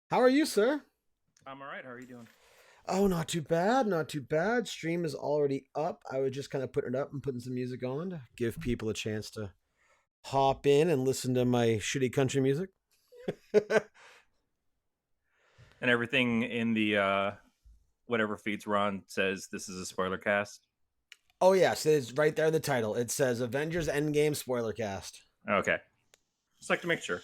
How are you, sir? I'm all right. How are you doing? Oh, not too bad, not too bad. Stream is already up. I was just kind of putting it up and putting some music on to give people a chance to hop in and listen to my shitty country music. And everything in the whatever feeds we're on says this is a spoiler cast. Oh, yes, it's right there in the title. It says Avengers Endgame spoiler cast. Okay, just like to make sure.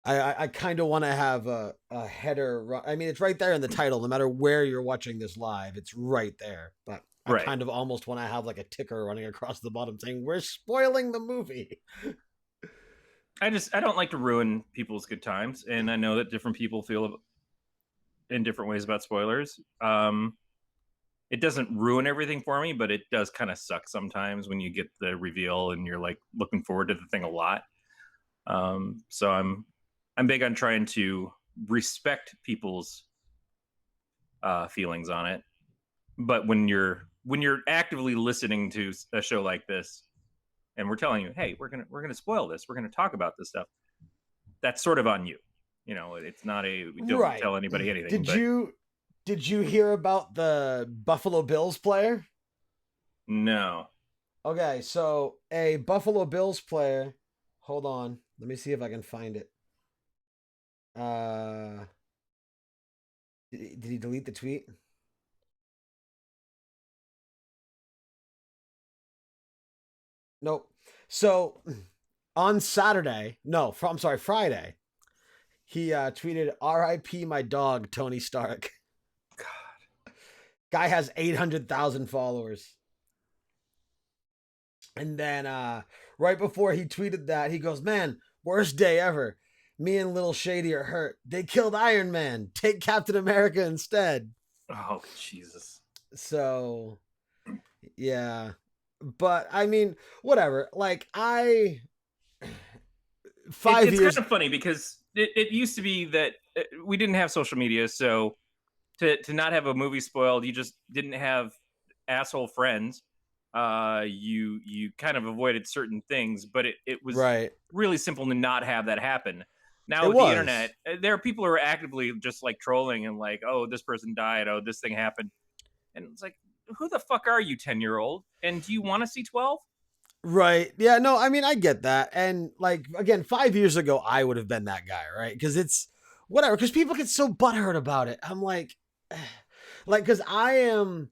I kind of want to have a header. I mean, it's right there in the title. No matter where you're watching this live, it's right there. But I Right. kind of almost want to have like a ticker running across the bottom saying, "We're spoiling the movie." I don't like to ruin people's good times, and I know that different people feel in different ways about spoilers. It doesn't ruin everything for me, but it does kind of suck sometimes when you get the reveal and you're like looking forward to the thing a lot. So I'm big on trying to respect people's feelings on it. But when you're actively listening to a show like this and we're telling you, hey, we're gonna spoil this, we're gonna talk about this stuff, that's sort of on you. It's not a we don't Right. tell anybody anything. Did But you did you hear about the Buffalo Bills player? no. Okay, so a Buffalo Bills player. Hold on. Let me see if I can find it. Uh did he delete the tweet? Nope. So on Saturday, no, I'm sorry, Friday, he tweeted RIP my dog Tony Stark. Guy has 800,000 followers. And then right before he tweeted that, he goes, "Man, worst day ever. Me and Little Shady are hurt. They killed Iron Man. Take Captain America instead." Oh Jesus. So, yeah. But I mean, whatever. Like I It, 5 it's kind years of funny because it used to be that we didn't have social media, so to not have a movie spoiled, you just didn't have asshole friends. You kind of avoided certain things, but it was right. really simple to not have that happen. Now It with the was. internet, there are people who are actively just like trolling and like, oh, this person died, oh, this thing happened, and it's like, who the fuck are you, 10-year-old? And do you want to see 12? Right. Yeah, no, I mean I get that. And like again, 5 years ago I would have been that guy, right? Cuz it's whatever cuz people get so butthurt about it. I'm like like cuz I'm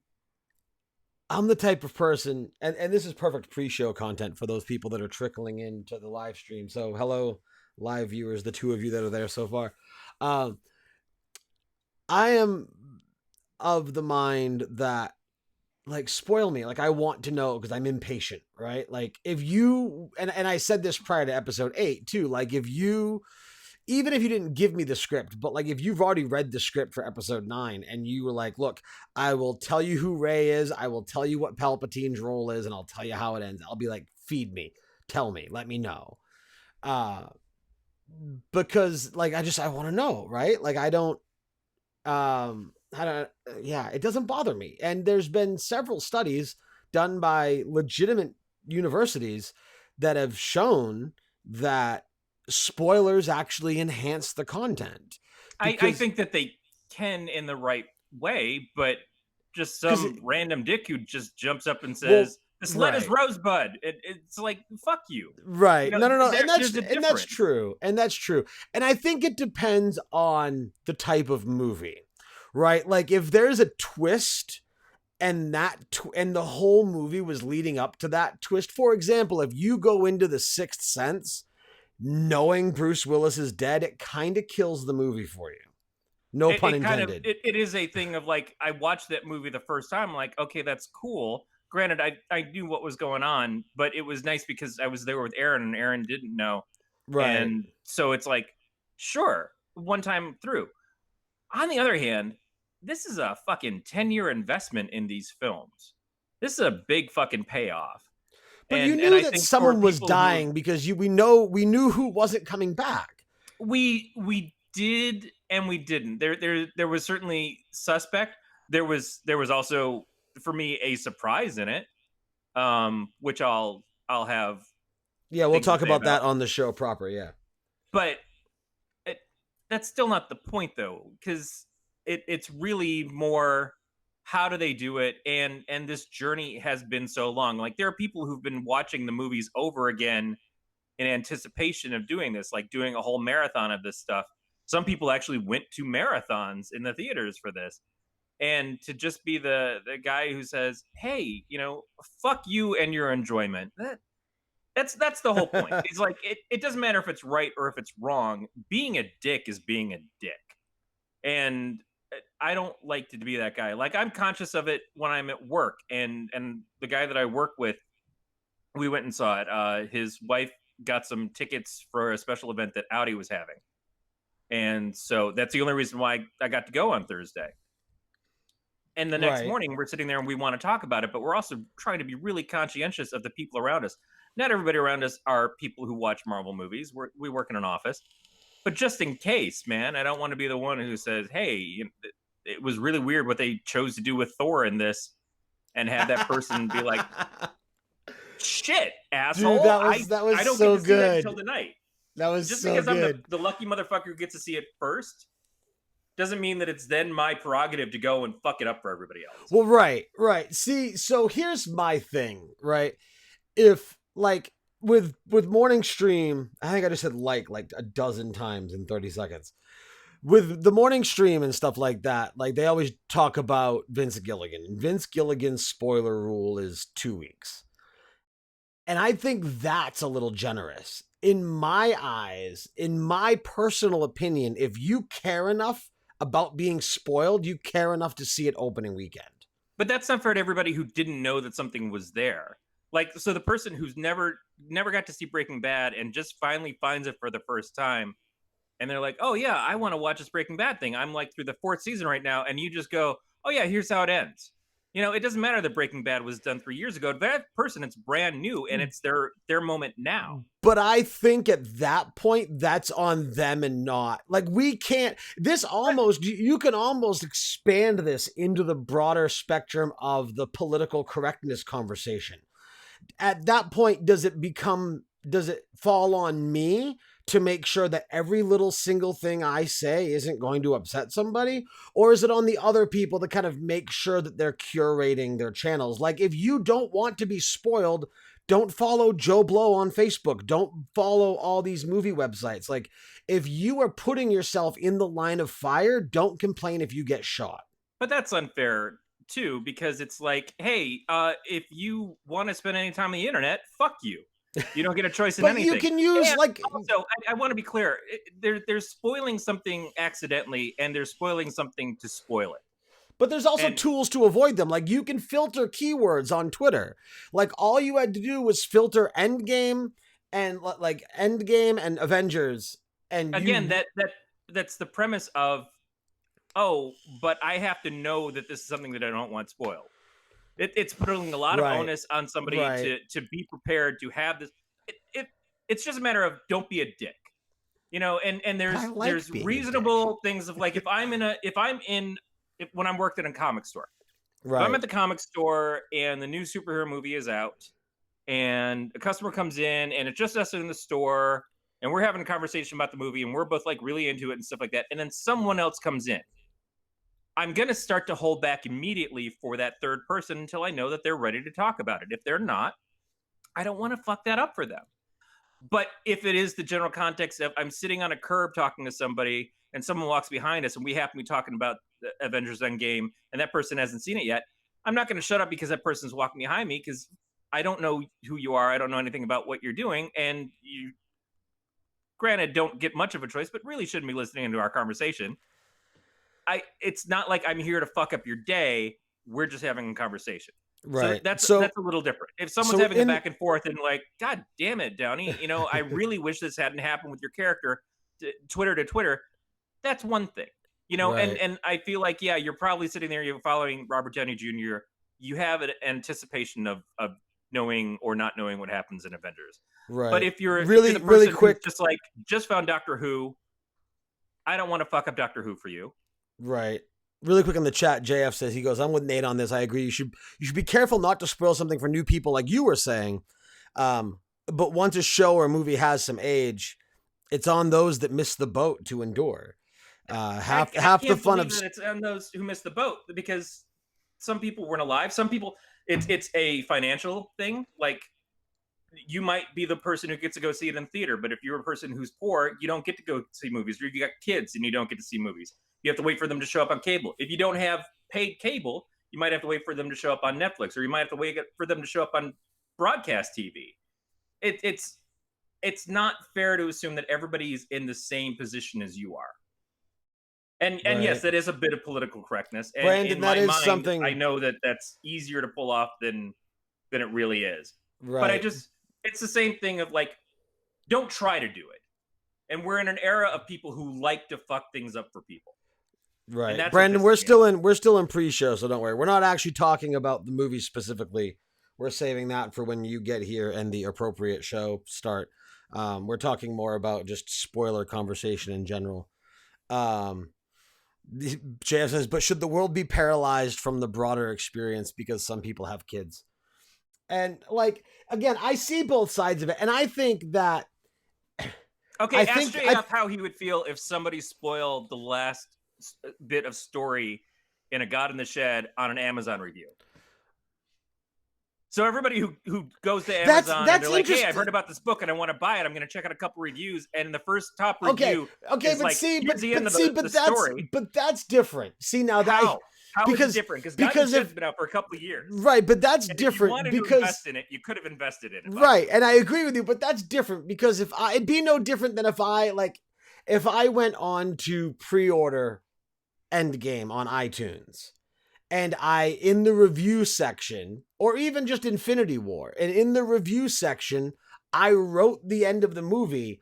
the type of person, and this is perfect pre-show content for those people that are trickling into the live stream. So hello, live viewers, the two of you that are there so far. Um, I am of the mind that like spoil me, like I want to know because I'm impatient, right? Like if you and I said this prior to episode 8 too, like if you even if you didn't give me the script, but like if you've already read the script for episode 9 and you were like, look, I will tell you who Ray is, I will tell you what Palpatine's role is, and I'll tell you how it ends. I'll be like, feed me, tell me, let me know. Uh because like I want to know, right? Like I don't yeah, it doesn't bother me. And there's been several studies done by legitimate universities that have shown that spoilers actually enhance the content I because think that they can in the right way, but just because some random dick who just jumps up and well, says, "This lead is right, rosebud." It's like, fuck you. right, no, no, no, and There's a that's difference. true, and I think it depends on the type of movie, right? Like if there's a twist and and the whole movie was leading up to that twist. For example, if you go into The Sixth Sense knowing Bruce Willis is dead, it kind of kills the movie for you. No It, pun it kind of intended. it is a thing of like, I watched that movie the first time, I'm like, okay, that's cool. Granted, I knew what was going on, but it was nice because I was there with Aaron and Aaron didn't know, Right. and so it's like, sure, one time through. On the other hand, this is a fucking 10-year investment in these films. This is a big fucking payoff. But you And knew I that think for someone was people who dying because we knew who wasn't coming back. we did and we didn't. There was certainly suspect. There was also for me a surprise in it, which I'll have Yeah, we'll things to talk say about about. that on the show proper, yeah. But it, that's still not the point, though, because it's really more how do they do it, and this journey has been so long. Like there are people who've been watching the movies over again in anticipation of doing this, like doing a whole marathon of this stuff. Some people actually went to marathons in the theaters for this. And to just be the guy who says, "Hey, fuck you and your enjoyment." That's the whole point. It's like it doesn't matter if it's right or if it's wrong. Being a dick is being a dick. And I don't like to be that guy. Like I'm conscious of it when I'm at work, and the guy that I work with, we went and saw it. His wife got some tickets for a special event that Audi was having, and so that's the only reason why I got to go on Thursday. And the next Right. morning, we're sitting there and we want to talk about it, but we're also trying to be really conscientious of the people around us. Not everybody around us are people who watch Marvel movies. We work in an office, but just in case, man, I don't want to be the one who says, "Hey, it was really weird what they chose to do with Thor in this," and have that person be like, "Shit, Dude, asshole! that was I don't get so to see that until good. tonight." That was Just so because I'm good. the lucky motherfucker who gets to see it first doesn't mean that it's then my prerogative to go and fuck it up for everybody else. Well, right. See, so here's my thing, right? If like with morning stream, I think I just said like a dozen times in 30 seconds. With the morning stream and stuff like that, like they always talk about Vince Gilligan. And Vince Gilligan's spoiler rule is 2 weeks. And I think that's a little generous. In my eyes, in my personal opinion, if you care enough about being spoiled, you care enough to see it opening weekend. But that's not fair to everybody who didn't know that something was there. Like, so the person who's never got to see Breaking Bad and just finally finds it for the first time, and they're like, "Oh yeah, I want to watch this Breaking Bad thing. I'm like through the fourth season right now," and you just go, "Oh yeah, here's how it ends." It doesn't matter that Breaking Bad was done 3 years ago. That person, it's brand new, and it's their moment now. But I think at that point, that's on them and not like we can't. This almost you can almost expand this into the broader spectrum of the political correctness conversation. At that point, does it fall on me to make sure that every little single thing I say isn't going to upset somebody? Or is it on the other people to kind of make sure that they're curating their channels? Like, if you don't want to be spoiled, don't follow Joe Blow on Facebook. Don't follow all these movie websites. Like, if you are putting yourself in the line of fire, don't complain if you get shot. But that's unfair too, because it's like, hey, if you want to spend any time on the internet, fuck you. You don't get a choice in But you anything. can use And like also, I want to be clear. They're spoiling something accidentally, and they're spoiling something to spoil it. But there's also And tools to avoid them. Like you can filter keywords on Twitter. Like all you had to do was filter Endgame and like Endgame and Avengers, and again, you that's the premise of, oh, but I have to know that this is something that I don't want spoiled. It's putting a lot of right, onus on somebody right. to be prepared to have this. It's just a matter of don't be a dick. And But I like there's being a dick. reasonable things of like when I'm working in a comic store. If I'm Right, at the comic store and the new superhero movie is out and a customer comes in and it's just us in the store and we're having a conversation about the movie and we're both like really into it and stuff like that, and then someone else comes in, I'm going to start to hold back immediately for that third person until I know that they're ready to talk about it. If they're not, I don't want to fuck that up for them. But if it is the general context of I'm sitting on a curb talking to somebody and someone walks behind us and we happen to be talking about the Avengers Endgame and that person hasn't seen it yet, I'm not going to shut up because that person's walking behind me because I don't know who you are. I don't know anything about what you're doing. And you, granted, don't get much of a choice, but really shouldn't be listening into our conversation. It's not like I'm here to fuck up your day. We're just having a conversation. So right. that's So a little different. If someone's so having a in back and forth and like, God damn it, Downey, I really wish this hadn't happened with your character, Twitter to Twitter. That's one thing, and right, and I feel like, yeah, you're probably sitting there, you're following Robert Downey Jr. You have an anticipation of knowing or not knowing what happens in Avengers. But right. if you're the Really person who's quick. just found Doctor Who, I don't want to fuck up Doctor Who for you. Right. Really quick in the chat, JF says he goes, "I'm with Nate on this. I agree. You should be careful not to spoil something for new people, like you were saying. But once a show or a movie has some age, It's on those that miss the boat to endure. I Half the can't fun believe of that it's on those who missed the boat, because some people weren't alive. Some people, it's a financial thing. Like, you might be the person who gets to go see it in theater, but if you're a person who's poor, you don't get to go see movies. Or you got kids and you don't get to see movies. You have to wait for them to show up on cable. If you don't have paid cable, you might have to wait for them to show up on Netflix, or you might have to wait for them to show up on broadcast TV. It's not fair to assume that everybody's in the same position as you are. And yes, right, that is a bit of political correctness. And in Brandon. That my is mind, I something. know that that's easier to pull off than it really is. But Right, it's the same thing of like, don't try to do it. And we're in an era of people who like to fuck things up for people. And right, that's what Brandon. pisses me off. We're still in pre-show, so don't worry. We're not actually talking about the movie specifically. We're saving that for when you get here and the appropriate show start. We're talking more about just spoiler conversation in general. Um, JF says, but should the world be paralyzed from the broader experience because some people have kids? And like again, I see both sides of it, and I think that Okay, I ask think I JF how he would feel if somebody spoiled the last bit of story in A God in the Shed on an Amazon review. So everybody who goes to Amazon and that's they're like, "Hey, I've interesting. heard about this book and I want to buy it. I'm going to check out a couple reviews." And the first top Okay, review okay, is like, "Here's the end of the story." but that's different. See now that How? How is it because different? Because God in the because Shed's if been out for a couple of years, right, but that's and if you different wanted to invest because in it, you could have invested in it. By the right, way, and I agree with you, but that's different because if I it'd be no different than if I went on to pre-order Endgame on iTunes and I in the review section or even just Infinity War and in the review section I wrote the end of the movie.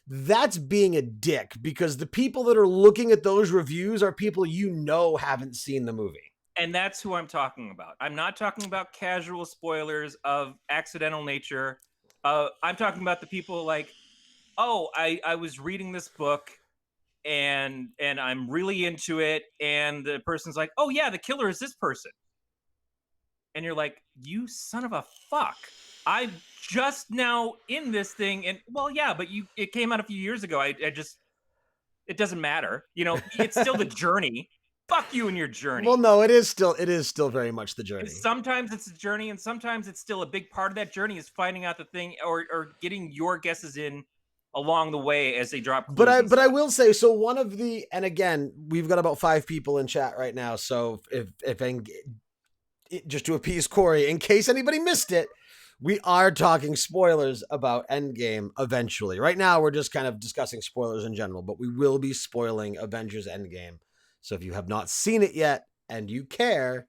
That's being a dick because the people that are looking at those reviews are people you know haven't seen the movie. and that's who I'm talking about. I'm not talking about casual spoilers of accidental nature. I'm talking about the people like, oh, I was reading this book and I'm really into it, and the person's like, oh yeah, the killer is this person, and you're like, you son of a fuck. I'm just now in this thing, and well, yeah, but it came out a few years ago. I just, it doesn't matter. It's still the journey. Fuck you and your Well, journey. no, it is still very much the And journey. sometimes it's a journey, and sometimes it's still a big part of that journey is finding out the thing, or getting your guesses in along the way as they drop clues and But I stuff. will say so one of the and again, we've got about 5 people in chat right now, so if just to appease Corey in case anybody missed it, we are talking spoilers about Endgame eventually. Right now, we're just kind of discussing spoilers in general, but we will be spoiling Avengers Endgame. So if you have not seen it yet and you care,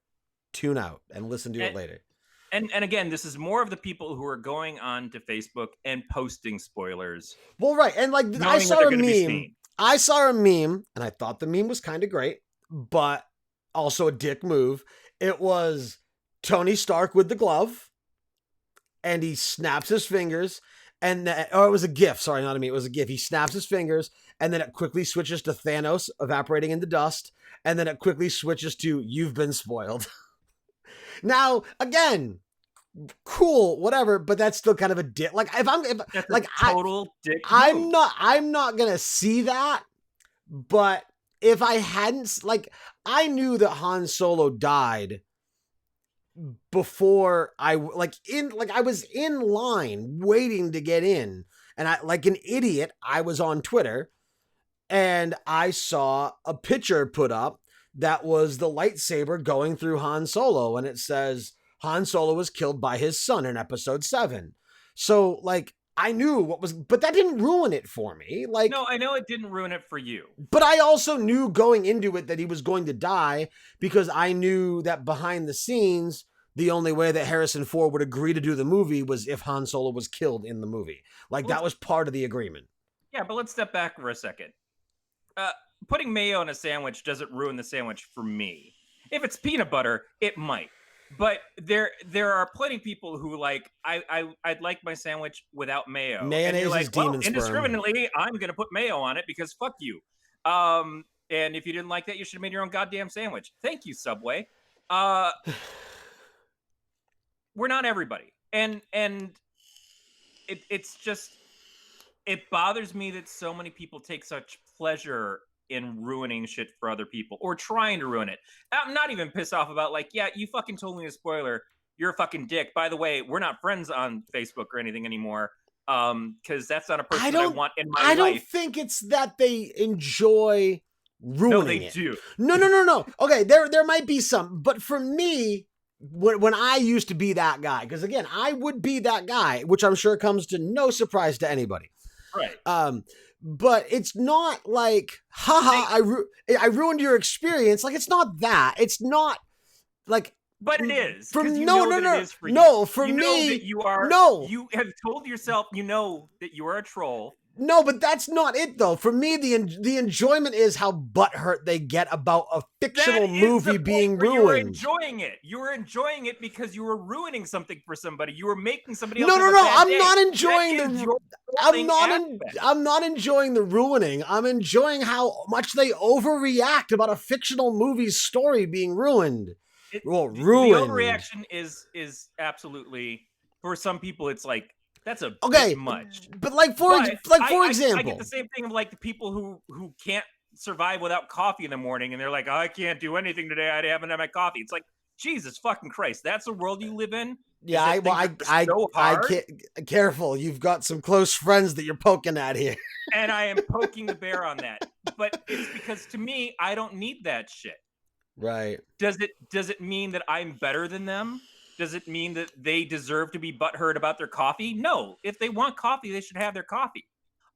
tune out and listen to it And later. and again, this is more of the people who are going on to Facebook and posting spoilers, Well, right. And like, knowing that they're going to be seen. I saw a meme, and I thought the meme was kind of great, but also a dick move. It was Tony Stark with the glove and he snaps his fingers or it was a gif, sorry, not a meme, it was a gif. He snaps his fingers and then it quickly switches to Thanos evaporating into dust and then it quickly switches to you've been spoiled. Now, again, cool, whatever, but that's still kind of a dick. Like if That's a like total dick move. I'm not going to see that, but if I hadn't like I knew that Han Solo died before I was in line waiting to get in and I like an idiot I was on Twitter and I saw a picture put up that was the lightsaber going through Han Solo and it says Han Solo was killed by his son in episode 7. So like I knew what was but that didn't ruin it for me. Like No, I know it didn't ruin it for you. but I also knew going into it that he was going to die because I knew that behind the scenes, the only way that Harrison Ford would agree to do the movie was if Han Solo was killed in the movie. Like that was part of the agreement. Yeah, but let's step back for a second. Uh, Putting mayo in a sandwich doesn't ruin the sandwich for me. If it's peanut butter, it might. But there are plenty of people who like I'd like my sandwich without mayo, and you're Mayonnaise is like, well, demon sperm. indiscriminately, I'm gonna put mayo on it because fuck you. And if you didn't like that, you should have made your own goddamn sandwich. Thank you, Subway. We're not everybody, and it's just it bothers me that so many people take such pleasure in ruining shit for other people or trying to ruin it. I'm not even pissed off about like, yeah, you fucking told me a spoiler. You're a fucking dick. By the way, we're not friends on Facebook or anything anymore. Because that's not a person that I want in my I don't life. think it's that they enjoy ruining No, they it. do. No. Okay, there might be some, but for me, when I used to be that guy, because again, I would be that guy, which I'm sure comes to no surprise to anybody. Right. But it's not like, haha, I ruined your experience. Like, it's not that. It's not like. But it is. For Because you no, know no, that no, it is for you. no. For you me, know that you are. no. You have told yourself you know that you are a troll. No, but that's not it though. For me, the enjoyment is how butthurt they get about a fictional movie being ruined. You were enjoying it. You were enjoying it because you were ruining something for somebody. You were making somebody else. No. I'm not enjoying I'm not enjoying the ruining. I'm enjoying how much they overreact about a fictional movie's story being ruined. Ruined. The overreaction is absolutely, for some people, it's like, that's a bit much. But for example, I get the same thing of like the people who can't survive without coffee in the morning, and they're like, oh, I can't do anything today. I haven't had my coffee. It's like, Jesus fucking Christ, that's the world you live in. Yeah, I can't. Careful, you've got some close friends that you're poking at here, and I am poking the bear on that. But it's because to me, I don't need that shit. Right? Does it mean that I'm better than them? Does it mean that they deserve to be butthurt about their coffee? No. If they want coffee, they should have their coffee.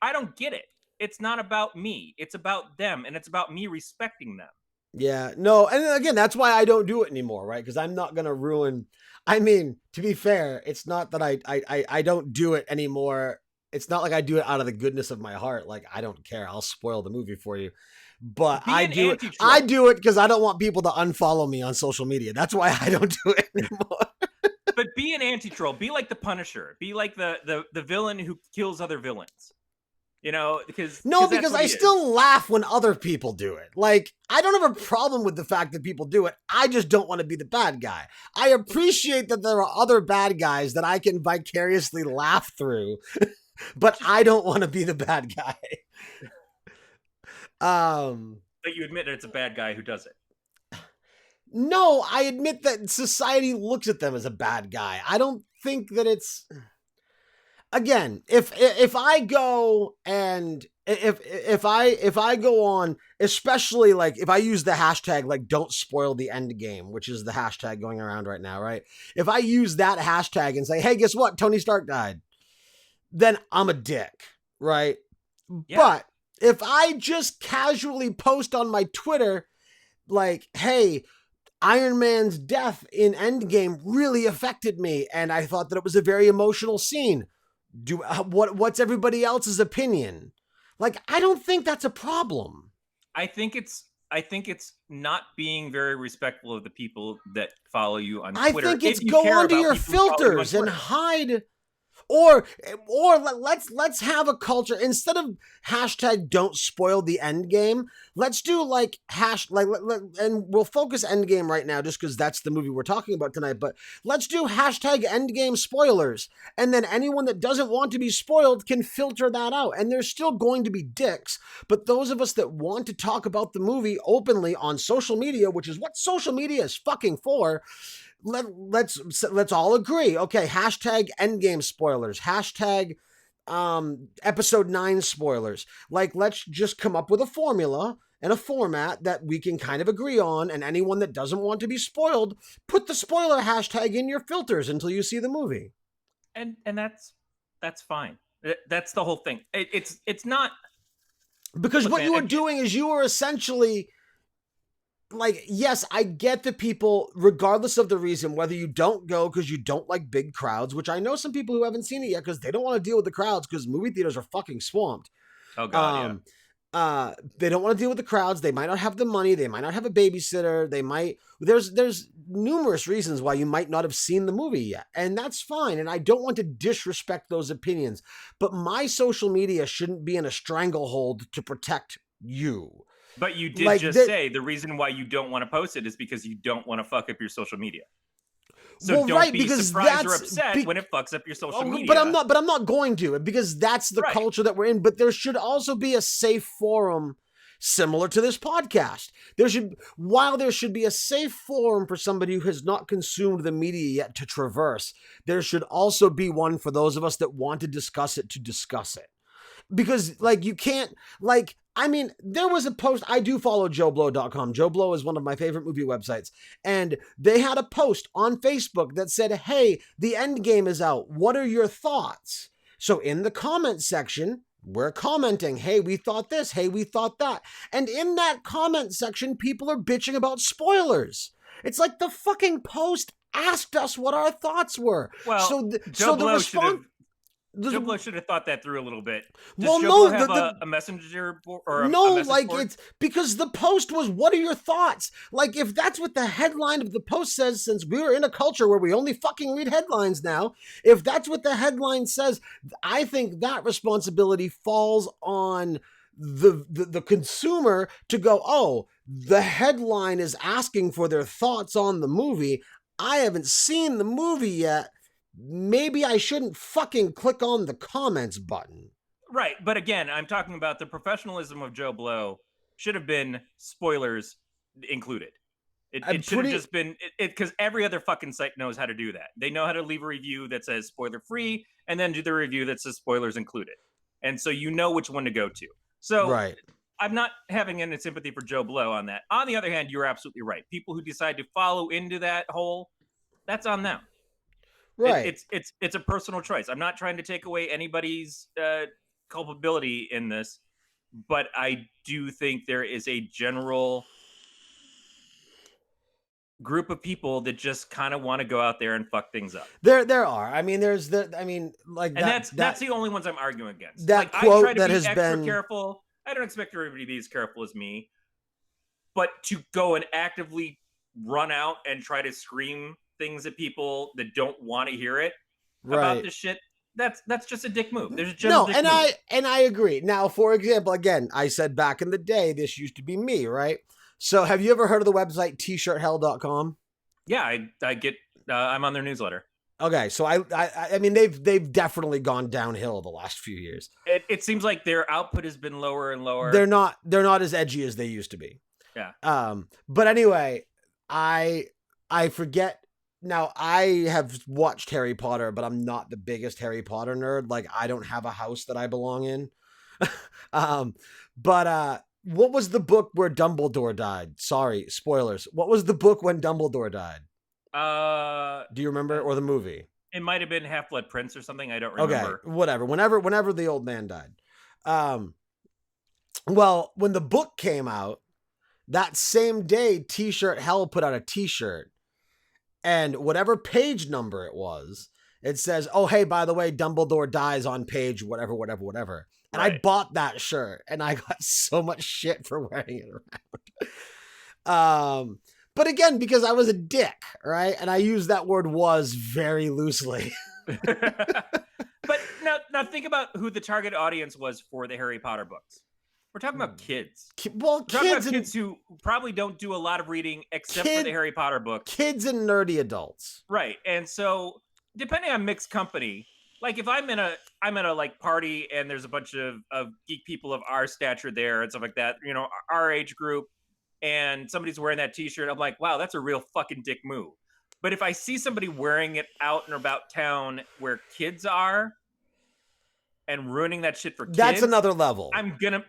I don't get it. It's not about me. It's about them, and it's about me respecting them. Yeah, no, and again, that's why I don't do it anymore, right? Because I'm not gonna ruin. I mean, to be fair, it's not that I don't do it anymore. It's not like I do it out of the goodness of my heart. Like, I don't care. I'll spoil the movie for you. But I do it because I don't want people to unfollow me on social media. That's why I don't do it anymore. But be an anti-troll. Be like the Punisher. Be like the villain who kills other villains. You know, because I still laugh when other people do it. Like, I don't have a problem with the fact that people do it. I just don't want to be the bad guy. I appreciate that there are other bad guys that I can vicariously laugh through, but I don't want to be the bad guy. But you admit that it's a bad guy who does it. No, I admit that society looks at them as a bad guy. I don't think that it's. Again, if I go and if I go on, especially like if I use the hashtag like don't spoil the Endgame, which is the hashtag going around right now, right? If I use that hashtag and say, hey, guess what? Tony Stark died, then I'm a dick, right? Yeah. But if I just casually post on my Twitter, like, hey, Iron Man's death in Endgame really affected me, and I thought that it was a very emotional scene. What's everybody else's opinion? Like, I don't think that's a problem. I think it's not being very respectful of the people that follow you on Twitter. I think it's go onto your filters and hide. Or let's have a culture instead of hashtag don't spoil the Endgame. Let's do like and we'll focus Endgame right now just because that's the movie we're talking about tonight. But let's do hashtag Endgame spoilers, and then anyone that doesn't want to be spoiled can filter that out. And there's still going to be dicks, but those of us that want to talk about the movie openly on social media, which is what social media is fucking for. Let's all agree. Okay, hashtag Endgame spoilers. Hashtag episode 9 spoilers. Like, let's just come up with a formula and a format that we can kind of agree on, and anyone that doesn't want to be spoiled, put the spoiler hashtag in your filters until you see the movie. And that's fine. That's the whole thing. It's not because what you are doing is you are essentially. Like, yes, I get the people, regardless of the reason, whether you don't go because you don't like big crowds, which I know some people who haven't seen it yet because they don't want to deal with the crowds because movie theaters are fucking swamped. Oh, God, yeah. They don't want to deal with the crowds. They might not have the money. They might not have a babysitter. They might... There's numerous reasons why you might not have seen the movie yet, and that's fine, and I don't want to disrespect those opinions, but my social media shouldn't be in a stranglehold to protect you. But you did say the reason why you don't want to post it is because you don't want to fuck up your social media. So well, don't right, be because surprised or that's upset when it fucks up your social media. But I'm not going to, because that's the Right. culture that we're in. But there should also be a safe forum similar to this podcast. While there should be a safe forum for somebody who has not consumed the media yet to traverse, there should also be one for those of us that want to discuss it. Because like you can't, like, I mean, there was a post. I do follow JoeBlow.com. Joe Blow is one of my favorite movie websites. And they had a post on Facebook that said, hey, the Endgame is out. What are your thoughts? So in the comment section, we're commenting, hey, we thought this, hey, we thought that. And in that comment section, people are bitching about spoilers. It's like the fucking post asked us what our thoughts were. Well, so the response... Joe Blow should have thought that through a little bit. Does well, Joe no, Blow have a messenger or a message like board? It's because the post was, what are your thoughts? Like, if that's what the headline of the post says, since we are in a culture where we only fucking read headlines now, if that's what the headline says, I think that responsibility falls on the consumer to go, oh, the headline is asking for their thoughts on the movie. I haven't seen the movie yet. Maybe I shouldn't fucking click on the comments button. Right, but again, I'm talking about the professionalism of Joe Blow should have been spoilers included. It should have just been because every other fucking site knows how to do that. They know how to leave a review that says spoiler free and then do the review that says spoilers included. And so you know which one to go to. So right. I'm not having any sympathy for Joe Blow on that. On the other hand, you're absolutely right. People who decide to follow into that hole, that's on them. Right. It's a personal choice. I'm not trying to take away anybody's culpability in this, but I do think there is a general group of people that just kind of want to go out there and fuck things up. There are. I mean, that's the only ones I'm arguing against. That like, quote I try to that be has extra been careful. I don't expect everybody to be as careful as me, but to go and actively run out and try to scream things at people that don't want to hear it about this shit, that's just a dick move. There's a general dick move. I agree. Now, for example, again, I said back in the day, this used to be me, right? So have you ever heard of the website tshirthell.com? Yeah, I get I'm on their newsletter. Okay, so I mean they've definitely gone downhill the last few years. It seems like their output has been lower and lower. They're not as edgy as they used to be. Yeah. But anyway, I forget. Now, I have watched Harry Potter, but I'm not the biggest Harry Potter nerd. Like, I don't have a house that I belong in. But what was the book where Dumbledore died? Sorry, spoilers. What was the book when Dumbledore died? Do you remember? Or the movie? It might have been Half-Blood Prince or something. I don't remember. Okay, whatever. Whenever the old man died. Well, when the book came out, that same day, T-Shirt Hell put out a T-shirt. And whatever page number it was, it says, oh, hey, by the way, Dumbledore dies on page whatever. And right. I bought that shirt, and I got so much shit for wearing it around. But again, because I was a dick, right? And I use that word was very loosely. But now think about who the target audience was for the Harry Potter books. We're talking about kids. Kids who probably don't do a lot of reading except for the Harry Potter books. Kids and nerdy adults. Right. And so depending on mixed company, like if I'm in a like party and there's a bunch of geek people of our stature there and stuff like that, you know, our age group, and somebody's wearing that T-shirt, I'm like, wow, that's a real fucking dick move. But if I see somebody wearing it out and about town where kids are, and ruining that shit for kids, that's another level. I'm gonna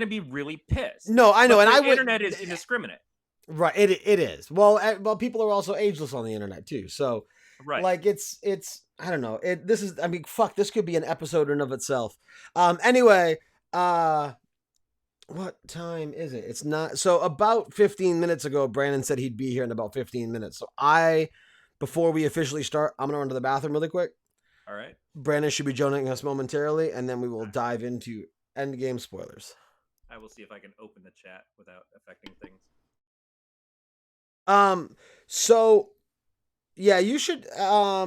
be really pissed. No, I know, but and the internet is indiscriminate. Right, it is. Well, people are also ageless on the internet too. So, right, like it's I don't know. Fuck, this could be an episode in and of itself. Anyway, what time is it? It's not. So about 15 minutes ago, Brandon said he'd be here in about 15 minutes. So before we officially start, I'm gonna run to the bathroom really quick. All right. Brandon should be joining us momentarily, and then we will dive into Endgame spoilers. I will see if I can open the chat without affecting things. So, yeah, you should, I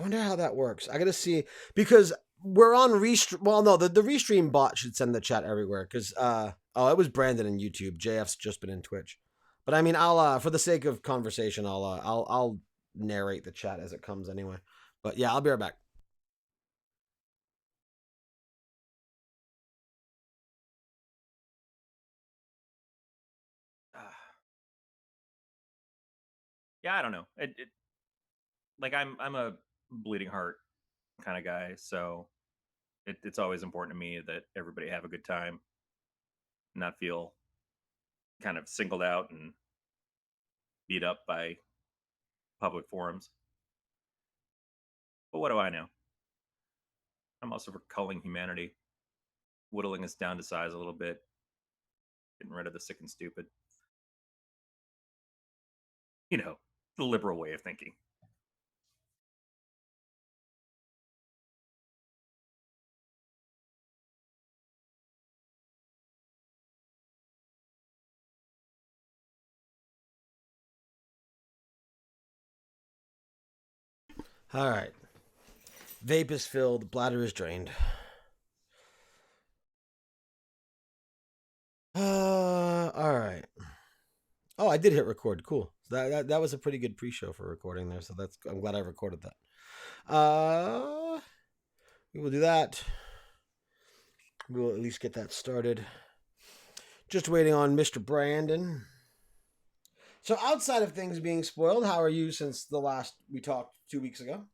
wonder how that works. I gotta see, because we're on Restream. Well, no, the Restream bot should send the chat everywhere, because, it was Brandon in YouTube. JF's just been in Twitch. But I mean, I'll for the sake of conversation, I'll narrate the chat as it comes anyway. But yeah, I'll be right back. Yeah, I don't know. Like I'm a bleeding heart kind of guy, so it's always important to me that everybody have a good time, not feel kind of singled out and beat up by public forums. But what do I know? I'm also for culling humanity, whittling us down to size a little bit, getting rid of the sick and stupid. You know, the liberal way of thinking. All right. Vape is filled, bladder is drained. All right. Oh, I did hit record. Cool. That was a pretty good pre-show for recording there. So I'm glad I recorded that. We will do that. We will at least get that started. Just waiting on Mr. Brandon. So outside of things being spoiled, how are you since the last we talked 2 weeks ago?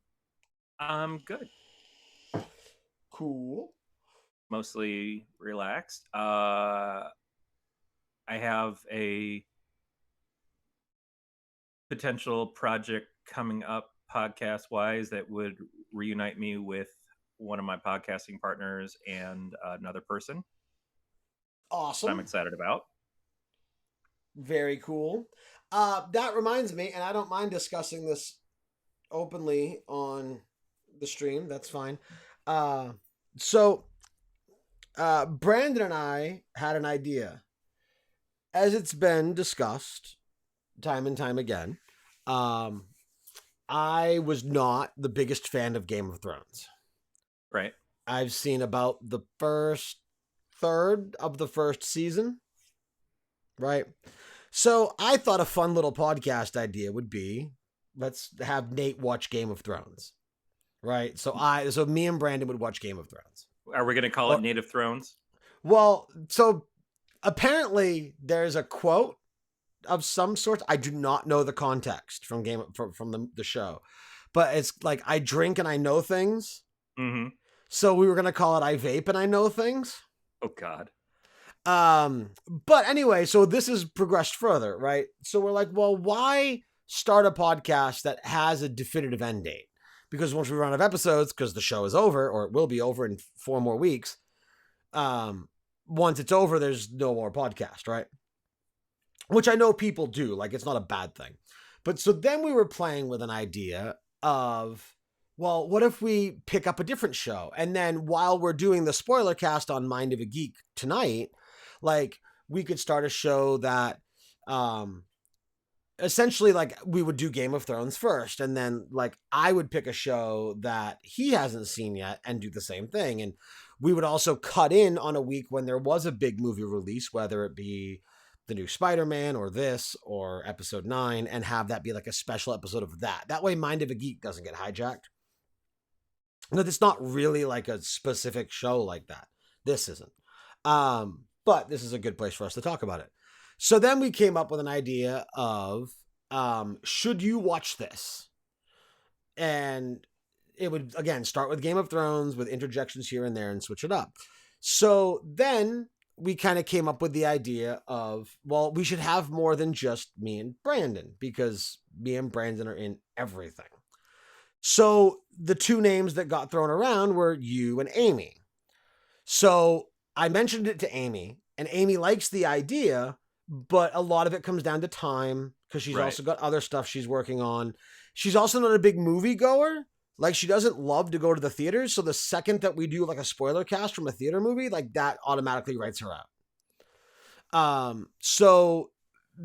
Good. Cool. Mostly relaxed. I have a potential project coming up podcast wise that would reunite me with one of my podcasting partners and another person. Awesome. I'm excited about. Very cool. That reminds me, and I don't mind discussing this openly on the stream. That's fine. So Brandon and I had an idea, as it's been discussed time and time again. I was not the biggest fan of Game of Thrones. Right. I've seen about the first third of the first season. Right. So I thought a fun little podcast idea would be, let's have Nate watch Game of Thrones. Right. So me and Brandon would watch Game of Thrones. Are we going to call it Native Thrones? Well, so apparently there's a quote of some sort. I do not know the context from the show, but it's like, I drink and I know things. Mm-hmm. So we were gonna call it I vape and I know things. Oh God. But anyway, so this has progressed further, right? So we're like, well, why start a podcast that has a definitive end date? Because once we run out of episodes, because the show is over, or it will be over in 4 more weeks, once it's over, there's no more podcast, right? Which I know people do, like, it's not a bad thing. But so then we were playing with an idea of, well, what if we pick up a different show? And then while we're doing the Spoilercast on Mind of a Geek tonight, like, we could start a show that essentially, like, we would do Game of Thrones first, and then, like, I would pick a show that he hasn't seen yet and do the same thing. And we would also cut in on a week when there was a big movie release, whether it be the new Spider-Man or this or episode 9, and have that be like a special episode of that. That way Mind of a Geek doesn't get hijacked. No, it's not really like a specific show like that. This isn't. But this is a good place for us to talk about it. So then we came up with an idea of, should you watch this? And it would, again, start with Game of Thrones with interjections here and there and switch it up. So then we kind of came up with the idea of, well, we should have more than just me and Brandon, because me and Brandon are in everything. So the two names that got thrown around were you and Amy. So I mentioned it to Amy, and Amy likes the idea, but a lot of it comes down to time, because she's also got other stuff she's working on. She's also not a big movie goer. Like, she doesn't love to go to the theaters. So the second that we do like a spoiler cast from a theater movie, like, that automatically writes her out. So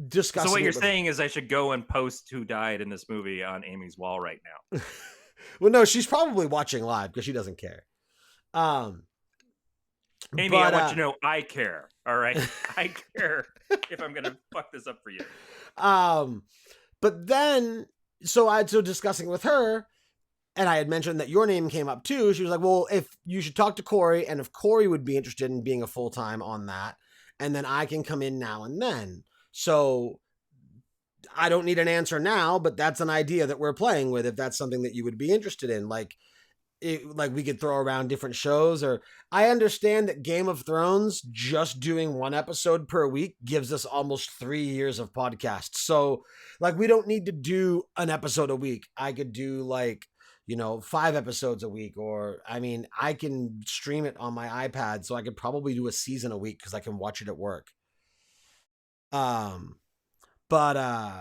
discussing. So what you're saying is I should go and post who died in this movie on Amy's wall right now. Well, no, she's probably watching live because she doesn't care. Amy, I But want you to know I care. All right, I care if I'm gonna fuck this up for you. um, but then so discussing with her, and I had mentioned that your name came up too. She was like, "Well, if you should talk to Corey, and if Corey would be interested in being a full time on that, and then I can come in now and then." So I don't need an answer now, but that's an idea that we're playing with. If that's something that you would be interested in, like we could throw around different shows. Or I understand that Game of Thrones just doing one episode per week gives us almost 3 years of podcasts. So like we don't need to do an episode a week. I could do 5 episodes a week, or I mean I can stream it on my iPad, so I could probably do a season a week because I can watch it at work. um but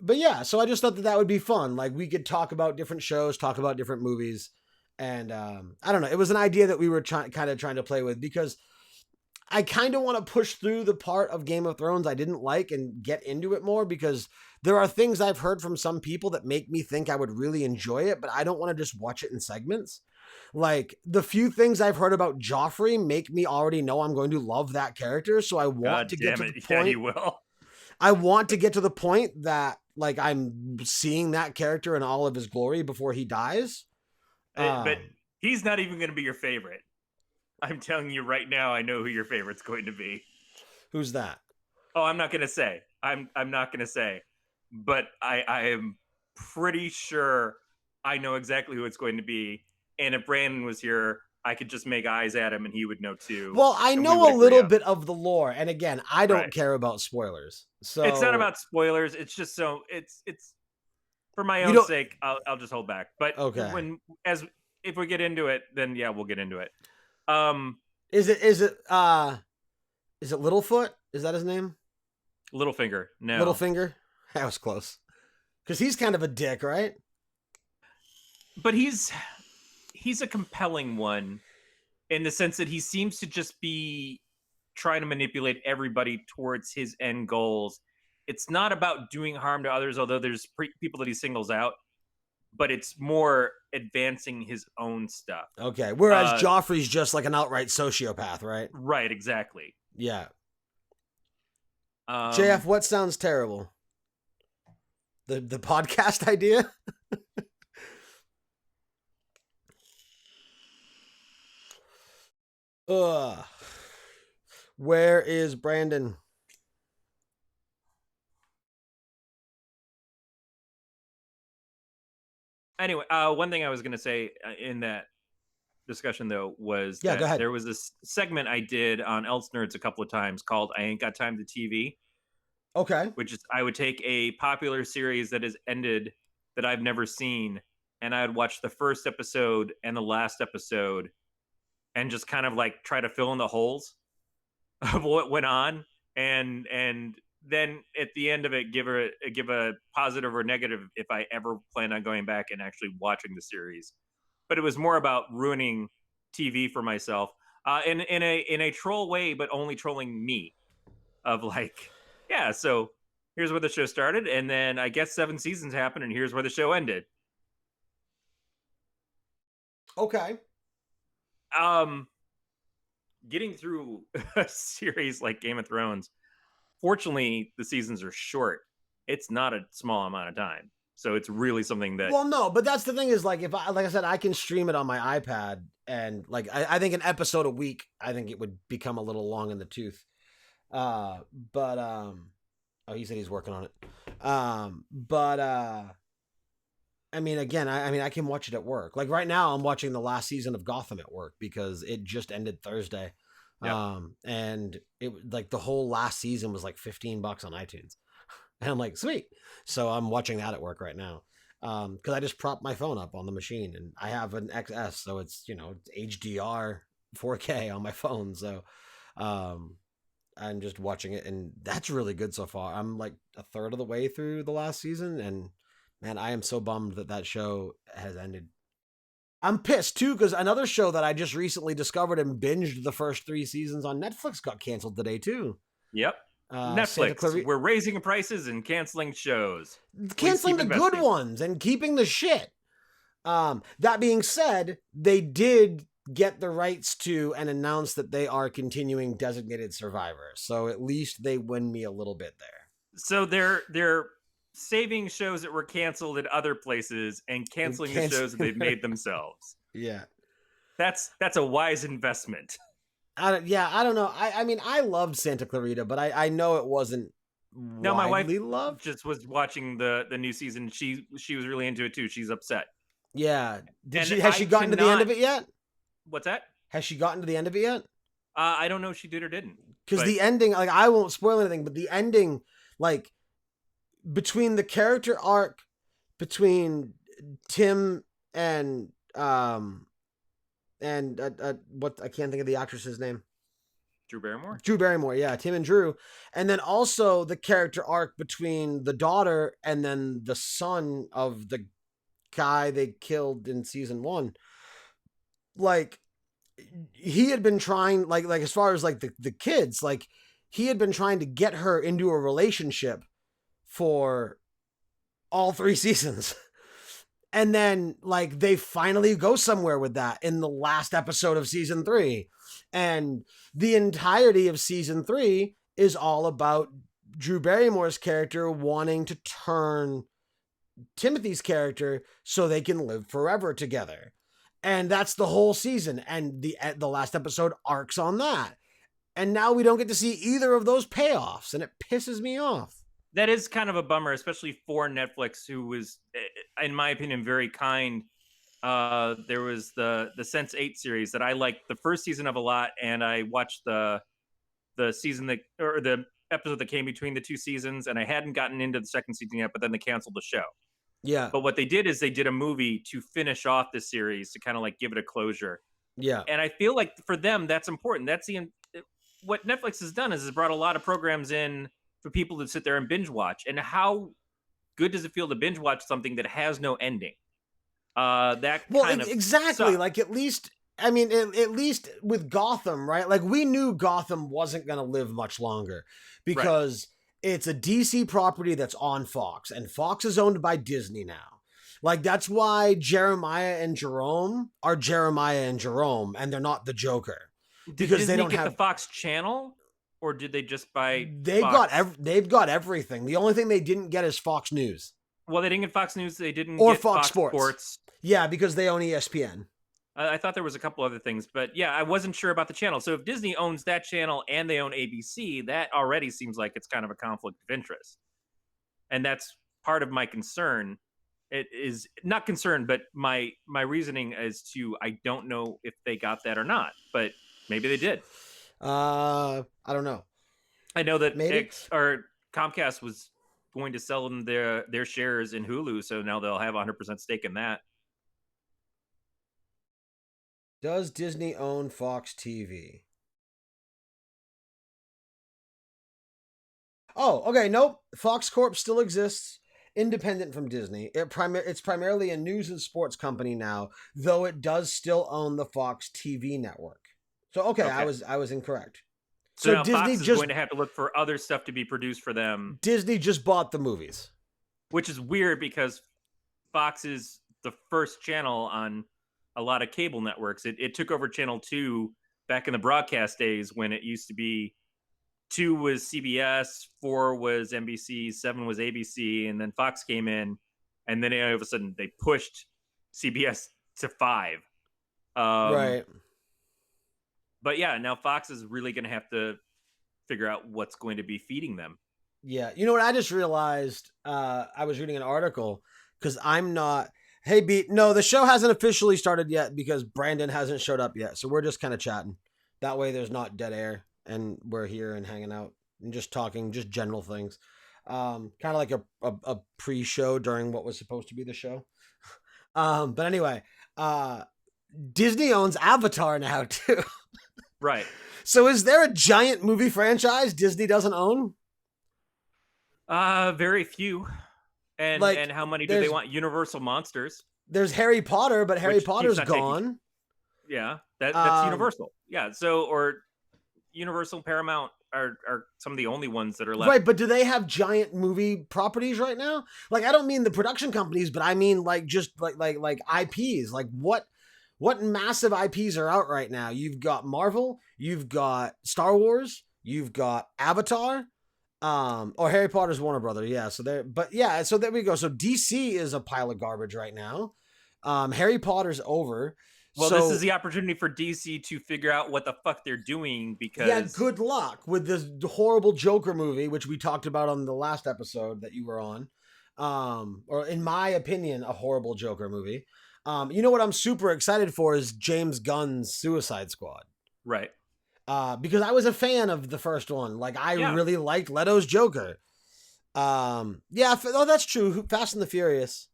yeah, so I just thought that that would be fun. Like we could talk about different shows, talk about different movies, and I don't know. It was an idea that we were kind of trying to play with, because I kind of want to push through the part of Game of Thrones I didn't like and get into it more, because there are things I've heard from some people that make me think I would really enjoy it, but I don't want to just watch it in segments. Like the few things I've heard about Joffrey make me already know I'm going to love that character, so I want God to get damn to it! the Yeah, point you will. I want to get to the point that like I'm seeing that character in all of his glory before he dies. But Um, he's not even going to be your favorite. I'm telling you right now. I know who your favorite's going to be. who's that? Oh, I'm not going to say. I'm not going to say. But I am pretty sure I know exactly who it's going to be. And if Brandon was here, I could just make eyes at him and he would know too. Well, I And we know would a agree little on bit of the lore, and again, I don't right. care about spoilers. It's not So about spoilers. It's just so it's for my you own don't. sake. I'll just hold back. But Okay. when as if we get into it, then yeah, we'll get into it. Um, Is it Littlefoot? Is that his name? Littlefinger, no, Littlefinger? That was close. Because he's kind of a dick, right? but he's a compelling one in the sense that he seems to just be trying to manipulate everybody towards his end goals. It's not about doing harm to others, although there's people that he singles out, but it's more advancing his own stuff. Okay. Whereas Joffrey's just like an outright sociopath, right? Right, exactly. Yeah. JF, what sounds terrible? The podcast idea? Ugh. Where is Brandon? Anyway, one thing I was going to say in that discussion though was Yeah, go that ahead. there was this segment I did on Else Nerds a couple of times called "I Ain't Got Time to TV," Okay. which is I would take a popular series that has ended that I've never seen, and I would watch the first episode and the last episode, and just kind of like try to fill in the holes of what went on, and then at the end of it give a positive or negative if I ever plan on going back and actually watching the series. But it was more about ruining TV for myself, in a troll way, but only trolling me. Of like, yeah, so here's where the show started, and then I guess 7 seasons happened, and here's where the show ended. Okay. Getting through a series like Game of Thrones, fortunately, the seasons are short. It's not a small amount of time, so it's really something that. Well, no, but that's the thing is like like I said, I can stream it on my iPad, and like I think an episode a week, I think it would become a little long in the tooth. But oh, he said he's working on it. But I mean, again, I mean, I can watch it at work. Like right now, I'm watching the last season of Gotham at work because it just ended Thursday. Yep. And it like the whole last season was like $15 on iTunes, and I'm like, sweet. So I'm watching that at work right now. Because I just propped my phone up on the machine, and I have an XS, so it's HDR 4K on my phone. So, I'm just watching it, and that's really good so far. I'm like a third of the way through the last season, and man, I am so bummed that show has ended. I'm pissed too because another show that I just recently discovered and binged the first 3 seasons on Netflix got canceled today too. Yep. Netflix. We're raising prices and canceling shows. Canceling the good ones and keeping the shit. That being said, they did get the rights to and announce that they are continuing Designated Survivor. So at least they win me a little bit there. So they're saving shows that were canceled at other places and canceling the shows that they've made themselves. Yeah. That's a wise investment. I don't know. I mean, I loved Santa Clarita, but I know it wasn't No, my wife loved. just was watching the new season. She was really into it too. She's upset. Yeah. Has she gotten to the end of it yet? What's that? Has she gotten to the end of it yet? I don't know if she did or didn't. Because the ending, like, I won't spoil anything, but the ending, like, between the character arc between Tim and what, I can't think of the actress's name. Drew Barrymore? Drew Barrymore, yeah, Tim and Drew. And then also the character arc between the daughter and then the son of the guy they killed in season 1. Like, he had been trying, like as far as like the kids, like, he had been trying to get her into a relationship for all 3 seasons. And then, like, they finally go somewhere with that in the last episode of season 3. And the entirety of season 3 is all about Drew Barrymore's character wanting to turn Timothy's character so they can live forever together. And that's the whole season. And the last episode arcs on that. And now we don't get to see either of those payoffs. And it pisses me off. That is kind of a bummer, especially for Netflix, who was, in my opinion, very kind. There was the Sense8 series that I liked the first season of a lot, and I watched the season that, or the episode that came between the 2 seasons, and I hadn't gotten into the second season yet, but then they canceled the show. Yeah. But what they did is they did a movie to finish off the series to kind of like give it a closure. Yeah. And I feel like for them, that's important. That's what Netflix has done is brought a lot of programs in for people to sit there and binge watch. And how good does it feel to binge watch something that has no ending? Exactly. Sucked. Like, at least, I mean, at least with Gotham, right? Like, we knew Gotham wasn't going to live much longer because it's a DC property that's on Fox, and Fox is owned by Disney now. Like, that's why Jeremiah and Jerome are Jeremiah and Jerome, and they're not the Joker. Because Disney they don't have the Fox channel, or did they just buy? They've got everything. The only thing they didn't get is Fox News. Well, they didn't get Fox News. They didn't or get Fox Sports. Yeah, because they own ESPN. I thought there was a couple other things, but yeah, I wasn't sure about the channel. So if Disney owns that channel and they own ABC, that already seems like it's kind of a conflict of interest, and that's part of my concern. It is not concern, but my reasoning as to I don't know if they got that or not, but maybe they did. I don't know. I know that Comcast was going to sell them their shares in Hulu, so now they'll have 100% stake in that. Does Disney own Fox TV? Oh, okay. Nope. Fox Corp still exists, independent from Disney. It's primarily a news and sports company now, though it does still own the Fox TV network. So, okay. I was incorrect. So now Disney Fox is going to have to look for other stuff to be produced for them. Disney just bought the movies. Which is weird because Fox is the first channel on a lot of cable networks. It took over Channel 2 back in the broadcast days when it used to be 2 was CBS, 4 was NBC, 7 was ABC, and then Fox came in, and then all of a sudden they pushed CBS to 5. Right. But yeah, now Fox is really going to have to figure out what's going to be feeding them. Yeah. You know what? I just realized I was reading an article because I'm not... Hey, Beat. No, the show hasn't officially started yet because Brandon hasn't showed up yet. So we're just kind of chatting. That way there's not dead air and we're here and hanging out and just talking, just general things. Kind of like a pre-show during what was supposed to be the show. But anyway, Disney owns Avatar now too. Right. So is there a giant movie franchise Disney doesn't own? Very few. And how many do they want? Universal Monsters. There's Harry Potter, but Harry Potter's gone. Yeah, that's Universal. Yeah, so or Universal, Paramount are some of the only ones that are left. Right, but do they have giant movie properties right now? Like, I don't mean the production companies, but I mean like just like IPs. Like what massive IPs are out right now? You've got Marvel, you've got Star Wars, you've got Avatar, or Harry Potter's Warner Brother, yeah. So there, but yeah, so there we go. So DC is a pile of garbage right now. Harry Potter's over. Well, this is So the opportunity for DC to figure out what the fuck they're doing yeah, because good luck with this horrible Joker movie, which we talked about on the last episode that you were on. Or in my opinion, a horrible Joker movie. You know what I'm super excited for is James Gunn's Suicide Squad. right. Because I was a fan of the first one. Like I Yeah. really liked Leto's Joker. Yeah, oh, that's true. Fast and the Furious.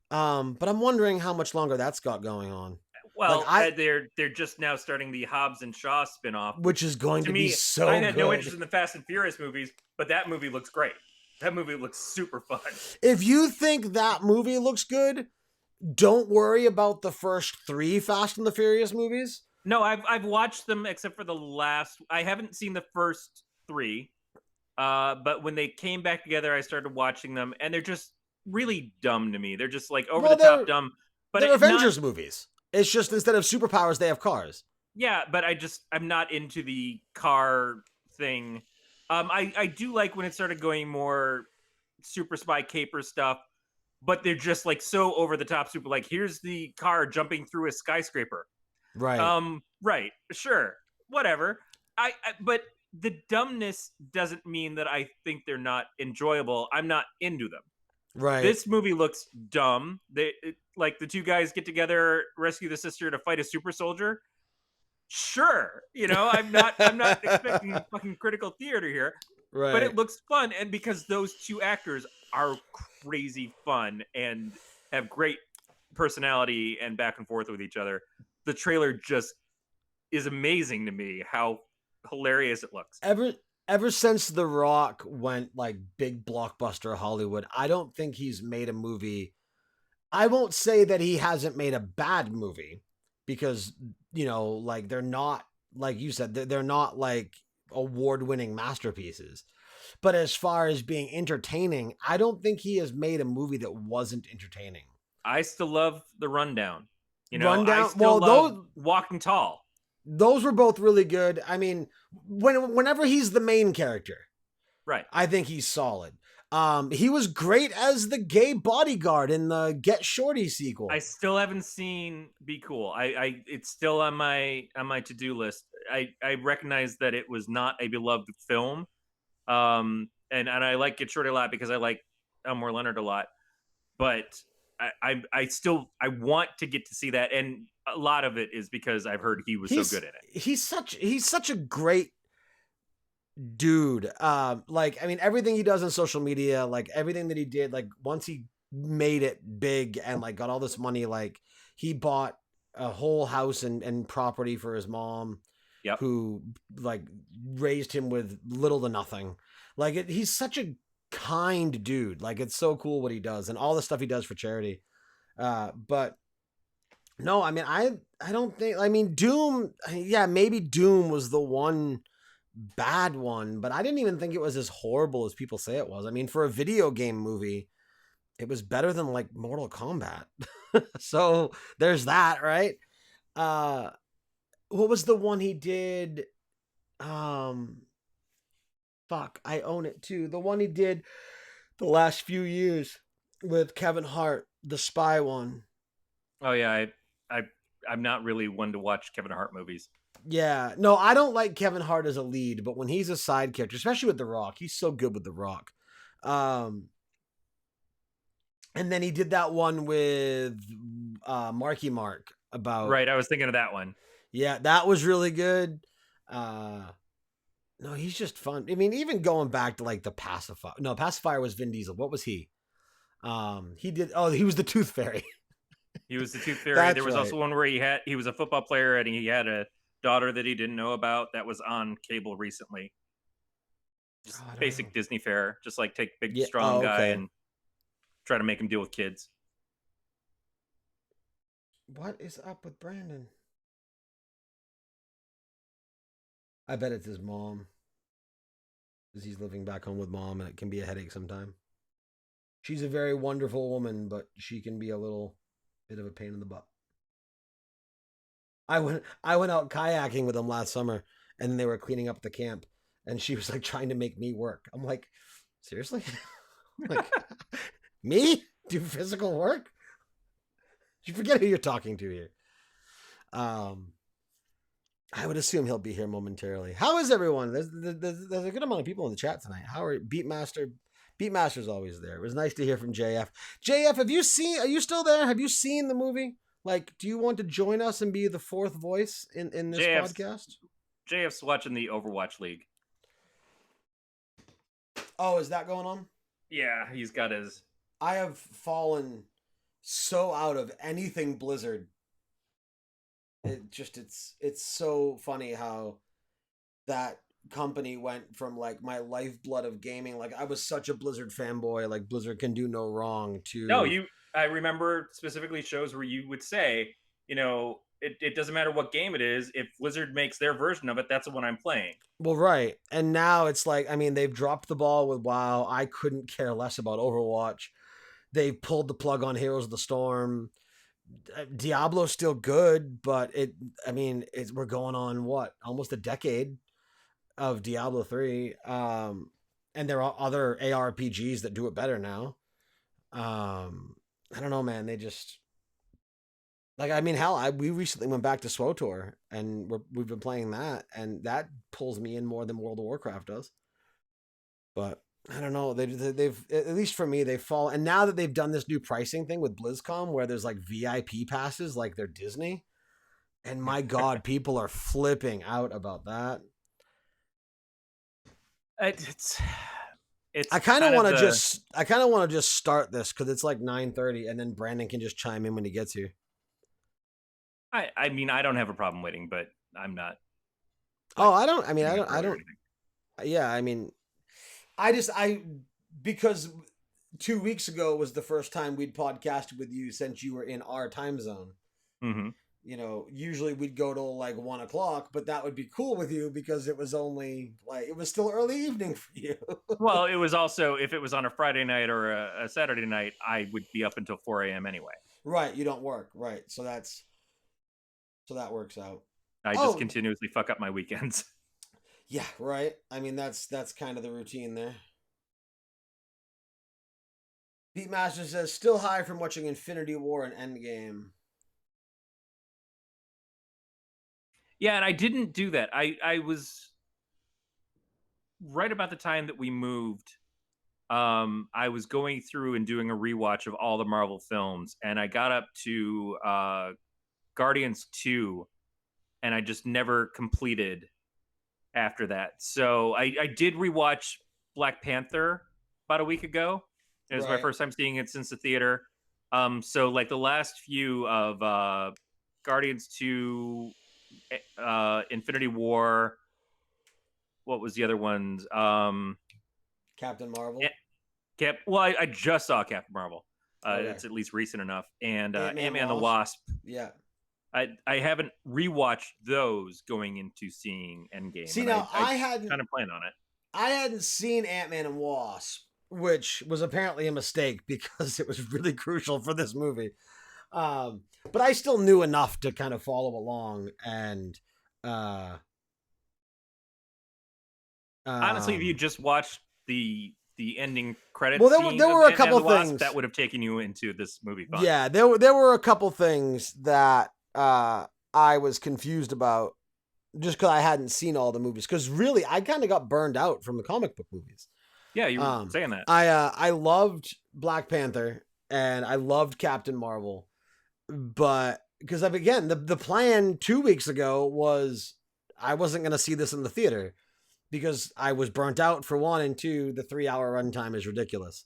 But I'm wondering how much longer that's got going on. Like Well, they're just now starting the Hobbs and Shaw spinoff, which is going to to be me, I so had no good. interest in the Fast and Furious movies, but that movie looks great. That movie looks super fun. If you think that movie looks good, don't worry about the first 3 Fast and the Furious movies. No, I've watched them except for the last. I haven't seen the first 3, but when they came back together, I started watching them, and they're just really dumb to me. They're just like over the top dumb. But they're Avengers not, movies. It's just instead of superpowers, they have cars. yeah, but I'm not into the car thing. I do like when it started going more super spy caper stuff, but they're just like so over the top super like here's the car jumping through a skyscraper. Right. Right, sure, whatever. But the dumbness doesn't mean that I think they're not enjoyable. I'm not into them. Right. This movie looks dumb. Like the two guys get together, rescue the sister to fight a super soldier. Sure, I'm not expecting fucking critical theater here, right. but it looks fun, and because those two actors are crazy fun and have great personality and back and forth with each other, the trailer just is amazing to me how hilarious it looks. Ever since The Rock went like big blockbuster Hollywood, I don't think he's made a movie. I won't say that he hasn't made a bad movie because, like they're not, like you said, they're not like award-winning masterpieces. But as far as being entertaining, I don't think he has made a movie that wasn't entertaining. I still love The Rundown. Rundown. I still love Walking Tall. Those were both really good. I mean, whenever he's the main character, right, I think he's solid. He was great as the gay bodyguard in the Get Shorty sequel. I still haven't seen Be Cool. It's still on my to-do list. I recognize that it was not a beloved film. And I like Get Shorty a lot because I like Elmore Leonard a lot. But I still want to get to see that, and a lot of it is because I've heard he was so good in it. He's such a great dude. Like, I mean, everything he does on social media, like everything that he did, like once he made it big and like got all this money, like he bought a whole house and property for his mom, who like raised him with little to nothing. Like he's such a kind dude. Like it's so cool what he does and all the stuff he does for charity. But no, I mean, I don't think, I mean, Doom, yeah, maybe Doom was the one bad one, but I didn't even think it was as horrible as people say it was. I mean, for a video game movie, it was better than like Mortal Kombat. So there's that, right? What was the one he did? Fuck, I own it too. The one he did the last few years with Kevin Hart, the spy one. Oh yeah, I'm not really one to watch Kevin Hart movies. Yeah, no, I don't like Kevin Hart as a lead, but when he's a side character, especially with The Rock, he's so good with The Rock. And then he did that one with Marky Mark about. Right, I was thinking of that one. Yeah, that was really good. No, he's just fun. I mean, even going back to like the Pacifier. No, Pacifier was Vin Diesel. What was he? He did. Oh, he was the Tooth Fairy. He was the Tooth Fairy. There was also one where he was a football player and he had a daughter that he didn't know about that was on cable recently. Just basic Disney fare. Just like take big strong guy and try to make him deal with kids. What is up with Brandon? I bet it's his mom. Because he's living back home with mom and it can be a headache sometime. She's a very wonderful woman, but she can be a little bit of a pain in the butt. I went out kayaking with them last summer, and they were cleaning up the camp, and she was like trying to make me work. I'm like, seriously? Like, me do physical work? You forget who you're talking to here. Um, I would assume he'll be here momentarily. How is everyone? There's a good amount of people in the chat tonight. How are Beatmaster? Beatmaster's always there. It was nice to hear from JF. JF, have you seen? Are you still there? Have you seen the movie? Like, do you want to join us and be the fourth voice in this podcast? JF's watching the Overwatch League. Oh, is that going on? Yeah, he's got his. I have fallen so out of anything Blizzard. It's so funny how that company went from like my lifeblood of gaming, like I was such a Blizzard fanboy, like Blizzard can do no wrong, to No, I remember specifically shows where you would say, it doesn't matter what game it is. If Blizzard makes their version of it, that's the one I'm playing. Well, right. And now it's like, I mean, they've dropped the ball with WoW. I couldn't care less about Overwatch. They pulled the plug on Heroes of the Storm. Diablo's still good, but we're going on what, almost a decade of Diablo 3. And there are other ARPGs that do it better now. I don't know, man. They just, like, I mean, hell, we recently went back to SWOTOR, and we've been playing that, and that pulls me in more than World of Warcraft does. But I don't know. They've, at least for me, they've fallen. And now that they've done this new pricing thing with BlizzCon, where there's like VIP passes, like they're Disney, and my God, people are flipping out about that. It's I kind of want to just start this because it's like 9:30, and then Brandon can just chime in when he gets here. I mean, I don't have a problem waiting, but I'm not. Like, I don't. Yeah, I mean, because 2 weeks ago was the first time we'd podcasted with you since you were in our time zone. Mm-hmm. Usually we'd go till like 1:00, but that would be cool with you because it was only like, it was still early evening for you. Well, it was also, if it was on a Friday night or a Saturday night, I would be up until 4 a.m. anyway. Right, you don't work, right? So that works out. I just continuously fuck up my weekends. Yeah, right. I mean, that's kind of the routine there. Beatmaster says, still high from watching Infinity War and Endgame. Yeah, and I didn't do that. I was right about the time that we moved. I was going through and doing a rewatch of all the Marvel films, and I got up to Guardians 2, and I just never completed after that. So I did rewatch Black Panther about a week ago. It was my first time seeing it since the theater. So like the last few of Guardians 2, Infinity War, what was the other ones? Captain Marvel. I just saw Captain Marvel. It's at least recent enough. And Ant-Man and the Wasp. Yeah. I haven't rewatched those going into seeing Endgame. See, now I hadn't kind of planned on it. I hadn't seen Ant-Man and Wasp, which was apparently a mistake because it was really crucial for this movie. But I still knew enough to kind of follow along. And honestly, if you just watched the ending credits, there were a couple things that would have taken you into this movie fun. Yeah, there were a couple things that I was confused about just because I hadn't seen all the movies. Because really, I kind of got burned out from the comic book movies. Yeah, you were saying that. I loved Black Panther and I loved Captain Marvel, but because again, the plan 2 weeks ago was I wasn't going to see this in the theater because I was burnt out for one, and two, the 3-hour runtime is ridiculous.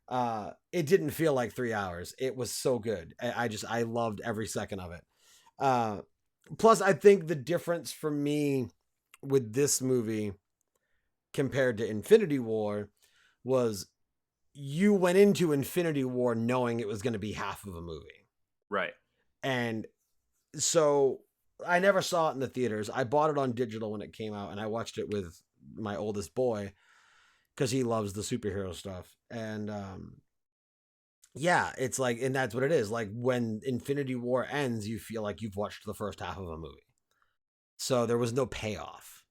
It didn't feel like 3 hours. It was so good. I loved every second of it. Plus, I think the difference for me with this movie compared to Infinity War was you went into Infinity War knowing it was going to be half of a movie. Right. And so I never saw it in the theaters. I bought it on digital when it came out, and I watched it with my oldest boy because he loves the superhero stuff. And Yeah, it's like, and that's what it is. Like when Infinity War ends, you feel like you've watched the first half of a movie. So there was no payoff.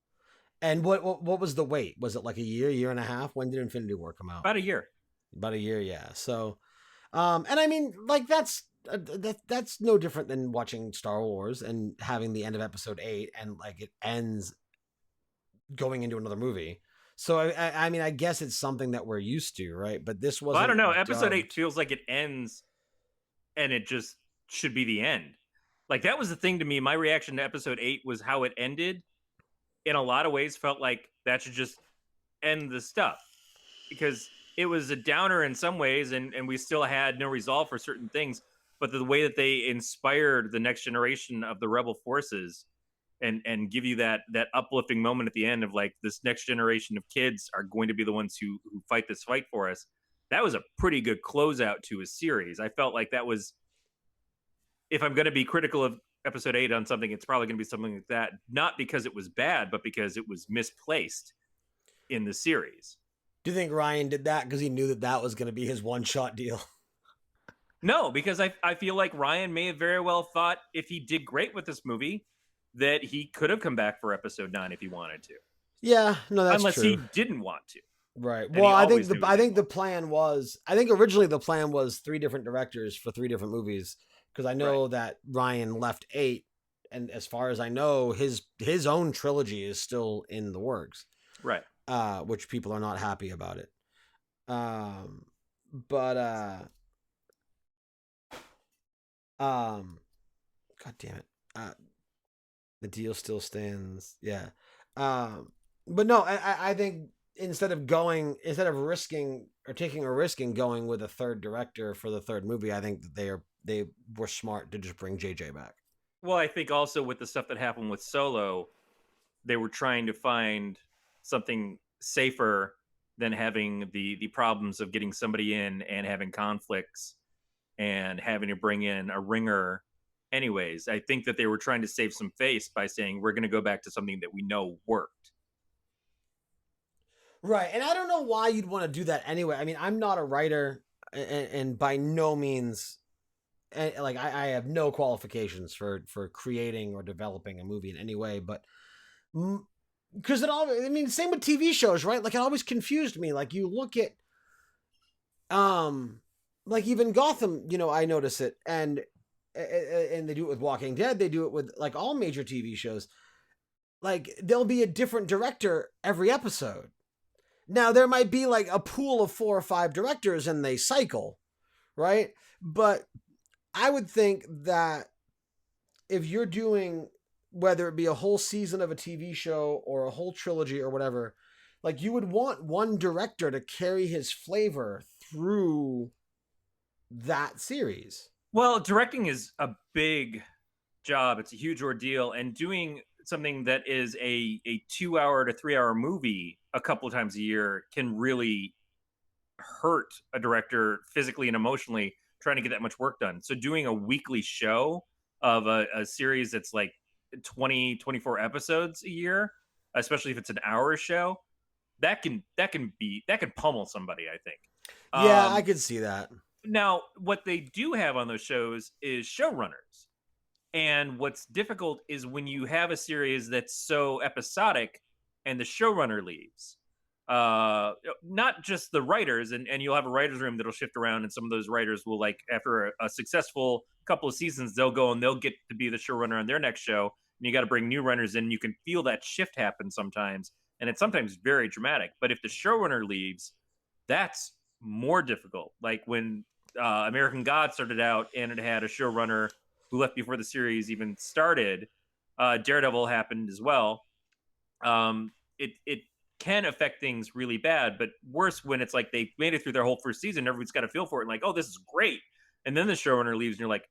And what was the wait? Was it like a year and a half? When did Infinity War come out? About a year. About a year, yeah. So, and I mean, like that's no different than watching Star Wars and having the end of Episode 8 and like it ends going into another movie. So I mean, I guess it's something that we're used to, right? But this Well, I don't wasn't know. Episode 8 dubbed. feels like it ends and it just should be the end. Like that was the thing to me. My reaction to episode 8 was how it ended. In a lot of ways felt like that should just end the stuff because it was a downer in some ways and we still had no resolve for certain things, but the way that they inspired the next generation of the rebel forces and give you that uplifting moment at the end of like this next generation of kids are going to be the ones who fight this fight for us. That was a pretty good closeout to a series. I felt like that was, if I'm going to be critical of episode 8 on something, it's probably going to be something like that, not because it was bad but because it was misplaced in the series. Do you think Ryan did that because he knew that that was going to be his one shot deal? No, because I feel like Ryan may have very well thought if he did great with this movie that he could have come back for episode 9 if he wanted to, Yeah, no, that's unless he true. didn't want to, Right. and Well, he always knew he I didn't think the want to. plan was, I think originally the plan was three different directors for three different movies because I Right. know that Ryan left 8, and as far as I know, his own trilogy is still in the works, Right. which people are not happy about it. Um, but um, God damn it, the deal still stands. Yeah. But no, I think instead of risking or taking a risk in going with a third director for the third movie, I think that they were smart to just bring JJ back. Well, I think also with the stuff that happened with Solo, they were trying to find something safer than having the problems of getting somebody in and having conflicts and having to bring in a ringer. Anyways, I think that they were trying to save some face by saying we're going to go back to something that we know worked. Right, and I don't know why you'd want to do that anyway. I mean, I'm not a writer, and by no means, like I have no qualifications for creating or developing a movie in any way. But because it all, I mean, same with TV shows, right? Like it always confused me. Like you look at, um, like even Gotham, I notice it, and they do it with Walking Dead. They do it with like all major TV shows. Like there'll be a different director every episode. Now there might be like a pool of 4 or 5 directors, and they cycle, right? But I would think that if you're doing, whether it be a whole season of a TV show or a whole trilogy or whatever, like you would want one director to carry his flavor through that series. Well, directing is a big job. It's a huge ordeal, and doing something that is a 2 hour to 3 hour movie a couple of times a year can really hurt a director physically and emotionally trying to get that much work done. So doing a weekly show of a series that's like 20 24 episodes a year, especially if it's an hour show, that can pummel somebody, I think. Yeah, I um could see that. Now what they do have on those shows is showrunners, and what's difficult is when you have a series that's so episodic and the showrunner leaves. Not just the writers, and you'll have a writer's room that'll shift around, and some of those writers will, like, after a successful couple of seasons, they'll go and they'll get to be the showrunner on their next show. And you got to bring new runners in. And you can feel that shift happen sometimes, and it's sometimes very dramatic. But if the showrunner leaves, that's more difficult. Like when American God started out and it had a showrunner who left before the series even started. Daredevil happened as well. It can affect things really bad, but worse when it's like they made it through their whole first season, everyone's got a feel for it, and like, oh, this is great, and then the showrunner leaves, and you're like,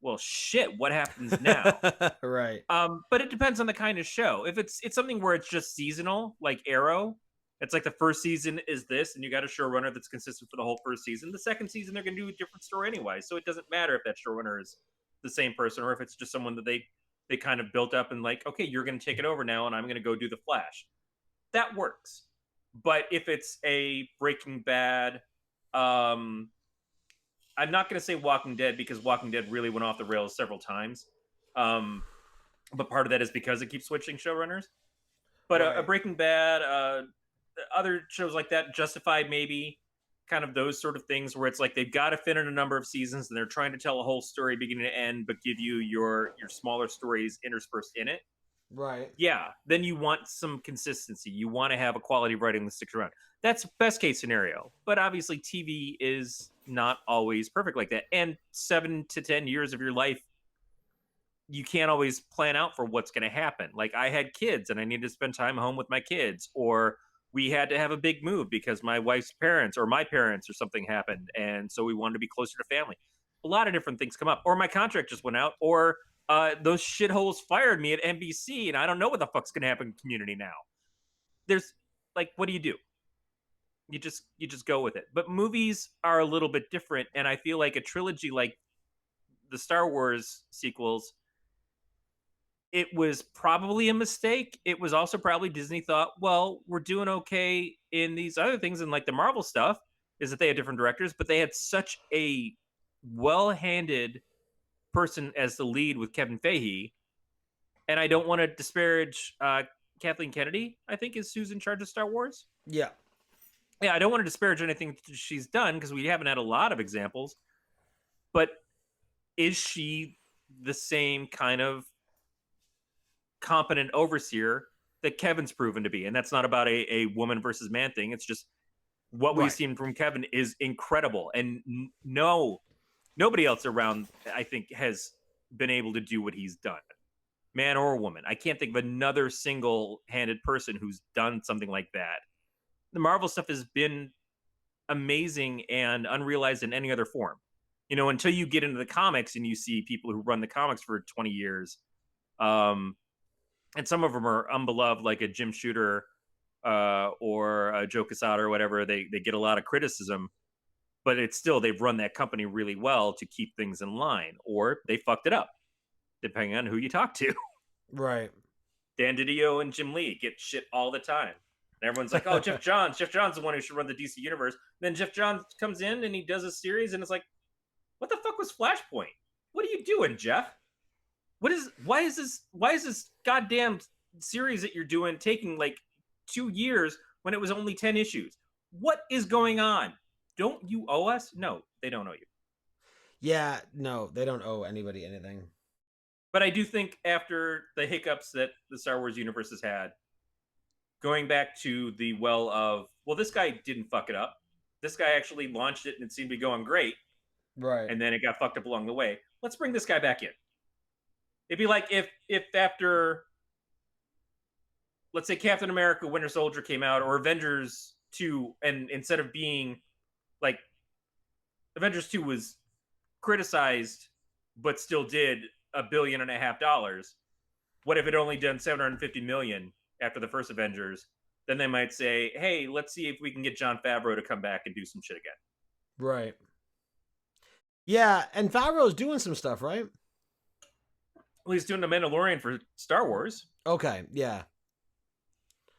well, shit, what happens now? Right. But it depends on the kind of show. If it's something where it's just seasonal, like Arrow, it's like the first season is this, and you got a showrunner that's consistent for the whole first season. The second season, they're going to do a different story anyway, so it doesn't matter if that showrunner is the same person or if it's just someone that they kind of built up and like, okay, you're going to take it over now, and I'm going to go do the Flash. That works. But if it's a Breaking Bad, um, I'm not going to say Walking Dead because Walking Dead really went off the rails several times. Um, but part of that is because it keeps switching showrunners. But a Right. Breaking Bad, other shows like that, Justified, maybe kind of those sort of things where it's like they've got to fit in a number of seasons and they're trying to tell a whole story beginning to end, but give you your smaller stories interspersed in it. Right. Yeah, then you want some consistency. You want to have a quality writing that sticks around. That's best case scenario. But obviously, TV is not always perfect like that. And 7 to 10 years of your life, you can't always plan out for what's going to happen. Like I had kids and I needed to spend time home with my kids, or we had to have a big move because my wife's parents or my parents or something happened. And so we wanted to be closer to family. A lot of different things come up, or my contract just went out, or those shitholes fired me at NBC and I don't know what the fuck's going to happen in community now. There's like, what do you do? You just go with it. But movies are a little bit different. And I feel like a trilogy like the Star Wars sequels, it was probably a mistake. It was also probably Disney thought, well, we're doing okay in these other things and like the Marvel stuff is that they had different directors, but they had such a well-handed person as the lead with Kevin Feige. And I don't want to disparage Kathleen Kennedy, I think is who's in charge of Star Wars. Yeah. Yeah, I don't want to disparage anything she's done because we haven't had a lot of examples. But is she the same kind of competent overseer that Kevin's proven to be? And that's not about a woman versus man thing. It's just what we've Right. seen from Kevin is incredible. And nobody else around, I think, has been able to do what he's done, man or woman. I can't think of another single handed person who's done something like that. The Marvel stuff has been amazing and unrealized in any other form. You know, until you get into the comics and you see people who run the comics for 20 years, and some of them are unbeloved, like a Jim Shooter or a Joe Quesada or whatever. They get a lot of criticism, but it's still they've run that company really well to keep things in line, or they fucked it up, depending on who you talk to. Right. Dan Didio and Jim Lee get shit all the time. And everyone's like, "Oh, Jeff Johns. Jeff Johns is the one who should run the DC universe." Then Jeff Johns comes in and he does a series, and it's like, "What the fuck was Flashpoint? What are you doing, Jeff? Why is this goddamn series that you're doing taking like 2 years when it was only 10 issues? What is going on? Don't you owe us? No, they don't owe you. Yeah. No, they don't owe anybody anything. But I do think after the hiccups that the Star Wars universe has had, going back to the well of, well, this guy didn't fuck it up. This guy actually launched it and it seemed to be going great. Right. And then it got fucked up along the way. Let's bring this guy back in. It'd be like if after, let's say, Captain America Winter Soldier came out, or Avengers 2, and instead of being like, Avengers 2 was criticized but still did $1.5 billion. What if it only done 750 million after the first Avengers? Then they might say, hey, let's see if we can get Jon Favreau to come back and do some shit again. Right. Yeah, and Favreau's doing some stuff, right? Well, he's doing The Mandalorian for Star Wars, Okay. Yeah.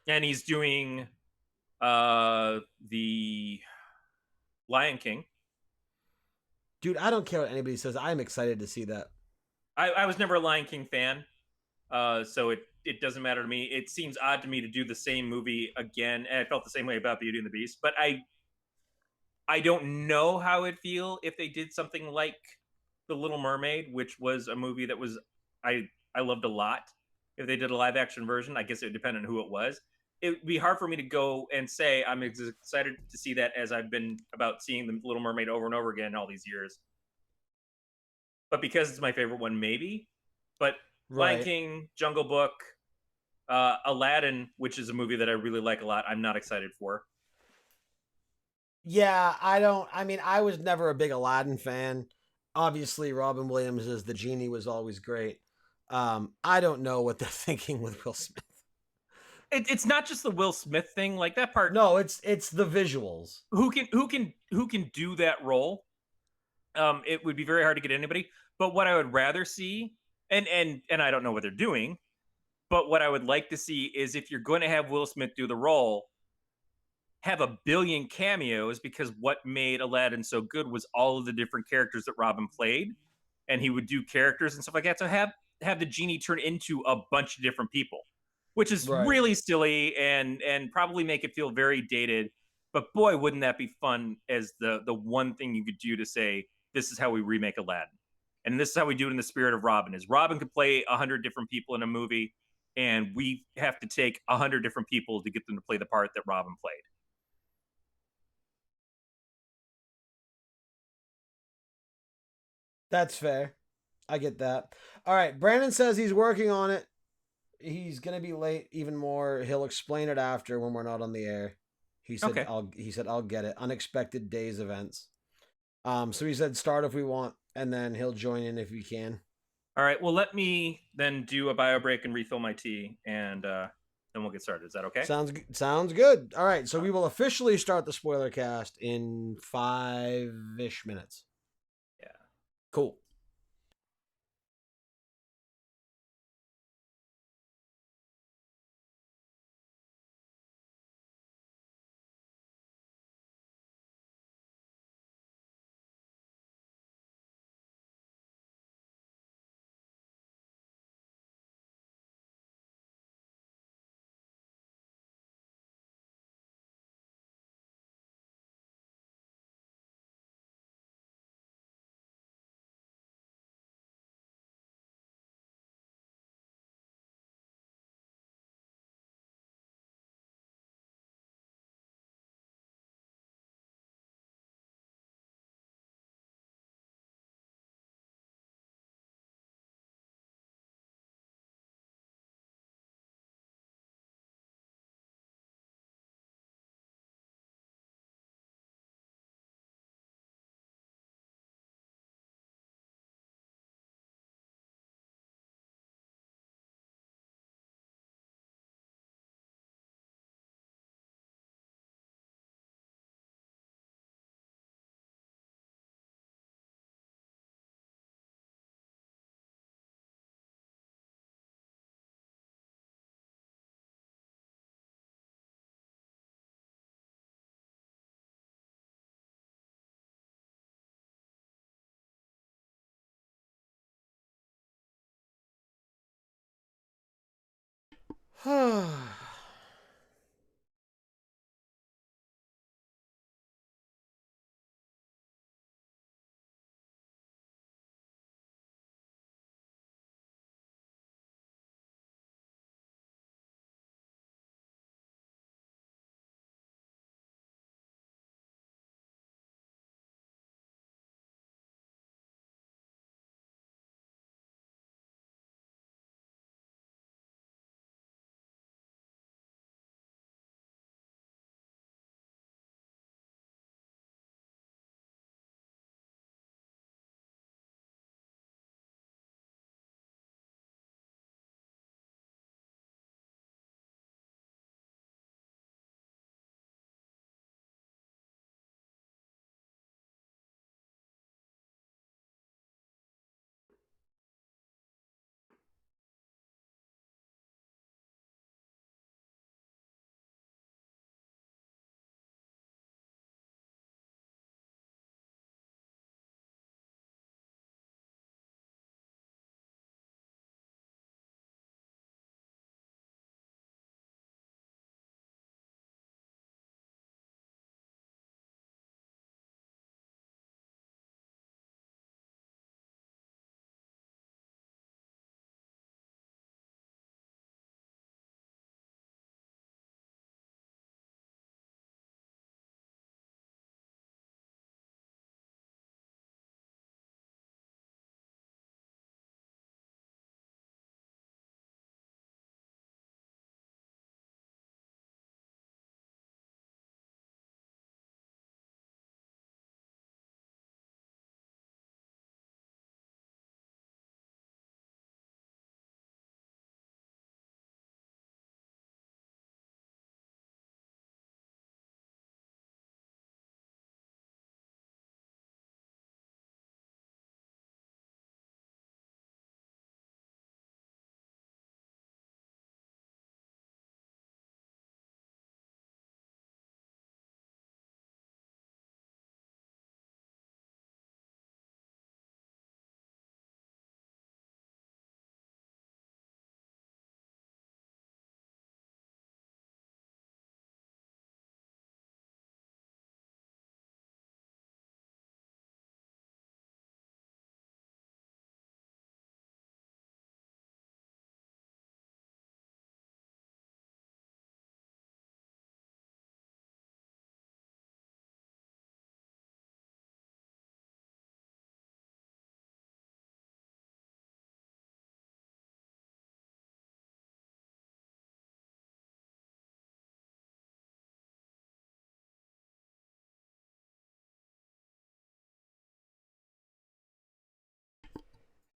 and he's doing the Lion King. Dude, I don't care what anybody says. I'm excited to see that. I was never a Lion King fan, so it doesn't matter to me. It seems odd to me to do the same movie again, and I felt the same way about Beauty and the Beast. But I don't know how it'd feel if they did something like The Little Mermaid, which was a movie that was I loved a lot. If they did a live action version, I guess it would depend on who it was. It would be hard for me to go and say I'm as excited to see that as I've been about seeing The Little Mermaid over and over again all these years. But because it's my favorite one, maybe. But Lion Right. King, Jungle Book, Aladdin, which is a movie that I really like a lot, I'm not excited for. Yeah, I don't. I mean, I was never a big Aladdin fan. Obviously, Robin Williams as the genie was always great. I don't know what they're thinking with Will Smith. It's not just the Will Smith thing, like that part. No, it's the visuals. Who can do that role? It would be very hard to get anybody. But what I would rather see, and I don't know what they're doing, but what I would like to see is if you're going to have Will Smith do the role, have a billion cameos because what made Aladdin so good was all of the different characters that Robin played, and he would do characters and stuff like that. So have the genie turn into a bunch of different people, which is Right. really silly and probably make it feel very dated. But boy, wouldn't that be fun as the one thing you could do to say this is how we remake Aladdin, and this is how we do it in the spirit of Robin. Is Robin could play 100 different people in a movie, and we have to take 100 different people to get them to play the part that Robin played. That's fair. I get that. All right. Brandon says he's working on it. He's gonna be late even more. He'll explain it after when we're not on the air. Okay. He said I'll get it. Unexpected days events. So he said start if we want, and then he'll join in if he can. All right. Well, let me then do a bio break and refill my tea, and then we'll get started. Is that okay? Sounds good. All right, so we will officially start the spoiler cast in 5-ish minutes. Yeah. Cool.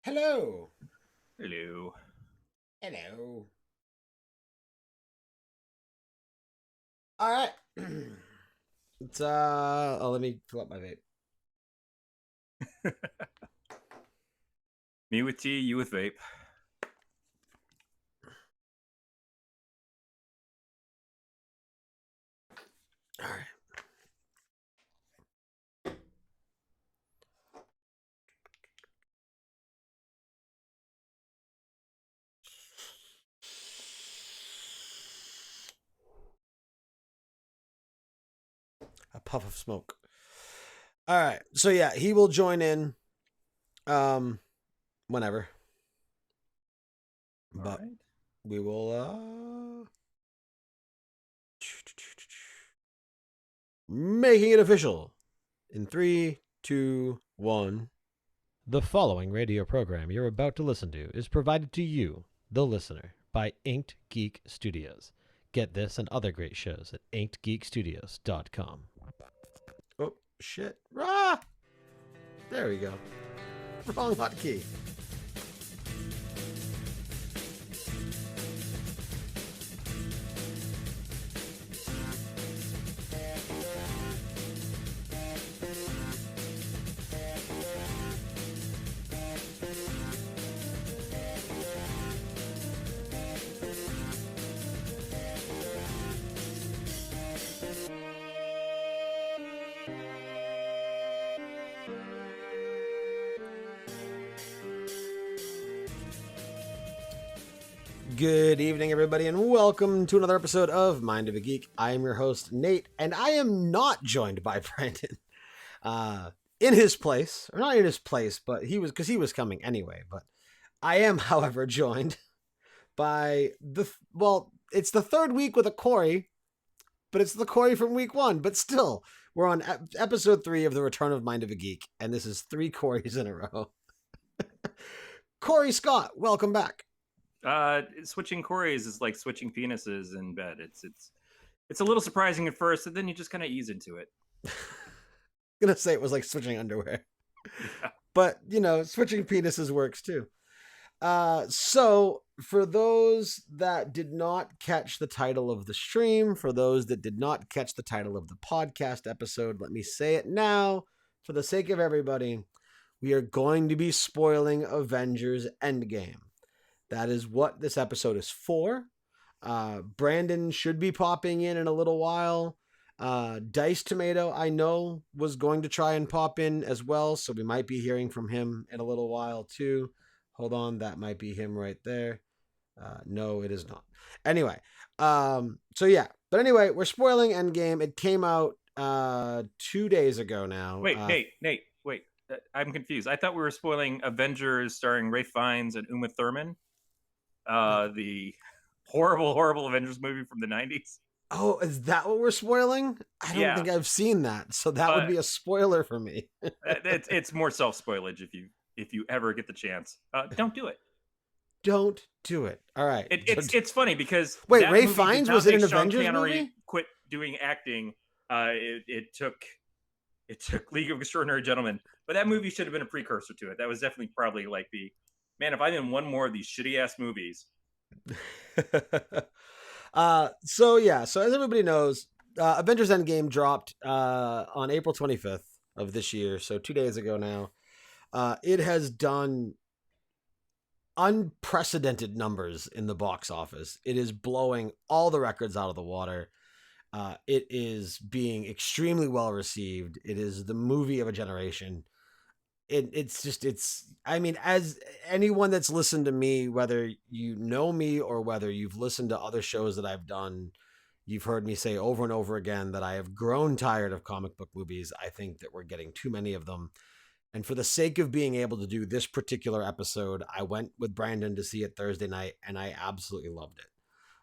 Hello. Hello. Hello. All right. It's let me fill up my vape. Me with tea, you with vape. All right. A puff of smoke. All right. So yeah, he will join in whenever. All But right. we will making it official in 3, 2, 1. The following radio program you're about to listen to is provided to you, the listener, by Inked Geek Studios. Get this and other great shows at inkedgeekstudios.com. Oh, shit. Ah! There we go. Wrong hotkey. Good evening, everybody, and welcome to another episode of Mind of a Geek. I am your host, Nate, and I am not joined by Brandon. In his place, or not in his place, but he was coming anyway. But I am, however, joined by it's the third week with a Corey, but it's the Corey from week one. But still, we're on episode 3 of the Return of Mind of a Geek, and this is 3 Corys in a row. Corey Scott, welcome back. Switching Corys is like switching penises in bed. It's a little surprising at first, and then you just kind of ease into it. I'm gonna say it was like switching underwear. Yeah. But, switching penises works too. So for those that did not catch the title of the stream, for those that did not catch the title of the podcast episode, let me say it now for the sake of everybody. We are going to be spoiling Avengers Endgame. That is what this episode is for. Brandon should be popping in a little while. Dice Tomato, I know, was going to try and pop in as well, so we might be hearing from him in a little while too. Hold on, that might be him right there. No, it is not. Anyway, so yeah. But anyway, we're spoiling Endgame. It came out 2 days ago now. Wait, Nate, wait. I'm confused. I thought we were spoiling Avengers starring Ray Fiennes and Uma Thurman. The horrible, horrible Avengers movie from the 90s. Oh, is that what we're spoiling? I don't Yeah, think I've seen that, so that would but be a spoiler for me. it's more self spoilage if you ever get the chance. Don't do it. Don't do it. All right. It's funny because Wait, that Ray movie did Fiennes not was in make an Sean Avengers Connery movie? quit doing acting. It took League of Extraordinary Gentlemen, but that movie should have been a precursor to it. That was definitely probably like the man. If I'm in one more of these shitty ass movies. So as everybody knows, Avengers Endgame dropped on April 25th of this year, so 2 days ago now. It has done unprecedented numbers in the box office. It is blowing all the records out of the water. It is being extremely well received. It is the movie of a generation. I mean, as anyone that's listened to me, whether you know me or whether you've listened to other shows that I've done, you've heard me say over and over again that I have grown tired of comic book movies. I think that we're getting too many of them. And for the sake of being able to do this particular episode, I went with Brandon to see it Thursday night, and I absolutely loved it.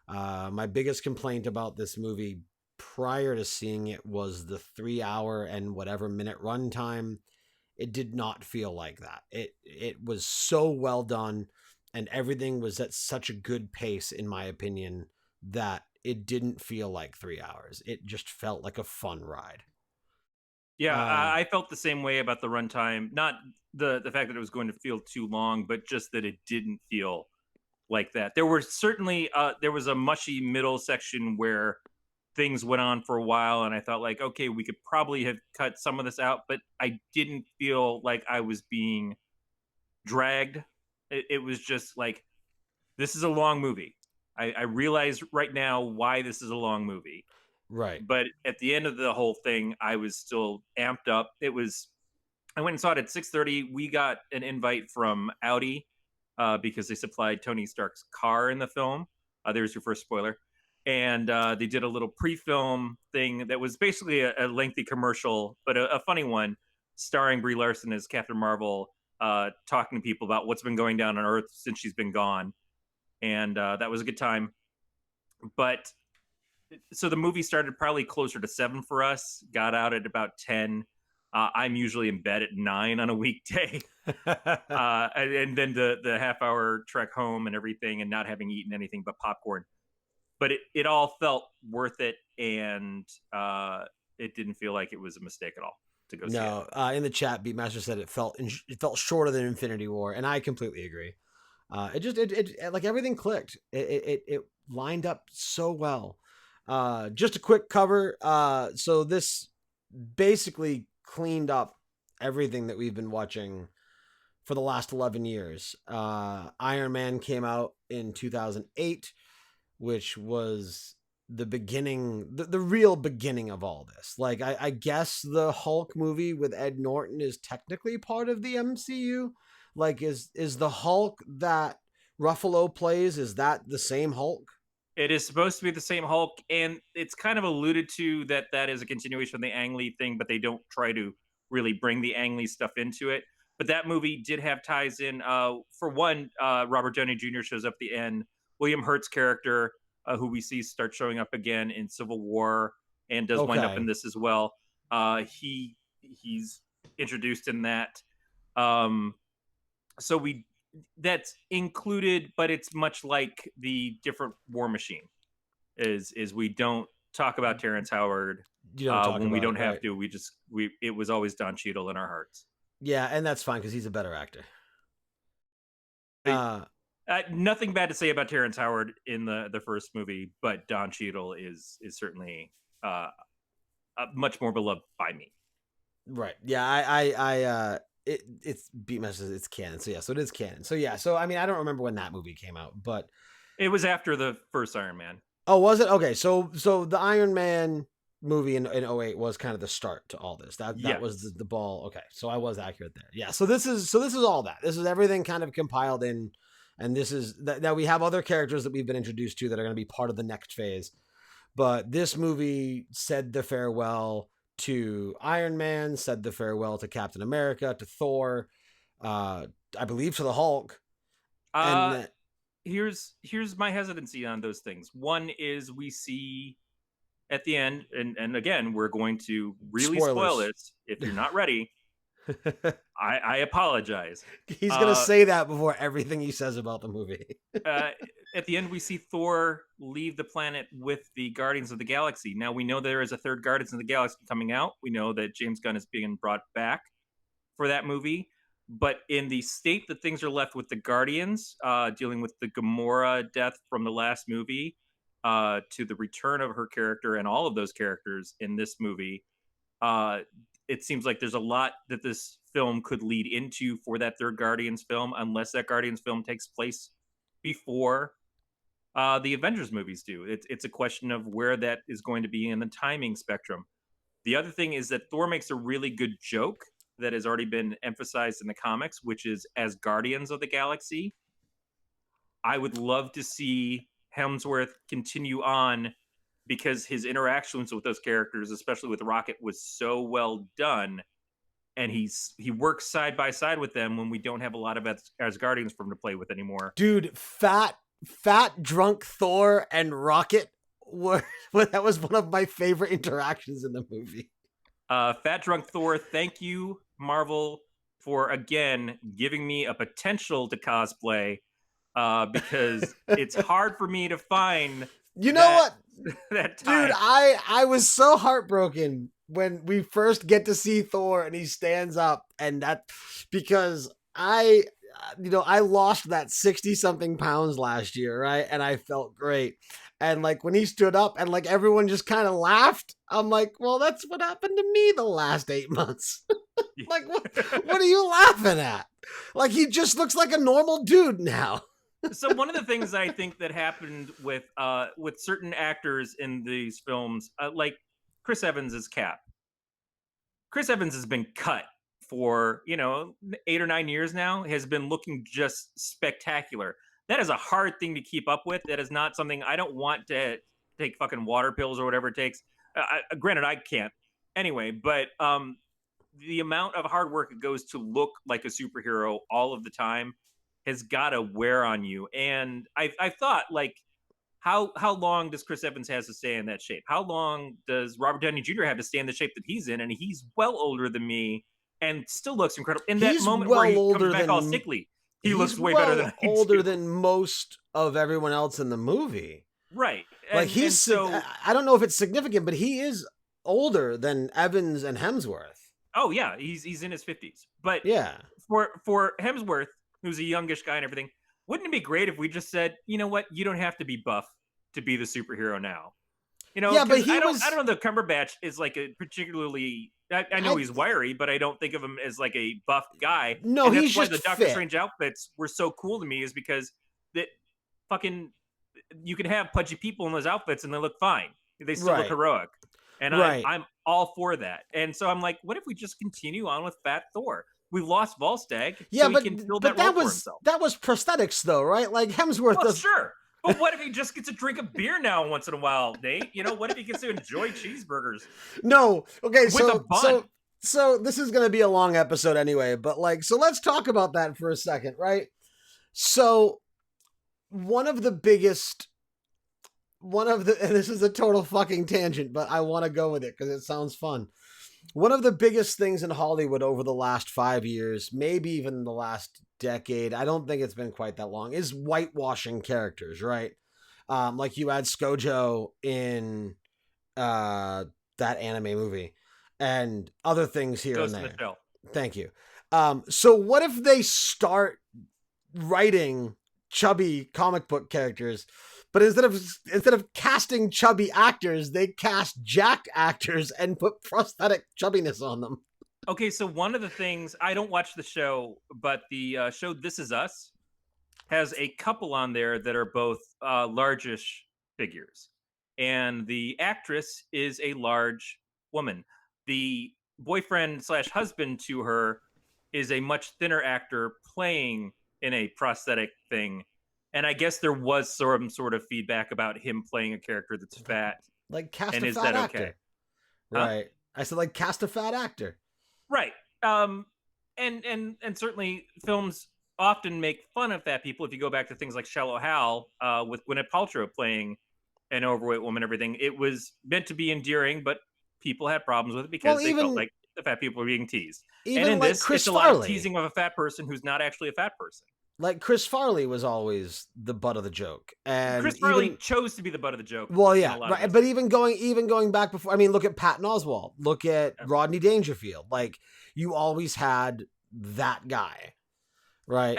My biggest complaint about this movie prior to seeing it was the 3 hour and whatever minute runtime. It did not feel like that. It was so well done, and everything was at such a good pace, in my opinion, that it didn't feel like 3 hours. It just felt like a fun ride. Yeah, Uh, I felt the same way about the runtime. Not the fact that it was going to feel too long, but just that it didn't feel like that. There were certainly there was a mushy middle section where things went on for a while, and I thought like, okay, we could probably have cut some of this out, but I didn't feel like I was being dragged. It was just like, this is a long movie. I realize right now why this is a long movie, right. but at the end of the whole thing, I was still amped up. It was I went and saw it at 6:30. We got an invite from Audi because they supplied Tony Stark's car in the film. There's your first spoiler. And they did a little pre-film thing that was basically a lengthy commercial, but a funny one, starring Brie Larson as Captain Marvel, talking to people about what's been going down on Earth since she's been gone, and that was a good time. But so the movie started probably closer to 7 for us. Got out at about 10. I'm usually in bed at 9 on a weekday. And then the half hour trek home and everything, and not having eaten anything but popcorn. But it all felt worth it, and it didn't feel like it was a mistake at all to go see it. No, in the chat, Beatmaster said it felt shorter than Infinity War, and I completely agree. It like everything clicked. It lined up so well. Just a quick cover. So this basically cleaned up everything that we've been watching for the last 11 years. Iron Man came out in 2008, which was the beginning, the real beginning of all this. Like, I guess the Hulk movie with Ed Norton is technically part of the MCU. Like, is the Hulk that Ruffalo plays, is that the same Hulk? It is supposed to be the same Hulk, and it's kind of alluded to that that is a continuation of the Ang Lee thing, but they don't try to really bring the Ang Lee stuff into it. But that movie did have ties in. For one, Robert Downey Jr. shows up at the end. William Hurt's character, who we see start showing up again in Civil War, and does wind up in Okay. this as well. He's introduced in that. Um, so we that's included, but it's much like the different War Machine. Is we don't talk about Terrence Howard You don't talk when we about it, don't have right? to. We it was always Don Cheadle in our hearts. Yeah, and that's fine because he's a better actor. I, Uh, nothing bad to say about Terrence Howard in the first movie, but Don Cheadle is certainly much more beloved by me. right. Yeah, it's Beatmaster, it's canon. So yeah, so it is canon. So yeah, so I mean, I don't remember when that movie came out, but It was after the first Iron Man. oh, was it? Okay, so the Iron Man movie in '08 was kind of the start to all this. That was Yes. the ball. Okay, so I was accurate there. Yeah, so this is all that. This is everything kind of compiled in, and this is that we have other characters that we've been introduced to that are going to be part of the next phase. But this movie said the farewell to Iron Man, said the farewell to Captain America, to Thor, uh, I believe to the Hulk, and Uh, here's my hesitancy on those things. One is we see at the end, and again, we're going to really spoil spoilers. this. If you're not ready, I apologize. He's gonna Uh, say that before everything he says about the movie. uh, at the end, we see Thor leave the planet with the Guardians of the Galaxy. Now we know there is a third Guardians of the Galaxy coming out. We know that James Gunn is being brought back for that movie. But in the state that things are left with the Guardians, dealing with the Gamora death from the last movie, to the return of her character and all of those characters in this movie, uh, it seems like there's a lot that this film could lead into for that third Guardians film, unless that Guardians film takes place before the Avengers movies do. It's a question of where that is going to be in the timing spectrum. The other thing is that Thor makes a really good joke that has already been emphasized in the comics, which is as Guardians of the Galaxy. I would love to see Hemsworth continue on because his interactions with those characters, especially with Rocket, was so well done. And he works side by side with them when we don't have a lot of Asgardians for him to play with anymore. Dude, fat drunk Thor and Rocket were that was one of my favorite interactions in the movie. Fat Drunk Thor, thank you, Marvel, for again giving me a potential to cosplay because it's hard for me to find You know that. what? that Dude, time. I was so heartbroken when we first get to see Thor and he stands up, and that because I lost that 60 something pounds last year, right? And I felt great. And like when he stood up and like everyone just kind of laughed, I'm like, well, that's what happened to me the last 8 months. Like, what are you laughing at? Like, he just looks like a normal dude now. So one of the things I think that happened with certain actors in these films, like Chris Evans as Cap. Chris Evans has been cut for 8 or 9 years now. Has been looking just spectacular. That is a hard thing to keep up with. That is not something I don't want to take fucking water pills or whatever it takes. Granted, I can't anyway, but the amount of hard work it goes to look like a superhero all of the time has got to wear on you. And I thought, like, how long does Chris Evans has to stay in that shape? How long does Robert Downey Jr. have to stay in the shape that he's in? And he's well older than me and still looks incredible. In that He's moment where well he comes older back all than sickly, he he's looks way better than well I older do. than most of everyone else in the movie. Right. Like And so I don't know if it's significant, but he is older than Evans and Hemsworth. oh yeah, he's in his 50s. But Yeah. for Hemsworth, who's a youngish guy and everything, wouldn't it be great if we just said, you know what, you don't have to be buff to be the superhero now? Yeah, but Because he I was don't know. The Cumberbatch is like a particularly. I know I he's wiry, but I don't think of him as like a buff guy. no, And that's he's why just the Doctor fit. Strange outfits were so cool to me, is because that fucking you can have pudgy people in those outfits and they look fine. They still look Right. heroic, and Right. I'm all for that. And so I'm like, what if we just continue on with Fat Thor? We lost Volstagg, Yeah, so he can fill but that role for himself. that was prosthetics though, right? Like Hemsworth Well, does sure. But what if he just gets to drink a beer now once in a while, Nate? What if he gets to enjoy cheeseburgers No. Okay, with a bun? so this is going to be a long episode anyway, but like so let's talk about that for a second, right? So one of the biggest and this is a total fucking tangent, but I want to go with it cuz it sounds fun. One of the biggest things in Hollywood over the last 5 years, maybe even the last decade, I don't think it's been quite that long, is whitewashing characters, right? Like you had ScarJo in that anime movie and other things here and Ghost in the there. Shell. Thank you. So what if they start writing chubby comic book characters, but instead of casting chubby actors, they cast jacked actors and put prosthetic chubbiness on them? Okay, so one of the things, I don't watch the show, but the show This Is Us has a couple on there that are both largish figures, and the actress is a large woman. The boyfriend slash husband to her is a much thinner actor playing in a prosthetic thing. And I guess there was some sort of feedback about him playing a character that's fat. Like cast And a is fat that okay? actor. Huh? Right. I said like cast a fat actor. Right. And certainly films often make fun of fat people. If you go back to things like Shallow Hal, with Gwyneth Paltrow playing an overweight woman, everything, it was meant to be endearing, but people had problems with it Well, because they felt like the fat people were being teased. And even in like this, Chris it's a lot of Farley. teasing of a fat person who's not actually a fat person. Like Chris Farley was always the butt of the joke, and Chris Farley even chose to be the butt of the joke well, in a yeah, lot of right. these But things. even going back before, I mean, look at Patton Oswalt, look at Yeah. Rodney Dangerfield. Like you always had that guy, right?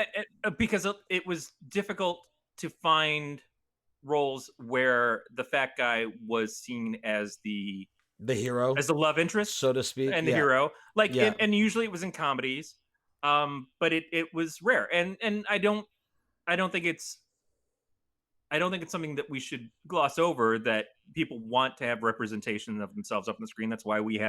Because it was difficult to find roles where the fat guy was seen as the The hero, love interest so to speak. and the Yeah, hero. Like, yeah. and usually it was in comedies, but it was rare. And I don't think it's something that we should gloss over, that people want to have representation of themselves up on the screen. That's why we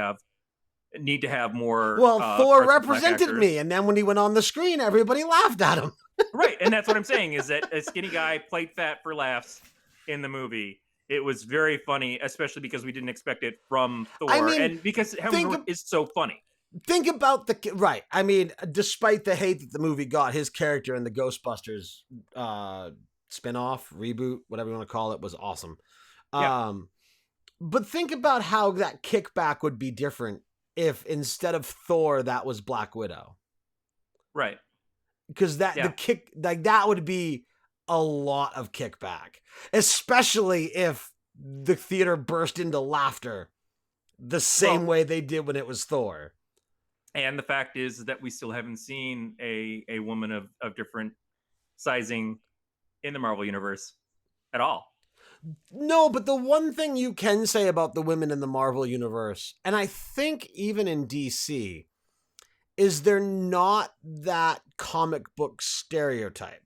need to have more Well, Thor parts with black represented actors. me, and then when he went on the screen, everybody laughed at him. Right, and that's what I'm saying, is that a skinny guy played fat for laughs in the movie. It was very funny, especially because we didn't expect it from Thor, I mean, and because Hemsworth is so funny. Think about right. I mean, despite the hate that the movie got, his character in the Ghostbusters spin-off, reboot, whatever you want to call it, was awesome. Yeah. But think about how that kickback would be different if instead of Thor, that was Black Widow. Right. Because that would be a lot of kickback, especially if the theater burst into laughter the same Well, way they did when it was Thor. and the fact is that we still haven't seen a woman of different sizing in the Marvel universe at all. No, but the one thing you can say about the women in the Marvel universe, and I think even in DC, is they're not that comic book stereotype.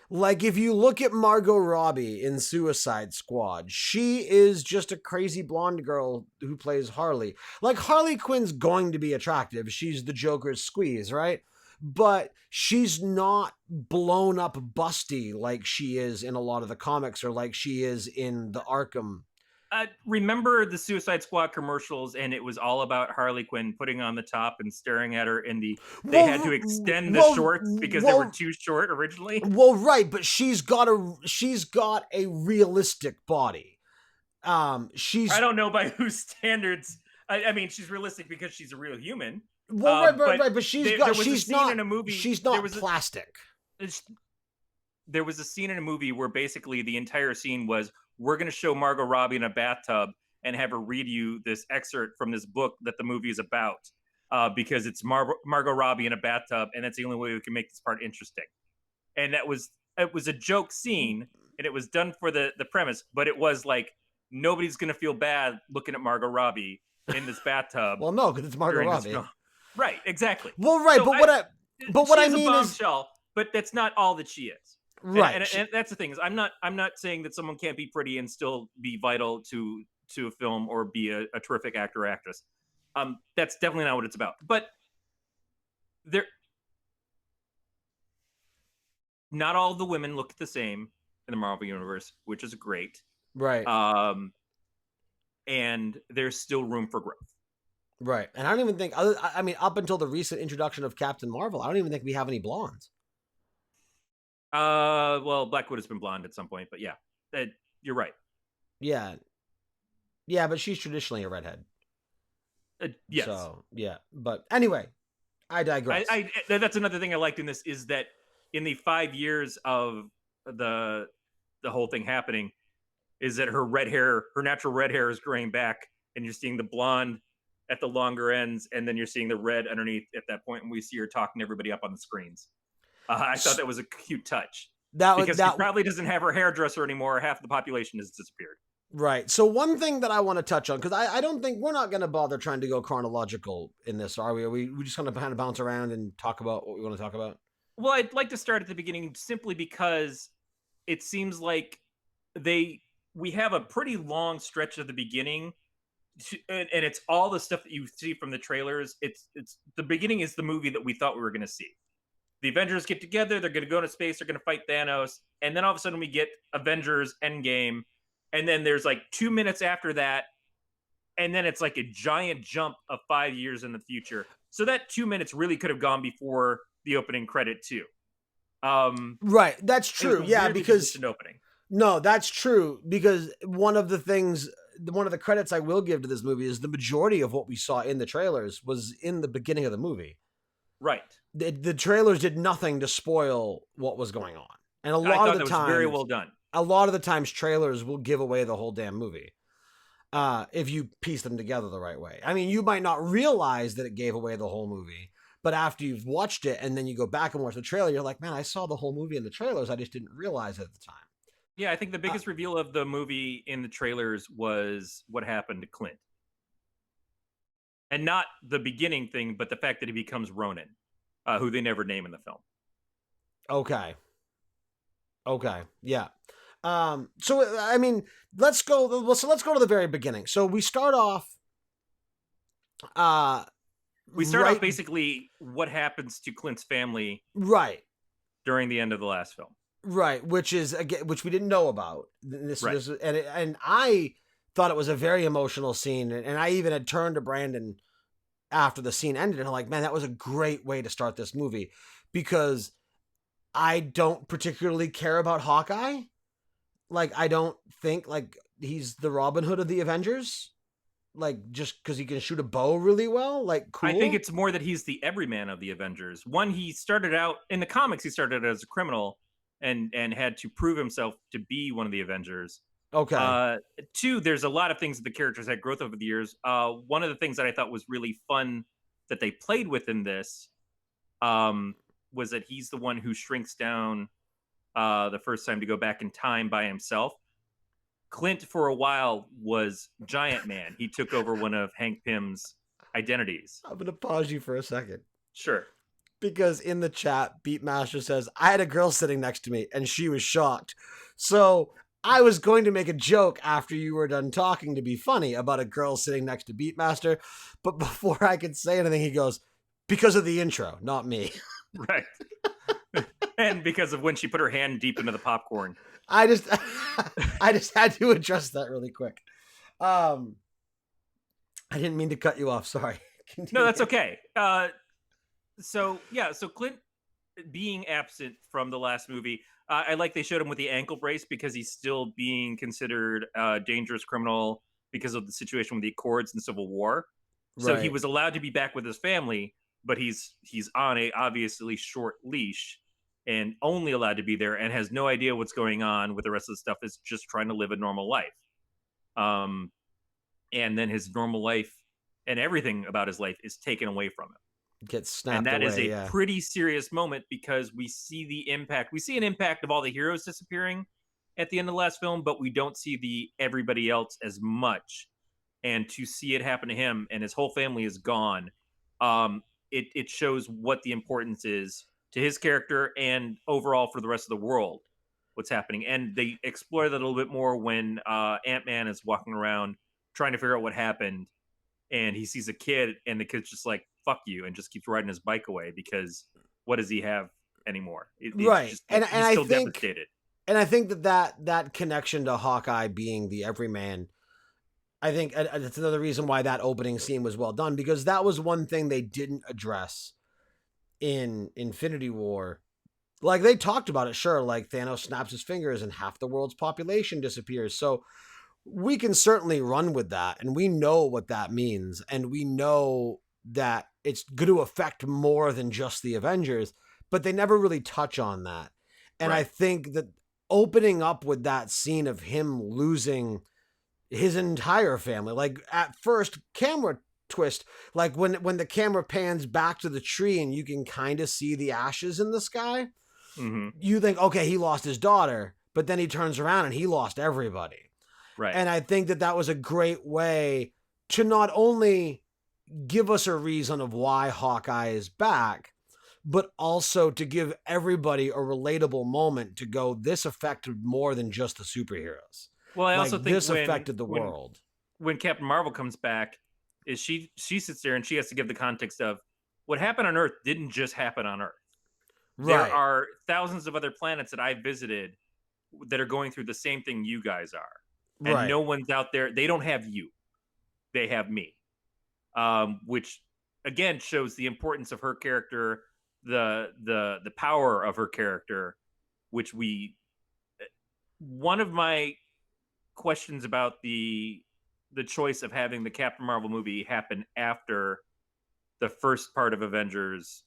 Like, if you look at Margot Robbie in Suicide Squad, she is just a crazy blonde girl who plays Harley. Like, Harley Quinn's going to be attractive. She's the Joker's squeeze, right? But she's not blown up busty like she is in a lot of the comics or like she is in the Arkham. Remember the Suicide Squad commercials, and it was all about Harley Quinn putting on the top and staring at her in the. They had to extend the shorts because they were too short originally. Well, right, but she's got a realistic body. She's I don't know by whose standards. I mean, she's realistic because she's a real human. well, right, but she's not in a movie. She's not plastic. There was a scene in a movie where basically the entire scene was, we're going to show Margot Robbie in a bathtub and have her read you this excerpt from this book that the movie is about, because it's Margot Robbie in a bathtub, and that's the only way we can make this part interesting. And it was a joke scene, and it was done for the premise, but it was like, nobody's going to feel bad looking at Margot Robbie in this bathtub. Well, no, because it's Margot Robbie. Right, exactly. Well, right, so what I mean is, but that's not all that she is. Right, and that's the thing, is I'm not saying that someone can't be pretty and still be vital to a film or be a terrific actor or actress. That's definitely not what it's about. But not all the women look the same in the Marvel universe, which is great. Right. And there's still room for growth. Right. And I don't even think, I mean, up until the recent introduction of Captain Marvel, I don't even think we have any blondes. Well, Black Widow's been blonde at some point, but yeah, you're right. Yeah, but she's traditionally a redhead. Yes. So yeah, but anyway, I digress. That's another thing I liked in this, is that in the 5 years of the whole thing happening, is that her natural red hair is growing back, and you're seeing the blonde at the longer ends, and then you're seeing the red underneath at that point, and we see her talking to everybody up on the screens. I thought that was a cute touch. Because she probably doesn't have her hairdresser anymore. Half the population has disappeared. Right. So one thing that I want to touch on, because I don't think we're not going to bother trying to go chronological in this, are we? Are we just going to kind of bounce around and talk about what we want to talk about? Well, I'd like to start at the beginning, simply because it seems like we have a pretty long stretch at the beginning, and it's all the stuff that you see from the trailers. It's the beginning is the movie that we thought we were going to see. The Avengers get together, they're going to go into space, they're going to fight Thanos, and then all of a sudden we get Avengers Endgame, and then there's like 2 minutes after that, and then it's like a giant jump of 5 years in the future. So that 2 minutes really could have gone before the opening credit too. Right, that's true. Yeah, because opening. No, that's true, because one of the credits I will give to this movie is the majority of what we saw in the trailers was in the beginning of the movie. Right. The trailers did nothing to spoil what was going on. And a lot of the times, very well done. A lot of the times trailers will give away the whole damn movie. If you piece them together the right way. I mean, you might not realize that it gave away the whole movie, but after you've watched it and then you go back and watch the trailer, you're like, man, I saw the whole movie in the trailers. I just didn't realize it at the time. Yeah, I think the biggest reveal of the movie in the trailers was what happened to Clint. And not the beginning thing, but the fact that he becomes Ronin, who they never name in the film. Okay. Yeah. So I mean, let's go to the very beginning. So we start off. We start off basically what happens to Clint's family, right, during the end of the last film, right, which we didn't know about. And I thought it was a very emotional scene, and I even had turned to Brandon after the scene ended, and I'm like, man, that was a great way to start this movie, because I don't particularly care about Hawkeye. Like, I don't think like he's the Robin Hood of the Avengers. Like, just because he can shoot a bow really well, like, cool. I think it's more that he's the everyman of the Avengers. One, he started out in the comics. He started out as a criminal and had to prove himself to be one of the Avengers. Okay. Uh, Two, there's a lot of things that the characters had growth over the years. One of the things that I thought was really fun that they played with in this um, was that he's the one who shrinks down the first time to go back in time by himself. Clint, for a while, was Giant Man. He took over one of Hank Pym's identities. I'm gonna pause you for a second Sure. because in the chat, Beatmaster says I had a girl sitting next to me and she was shocked. So I was going to make a joke after you were done talking to be funny about a girl sitting next to Beatmaster, but before I could say anything, he goes, "Because of the intro, not me." Right. And because of when she put her hand deep into the popcorn. I just I just had to address that really quick. Um I didn't mean to cut you off, sorry. No, Continue. that's okay. So yeah, so Clint being absent from the last movie, I like they showed him with the ankle brace because he's still being considered a dangerous criminal because of the situation with the Accords in the Civil War. So he Right. was allowed to be back with his family, but he's on a obviously short leash and only allowed to be there and has no idea what's going on with the rest of the stuff. Is just trying to live a normal life. Um, and then his normal life and everything about his life is taken away from him. Gets And snapped that is away, a yeah. pretty serious moment because we see the impact. We see an impact of all the heroes disappearing at the end of the last film, but we don't see the everybody else as much. And to see it happen to him and his whole family is gone, it shows what the importance is to his character and overall for the rest of the world what's happening. And they explore that a little bit more when Ant-Man is walking around trying to figure out what happened, and he sees a kid and the kid's just like fuck you and just keeps riding his bike away because what does he have anymore? It's Right. just And he's I still think devastated. that connection to Hawkeye being the everyman, I think that's another reason why that opening scene was well done, because that was one thing they didn't address in Infinity War. Like they talked about it, sure, like Thanos snaps his fingers and half the world's population disappears. So we can certainly run with that and we know what that means and we know that it's going to affect more than just the Avengers, but they never really touch on that. And I Right. think that opening up with that scene of him losing his entire family, like at first camera twist, like when the camera pans back to the tree and you can kind of see the ashes in the sky, Hmm. you think, okay, he lost his daughter, but then he turns around and he lost everybody. Right. And I think that that was a great way to not only give us a reason of why Hawkeye is back, but also to give everybody a relatable moment to go, this affected more than just the superheroes. Well, I also Like think this affected the world. when Captain Marvel comes back, is she sits there and she has to give the context of what happened on Earth didn't just happen on Earth. There Right. are thousands of other planets that I visited that are going through the same thing you guys are, and Right. no one's out there. They don't have you; they have me. Which again shows the importance of her character, the power of her character, which we one of my questions about the choice of having the Captain Marvel movie happen after the first part of Avengers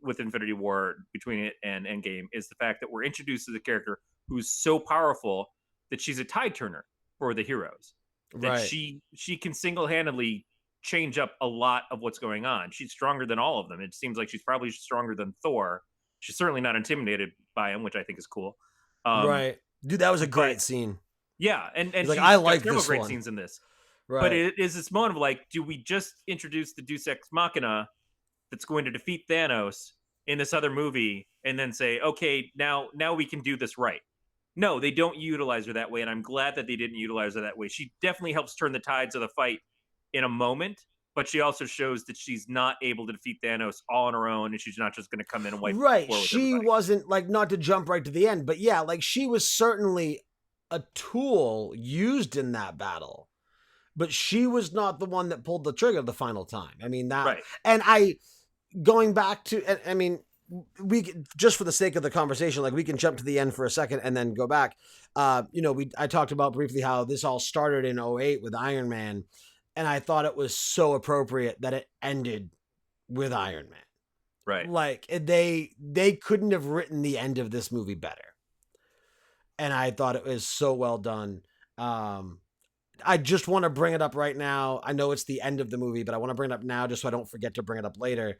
with Infinity War between it and Endgame is the fact that we're introduced to the character who's so powerful that she's a tide turner for the heroes. That Right. she can single handedly change up a lot of what's going on. She's stronger than all of them. It seems like she's probably stronger than Thor. She's certainly not intimidated by him, which I think is cool. Um, Right. Dude, that was a but great scene. yeah, He's and like, I she's got like several this great one. scenes in this. But Right. it is this moment of like, do we just introduce the Deus Ex Machina that's going to defeat Thanos in this other movie and then say, okay, now we can do this right? No, they don't utilize her that way, and I'm glad that they didn't utilize her that way. She definitely helps turn the tides of the fight in a moment, but she also shows that she's not able to defeat Thanos all on her own, and she's not just going to come in and wipe the Right. floor with She everybody. wasn't like, not to jump right to the end, but yeah, like she was certainly a tool used in that battle, but she was not the one that pulled the trigger the final time. I mean, that, Right. and going back to, I mean, just for the sake of the conversation, like we can jump to the end for a second and then go back. I talked about briefly how this all started in '08 with Iron Man, and I thought it was so appropriate that it ended with Iron Man. Right. Like they couldn't have written the end of this movie better, and I thought it was so well done. Um, I just want to bring it up right now. I know it's the end of the movie, but I want to bring it up now just so I don't forget to bring it up later.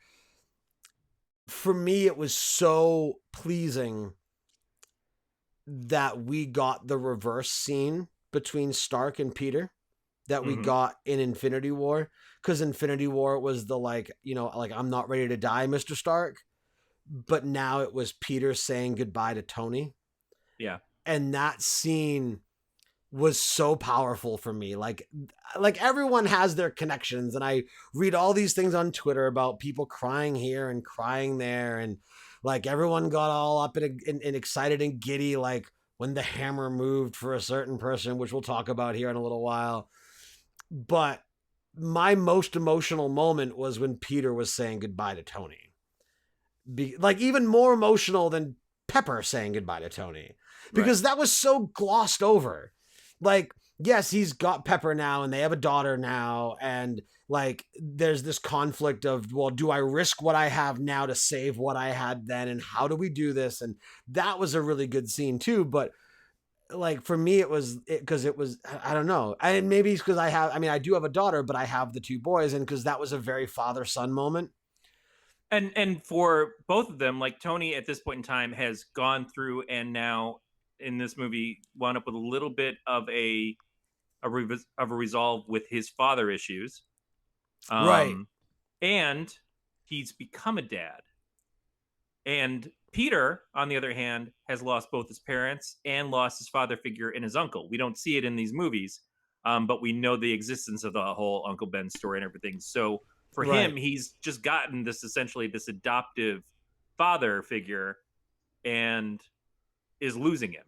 For me, it was so pleasing that we got the reverse scene between Stark and Peter that we got in Infinity War. Because Infinity War was the like, like, I'm not ready to die, Mr. Stark. But now it was Peter saying goodbye to Tony. Yeah. And that scene was so powerful for me. Like everyone has their connections, and I read all these things on Twitter about people crying here and crying there, and like everyone got all up and excited and giddy, like when the hammer moved for a certain person, which we'll talk about here in a little while. But my most emotional moment was when Peter was saying goodbye to Tony. Like even more emotional than Pepper saying goodbye to Tony, because that was so glossed over. Like, yes, he's got Pepper now and they have a daughter now, and like there's this conflict of, well, do I risk what I have now to save what I had then, and how do we do this? And that was a really good scene too. But like for me, it was because it was, I don't know, and maybe it's because I do have a daughter, but I have the two boys, and because that was a very father son moment. And for both of them, like Tony at this point in time has gone through, and now in this movie wound up with a little bit of a resolve with his father issues. Right. And he's become a dad. And Peter, on the other hand, has lost both his parents and lost his father figure in his uncle. We don't see it in these movies, but we know the existence of the whole Uncle Ben story and everything. So for him, Right. he's just gotten this essentially this adoptive father figure and is losing him.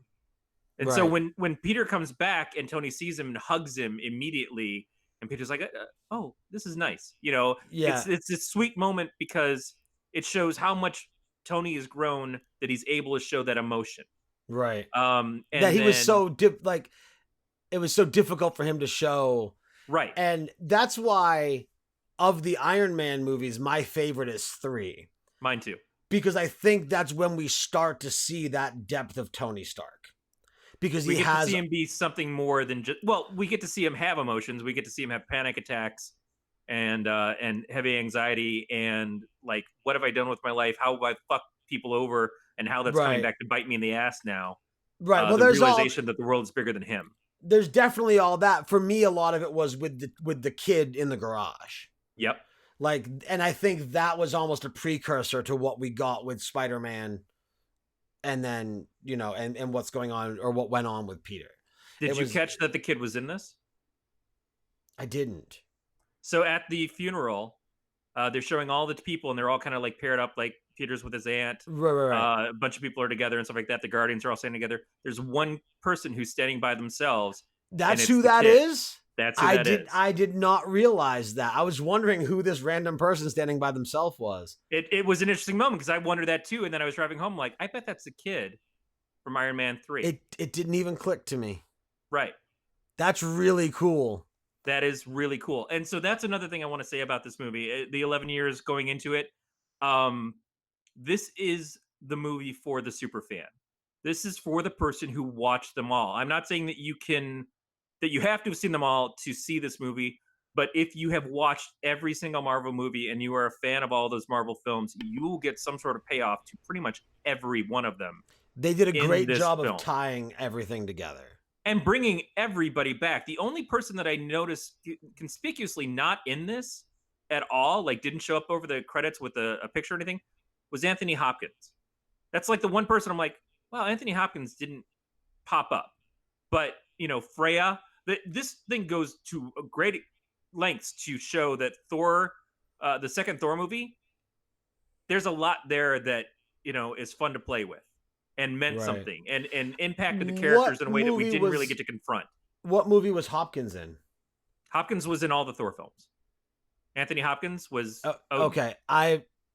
And so Right. when Peter comes back and Tony sees him and hugs him immediately, and Peter's like, "Oh, this is nice." Yeah. It's this sweet moment because it shows how much Tony has grown that he's able to show that emotion. Right. That And he was then so like it was so difficult for him to show. right, And that's why of the Iron Man movies, my favorite is 3. mine too. Because I think that's when we start to see that depth of Tony Stark. Because We he get to has see him be something more than just we get to see him have emotions. We get to see him have panic attacks and heavy anxiety and like, what have I done with my life? How have I fucked people over, and how that's coming right. back to bite me in the ass now. Right. Well, The realization that the world is bigger than him. there's definitely all that. For me, a lot of it was with the kid in the garage. Yep. Like, and I think that was almost a precursor to what we got with Spider-Man, and then and what's going on, or what went on with Peter. Did you catch that the kid was in this? I didn't. So at the funeral, they're showing all the people, and they're all kind of like paired up, like Peter's with his aunt. Right. A bunch of people are together and stuff like that. The Guardians are all standing together. There's one person who's standing by themselves, and That's it's who the that kid. is. That's who that is. I did not realize that. I was wondering who this random person standing by themselves was. It was an interesting moment because I wondered that too, and then I was driving home like, I bet that's the kid from Iron Man 3. It didn't even click to me. Right. That's really cool. That is really cool. And so that's another thing I want to say about this movie. The 11 years going into it, this is the movie for the super fan. This is for the person who watched them all. I'm not saying that you have to have seen them all to see this movie, but if you have watched every single Marvel movie and you are a fan of all those Marvel films, you will get some sort of payoff to pretty much every one of them. They did a in great this job film. of tying everything together And bringing everybody back. The only person that I noticed conspicuously not in this at all, like didn't show up over the credits with a picture or anything, was Anthony Hopkins. That's like the one person I'm like, wow, Anthony Hopkins didn't pop up. But, Freya, this thing goes to great lengths to show that Thor, the second Thor movie, there's a lot there that, is fun to play with and meant something and impacted the characters in a way that we didn't really get to confront. What movie was Hopkins in? Hopkins was in all the Thor films. Anthony Hopkins was okay.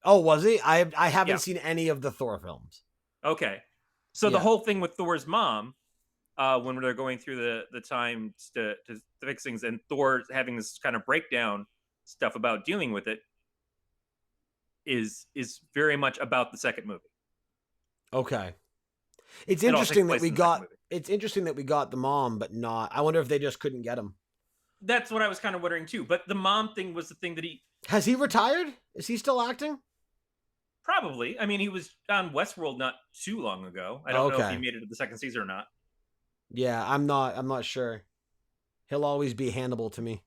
Was he? I haven't seen any of the Thor films. Okay. So the whole thing with Thor's mom, when they're going through the time to fix things, and Thor having this kind of breakdown stuff about dealing with it, is very much about the second movie. Okay. It's interesting that we got it's interesting that we got the mom, but not. I wonder if they just couldn't get him. That's what I was kind of wondering too. But the mom thing was the thing that he Has he retired? Is he still acting? probably. I mean, he was on Westworld not too long ago. I don't know if he Okay. made it to the second season or not. Yeah, I'm not. I'm not sure. He'll always be Hannibal to me.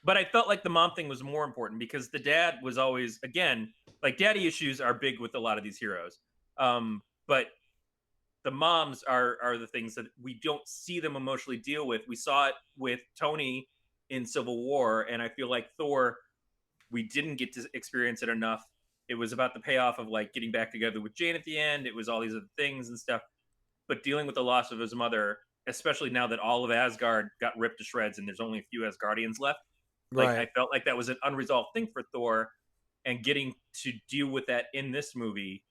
But I felt like the mom thing was more important because the dad was always, again, like daddy issues are big with a lot of these heroes. But the moms are the things that we don't see them emotionally deal with. We saw it with Tony in Civil War, and I feel like Thor, we didn't get to experience it enough. It was about the payoff of like getting back together with Jane at the end. It was all these other things and stuff. But dealing with the loss of his mother, especially now that all of Asgard got ripped to shreds and there's only a few Asgardians left, like I Right. felt like that was an unresolved thing for Thor, and getting to deal with that in this movie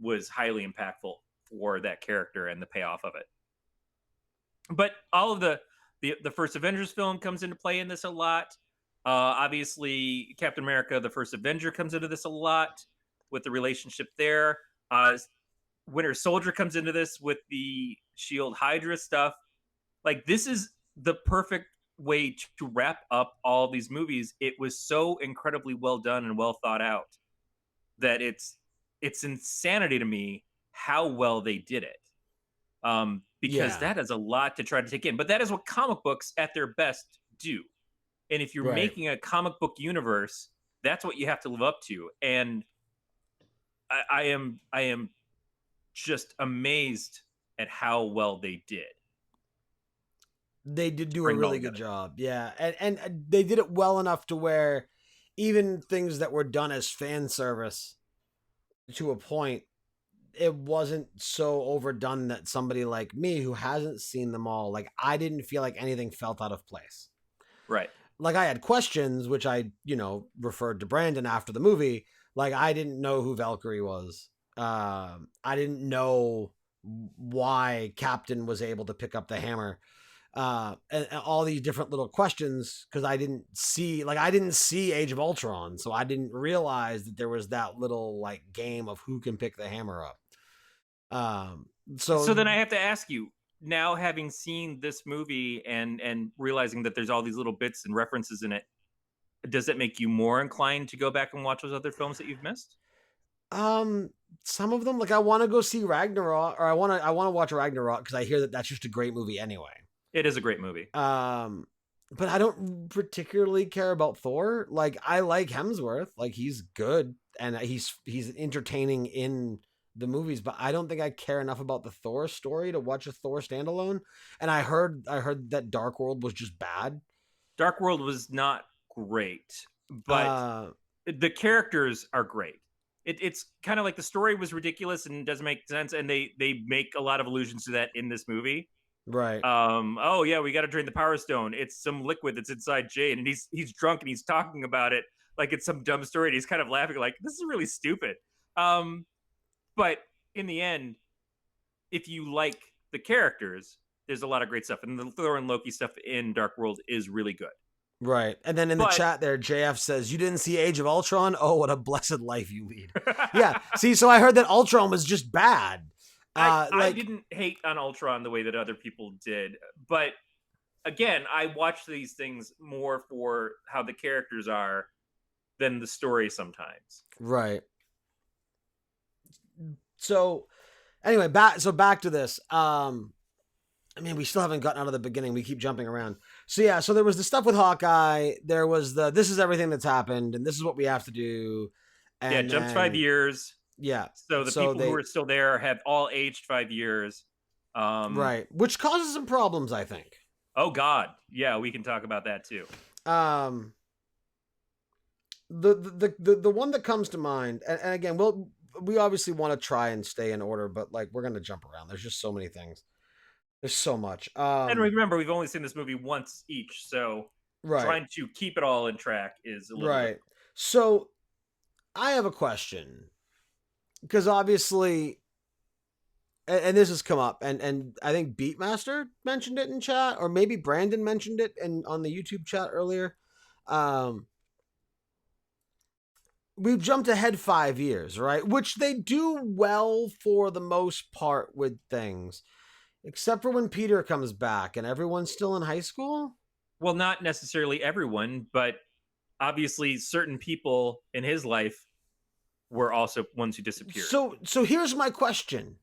was highly impactful for that character and the payoff of it. But all of the first Avengers film comes into play in this a lot. Obviously, Captain America: The First Avenger comes into this a lot with the relationship there. Winter Soldier comes into this with the Shield Hydra stuff. Like this is the perfect way to wrap up all these movies. It was so incredibly well done and well thought out that it's insanity to me how well they did it. Because Yeah. that is a lot to try to take in. But that is what comic books at their best do. And if you're Right. making a comic book universe, that's what you have to live up to. And I am just amazed at how well they did. They did To do a bring it all really good together. job. Yeah. And they did it well enough to where even things that were done as fan service to a point, it wasn't so overdone that somebody like me who hasn't seen them all, like I didn't feel like anything felt out of place. Right. Like I had questions, which I, referred to Brandon after the movie. Like I didn't know who Valkyrie was. I didn't know why Captain was able to pick up the hammer. And all these different little questions because I didn't see Age of Ultron, so I didn't realize that there was that little like game of who can pick the hammer up. Um, So so then I have to ask you, now having seen this movie and realizing that there's all these little bits and references in it, does it make you more inclined to go back and watch those other films that you've missed? um, some of them, like I want to go see Ragnarok, or I want to watch Ragnarok because I hear that that's just a great movie anyway. It is a great movie. Um, but I don't particularly care about Thor. Like I like Hemsworth, like he's good and he's entertaining in the movies, but I don't think I care enough about the Thor story to watch a Thor standalone. And I heard that Dark World was just bad. Dark World was not great, but Uh, the characters are great. It's kind of like the story was ridiculous and doesn't make sense, and they make a lot of allusions to that in this movie. right, Oh yeah, we got to drain the Power Stone. It's some liquid that's inside Jade, and he's drunk and he's talking about it like it's some dumb story. And he's kind of laughing like this is really stupid. Um, but in the end, if you like the characters, there's a lot of great stuff, and the Thor and Loki stuff in Dark World is really good. right. And then in the But chat there, JF says, "You didn't see Age of Ultron? Oh, what a blessed life you lead." Yeah. See, so I heard that Ultron was just bad. I Like didn't hate on Ultron the way that other people did, but again, I watch these things more for how the characters are than the story sometimes. right. So anyway, back to this. I mean, we still haven't gotten out of the beginning. We keep jumping around. So yeah, so there was the stuff with Hawkeye. There was this is everything that's happened, and this is what we have to do. Yeah, And it jumps 5 years. yeah, So the so people who they are still there have all aged 5 years. right, which causes some problems, I think. Oh God, yeah, we can talk about that too. Um, the one that comes to mind, and again, we obviously want to try and stay in order, but like we're gonna jump around. There's just so many things. There's so much. And remember, we've only seen this movie once each, so Right, trying to keep it all in track is a little right. difficult. So I have a question because obviously, and this has come up, and I think Beatmaster mentioned it in chat, or maybe Brandon mentioned it on the YouTube chat earlier. Um, we've jumped ahead 5 years, right? Which they do well for the most part with things. Except for when Peter comes back and everyone's still in high school? Well, not necessarily everyone, but obviously certain people in his life were also ones who disappeared. So here's my question.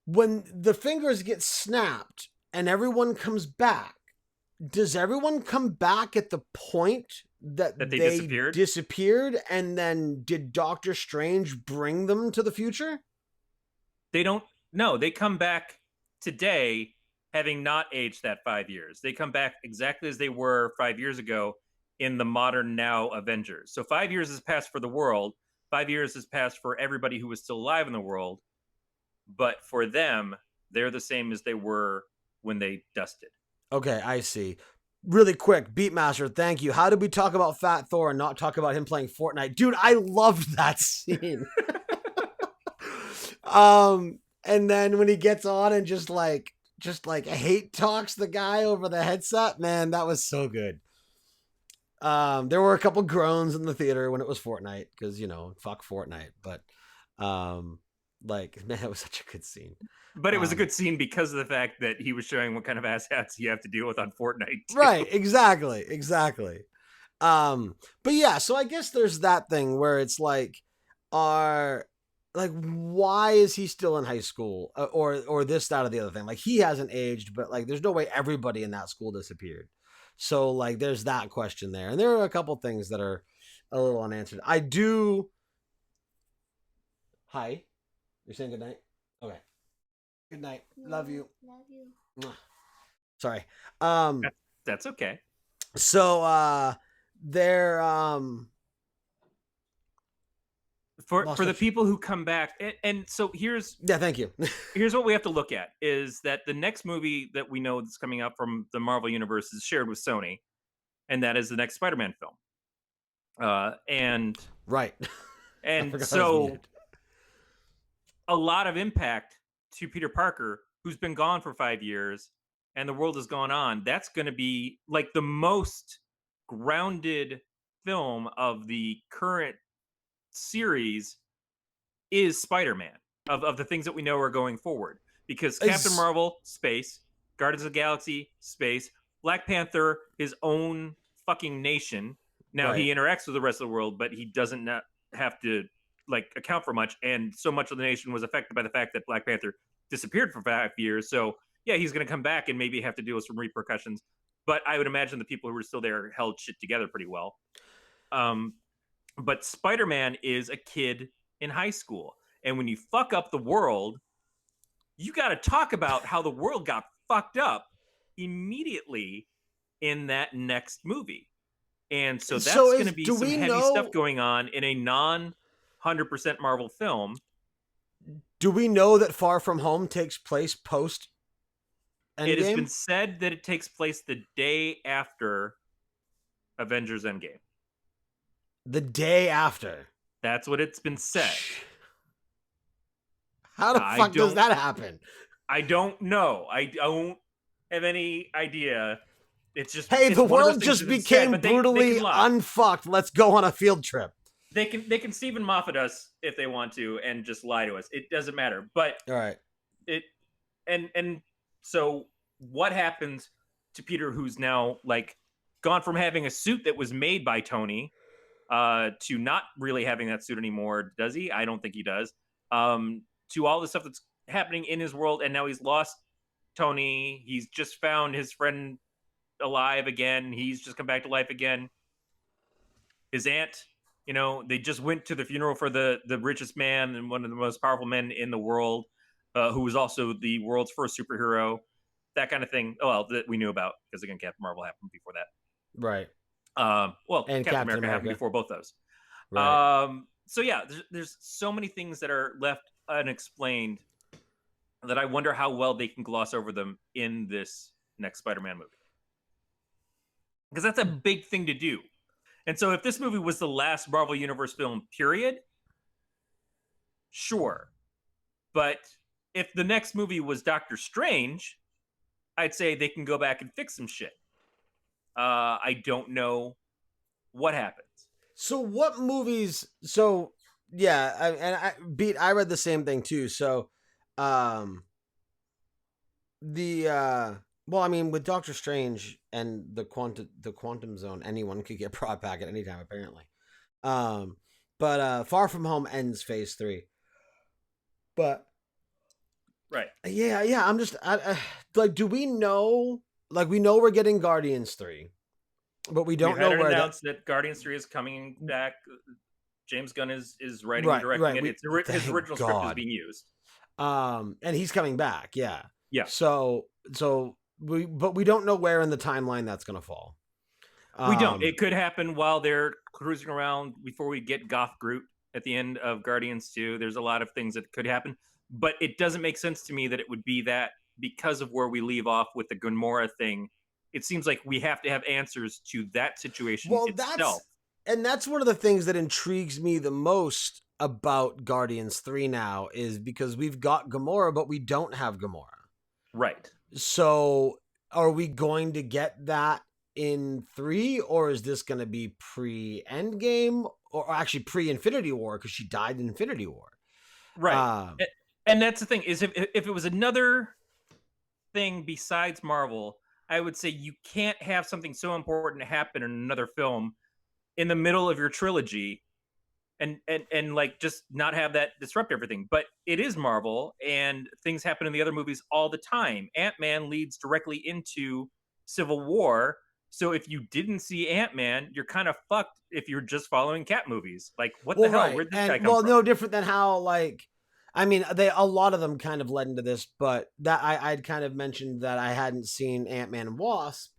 When the fingers get snapped and everyone comes back, does everyone come back at the point that That they they disappeared. disappeared, and then did Doctor Strange bring them to the future? They don't. No, they come back today, having not aged that 5 years. They come back exactly as they were 5 years ago in the modern now Avengers. So 5 years has passed for the world. 5 years has passed for everybody who was still alive in the world. But for them, they're the same as they were when they dusted. Okay, I see. Really quick, Beatmaster, thank you. How did we talk about Fat Thor and not talk about him playing Fortnite? Dude, I loved that scene. And then when he gets on and just like hate talks the guy over the headset, man, that was so good. There were a couple groans in the theater when it was Fortnite because fuck Fortnite, but man, it was such a good scene. But it was a good scene because of the fact that he was showing what kind of asshats you have to deal with on Fortnite. Too. Right, exactly. But yeah, so I guess there's that thing where it's like, why is he still in high school, or this, that, or the other thing? Like, he hasn't aged, but like, there's no way everybody in that school disappeared. So like, there's that question there, and there are a couple things that are a little unanswered. I do. Hi, you're saying good night. Okay, good night. Love you. Love you. Sorry. That's okay. So they're for the people who come back, and so yeah, thank you. here's what we have to look at is that the next movie that we know that's coming up from the Marvel universe is shared with Sony, and that is the next Spider-Man film. And Right. and so a lot of impact to Peter Parker, who's been gone for 5 years, and the world has gone on. That's going to be like the most grounded film of the current series is Spider-Man of the things that we know are going forward, because Captain Marvel, space, Guardians of the Galaxy, space, Black Panther, his own fucking nation. Now Right. he interacts with the rest of the world, but he doesn't have to like account for much, and so much of the nation was affected by the fact that Black Panther disappeared for 5 years. So yeah, he's going to come back and maybe have to deal with some repercussions, but I would imagine the people who were still there held shit together pretty well. But Spider-Man is a kid in high school, and when you fuck up the world, you got to talk about how the world got fucked up immediately in that next movie. And so that's going to be some heavy stuff going on in a non 100% Marvel film. Do we know that Far From Home takes place post Endgame? It has been said that it takes place the day after Avengers Endgame. The day after. That's what it's been said. How the fuck does that happen? I don't know. I don't have any idea. It's just, hey, it's the world just became brutally unfucked. Let's go on a field trip. They can Stephen Moffat us if they want to and just lie to us. It doesn't matter. But all right. And so what happens to Peter, who's now like gone from having a suit that was made by Tony to not really having that suit anymore? Does he? I don't think he does. To all the stuff that's happening in his world, and now he's lost Tony. He's just found his friend alive again. He's just come back to life again. His aunt, they just went to the funeral for the richest man and one of the most powerful men in the world, who was also the world's first superhero. That kind of thing. Oh, well, that we knew about, because again, Captain Marvel happened before that. Right. And Captain America happened before both those. Right. So yeah, there's so many things that are left unexplained that I wonder how well they can gloss over them in this next Spider-Man movie. Because that's a big thing to do. And so if this movie was the last Marvel Universe film, period, sure. But if the next movie was Doctor Strange, I'd say they can go back and fix some shit. I don't know what happens. So what movies? So yeah, I read the same thing too. So, the well, I mean, with Doctor Strange and the quantum zone, anyone could get brought back at any time, apparently. Um, but Far From Home ends Phase 3. But Right. yeah, like, do we know? Like, we know we're getting Guardians 3, but we We've don't had know it where that. announced that Guardians 3 is coming back. James Gunn is writing and Right, directing right. it. We His thank original script is God. being used. And he's coming back. Yeah. Yeah. So we don't know where in the timeline that's gonna fall. We don't. Um, It could happen while they're cruising around before we get Goth Groot at the end of Guardians 2. There's a lot of things that could happen, but it doesn't make sense to me that it would be that because of where we leave off with the Gamora thing. It seems like we have to have answers to that situation well, itself. that's one of the things that intrigues me the most about Guardians 3 now is because we've got Gamora, but we don't have Gamora. Right. So are we going to get that in 3, or is this going to be pre Endgame, or actually pre Infinity War because she died in Infinity War? Right. Um, And that's the thing is if it was another thing besides Marvel, I would say you can't have something so important happen in another film in the middle of your trilogy and like just not have that disrupt everything. But it is Marvel, and things happen in the other movies all the time. Ant-Man leads directly into Civil War. So if you didn't see Ant-Man, you're kind of fucked if you're just following cat movies. Like, what the well, hell? right, Where'd this guy and come well, from? no different than how, like, I mean, they a lot of them kind of led into this, but that I'd kind of mentioned that I hadn't seen Ant Man and Wasp,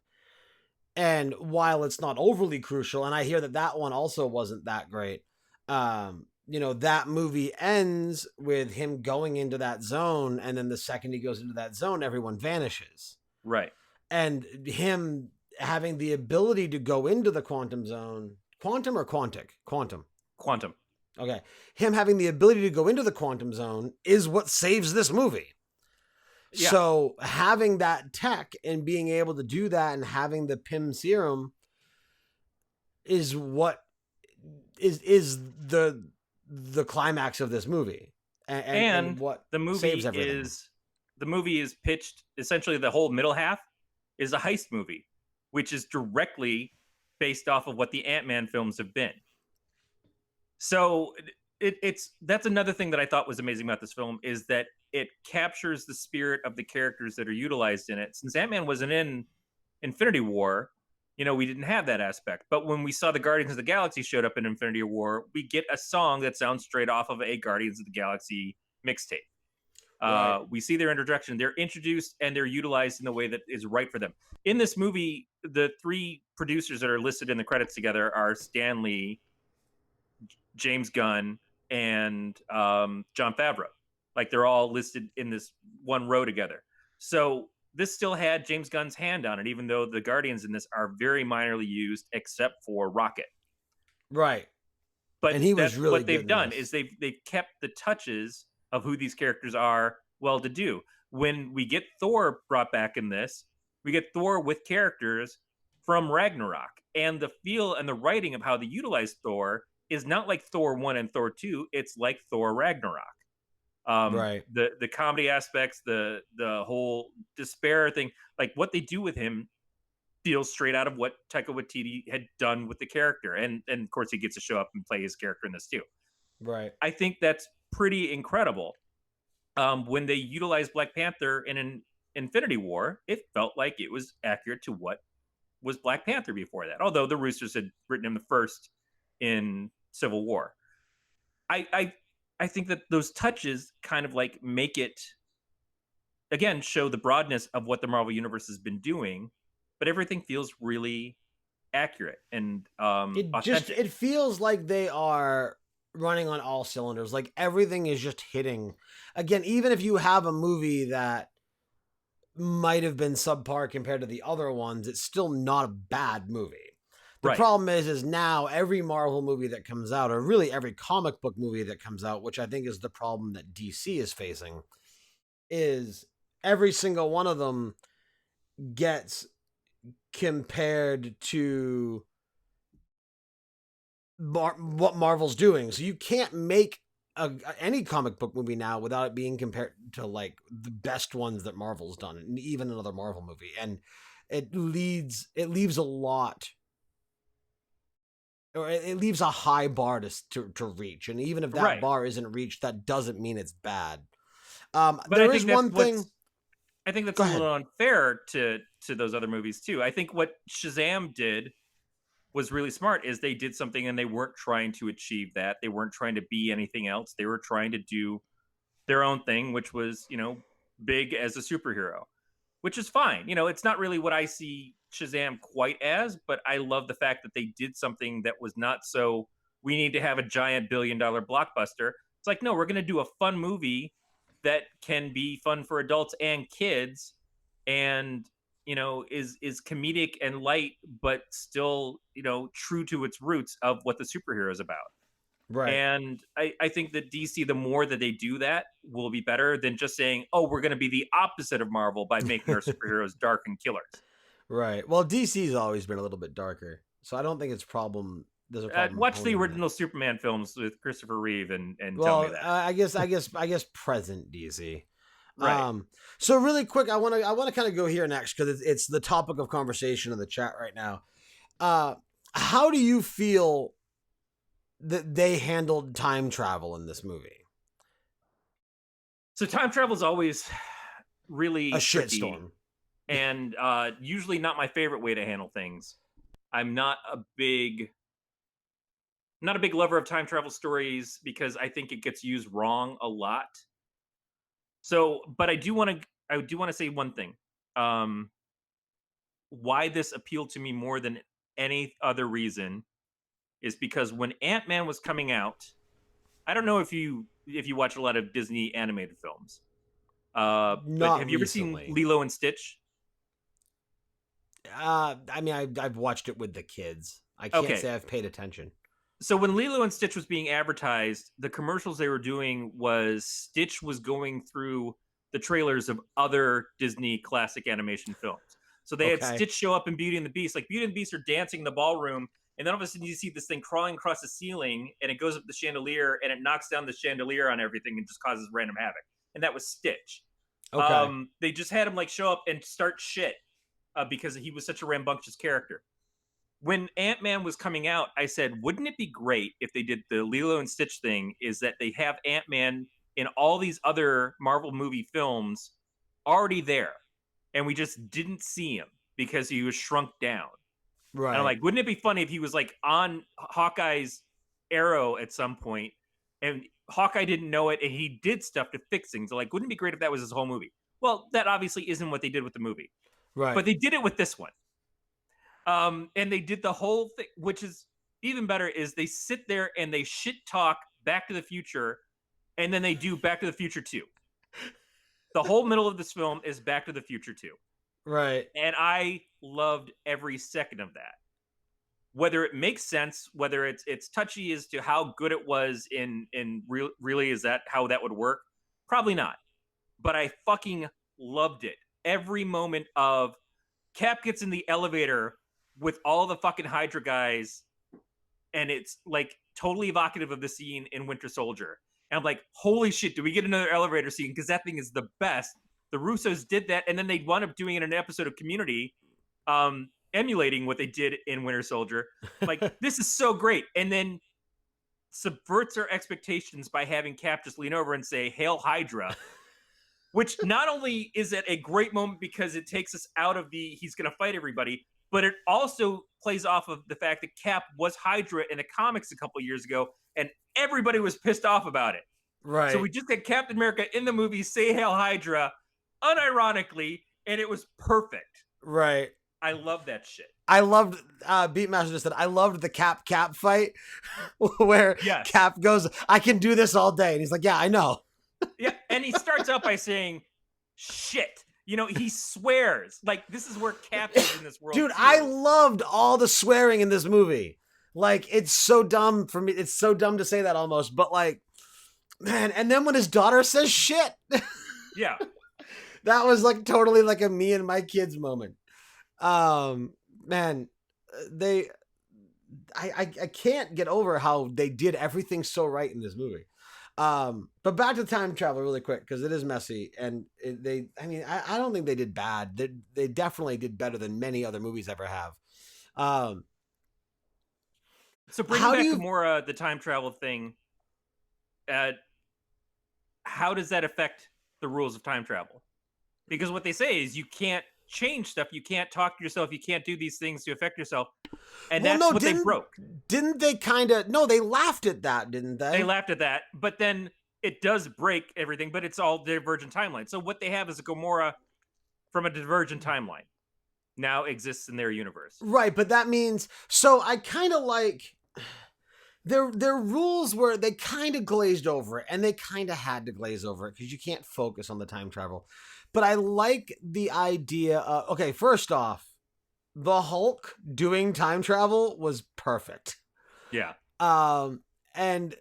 and while it's not overly crucial, and I hear that that one also wasn't that great. That movie ends with him going into that zone, and then the second he goes into that zone, everyone vanishes, Right. and him having the ability to go into the quantum zone, quantum or quantic, quantum. Quantum. Okay, him having the ability to go into the quantum zone is what saves this movie. Yeah. So having that tech and being able to do that and having the PIM serum is what is the climax of this movie, and And what the saves movie everything. is the movie is pitched essentially the whole middle half is a heist movie, which is directly based off of what the Ant-Man films have been. So it's that's another thing that I thought was amazing about this film is that it captures the spirit of the characters that are utilized in it. Since Ant-Man wasn't in Infinity War, we didn't have that aspect. But when we saw the Guardians of the Galaxy showed up in Infinity War, we get a song that sounds straight off of a Guardians of the Galaxy mixtape. Right. We see their introduction. They're introduced and they're utilized in the way that is right for them. In this movie, the three producers that are listed in the credits together are Stan Lee, James Gunn, and John Favreau. Like they're all listed in this one row together. So this still had James Gunn's hand on it, even though the Guardians in this are very minorly used, except for Rocket. Right. But And he was that's really what good they've in done this. is they've kept the touches of who these characters are well to do. When we get Thor brought back in this, we get Thor with characters from Ragnarok, and the feel and the writing of how they utilize Thor is not like Thor 1 and Thor 2, it's like Thor Ragnarok. Right. The comedy aspects, the whole despair thing, like what they do with him feels straight out of what Taika Waititi had done with the character, and of course he gets to show up and play his character in this too. Right. I think that's pretty incredible. When they utilized Black Panther in an Infinity War, it felt like it was accurate to what was Black Panther before that. Although the Roosters had written him the first in Civil War, I I think that those touches kind of like make it again show the broadness of what the Marvel universe has been doing, but everything feels really accurate and authentic. It feels like they are running on all cylinders. Like everything is just hitting. Again, even if you have a movie that might have been subpar compared to the other ones, it's still not a bad movie. The Right. problem is now every Marvel movie that comes out, or really every comic book movie that comes out, which I think is the problem that DC is facing, is every single one of them gets compared to what Marvel's doing. So you can't make any comic book movie now without it being compared to like the best ones that Marvel's done, and even another Marvel movie. And it leaves a lot, or it leaves a high bar to reach. And even if that Right. bar isn't reached, that doesn't mean it's bad. But I There is think that's one thing. what's I think that's Go a ahead. little unfair to those other movies too. I think what Shazam did was really smart is they did something and they weren't trying to achieve that. They weren't trying to be anything else. They were trying to do their own thing, which was, big as a superhero, which is fine. It's not really what I see Shazam quite as, but I love the fact that they did something that was not so we need to have a giant $1 billion blockbuster. It's like, no, we're going to do a fun movie that can be fun for adults and kids and is comedic and light but still true to its roots of what the superhero is about. Right. And I think that DC, the more that they do that, will be better than just saying, oh, we're going to be the opposite of Marvel by making our superheroes dark and killers. Right. Well, DC's always been a little bit darker, so I don't think there's a problem Watch the honing that. original Superman films with Christopher Reeve and tell me Well, that. I guess present DC. Right. So really quick, I want to kind of go here next because it's the topic of conversation in the chat right now. Uh, how do you feel that they handled time travel in this movie? So time travel is always A really tricky shitstorm. and usually not my favorite way to handle things. I'm not a big lover of time travel stories because I think it gets used wrong a lot. So, but I do want to say one thing. Um, why this appealed to me more than any other reason is because when Ant-Man was coming out, I don't know if you watch a lot of Disney animated films. But Not have you ever seen recently. Lilo and Stitch? I mean, I've watched it with the kids. I can't Okay. say I've paid attention. So when Lilo and Stitch was being advertised, the commercials they were doing was Stitch was going through the trailers of other Disney classic animation films. So they had Okay. Stitch show up in Beauty and the Beast. Like Beauty and the Beast are dancing in the ballroom, and then all of a sudden you see this thing crawling across the ceiling, and it goes up the chandelier, and it knocks down the chandelier on everything and just causes random havoc. And that was Stitch. Okay. They just had him like show up and start shit because he was such a rambunctious character. When Ant-Man was coming out, I said, wouldn't it be great if they did the Lilo and Stitch thing, is that they have Ant-Man in all these other Marvel movie films already there, and we just didn't see him because he was shrunk down. And I'm Right. like, wouldn't it be funny if he was like on Hawkeye's arrow at some point and Hawkeye didn't know it and he did stuff to fix things? Like, wouldn't it be great if that was his whole movie? Well, that obviously isn't what they did with the movie, but Right. they did it with this one. And they did the whole thing, which is even better, is they sit there and they shit talk Back to the Future, and then they do Back to the Future 2. The whole middle of this film is Back to the Future 2. Right. And I loved every second of that. Whether it makes sense, whether it's touchy as to how good it was really is that how that would work? Probably not. But I fucking loved it. Every moment of Cap gets in the elevator with all the fucking Hydra guys, and it's like totally evocative of the scene in Winter Soldier. And I'm like, holy shit, do we get another elevator scene? Because that thing is the best. The Russos did that, and then they wound up doing it in an episode of Community, emulating what they did in Winter Soldier. Like, this is so great. And then subverts our expectations by having Cap just lean over and say, Hail Hydra, which not only is it a great moment because it takes us out of the he's going to fight everybody, but it also plays off of the fact that Cap was Hydra in the comics a couple years ago, and everybody was pissed off about it. So we Right. just had Captain America in the movie say Hail Hydra, unironically, and it was perfect. Right. I love that shit. I loved Beatmaster just said I loved the Cap fight where Yes. Cap goes, I can do this all day. And he's like, yeah, I know. Yeah, and he starts out by saying, shit. He swears. Like, this is where Cap is in this world, Dude, too. I loved all the swearing in this movie. Like, it's so dumb for me. It's so dumb to say that almost, but like, man, and then when his daughter says shit, Yeah. that was like totally like a me and my kids moment. Man, they I can't get over how they did everything so right in this movie. But back to time travel really quick because it is messy, and I don't think they did bad. They definitely did better than many other movies ever have. Um, So bringing how do back you? Gamora, the time travel thing, uh, how does that affect the rules of time travel? Because what they say is you can't change stuff, you can't talk to yourself, you can't do these things to affect yourself, and Well, that's no, what they broke. didn't they kind of? No, they laughed at that, didn't They they? laughed at that, but then it does break everything, but it's all divergent timeline. So what they have is a Gamora from a divergent timeline now exists in their universe. Right, but that means so I kind of like their rules were they kind of glazed over it, and they kind of had to glaze over it because you can't focus on the time travel. But I like the idea of okay, first off, the Hulk doing time travel was perfect. Yeah. And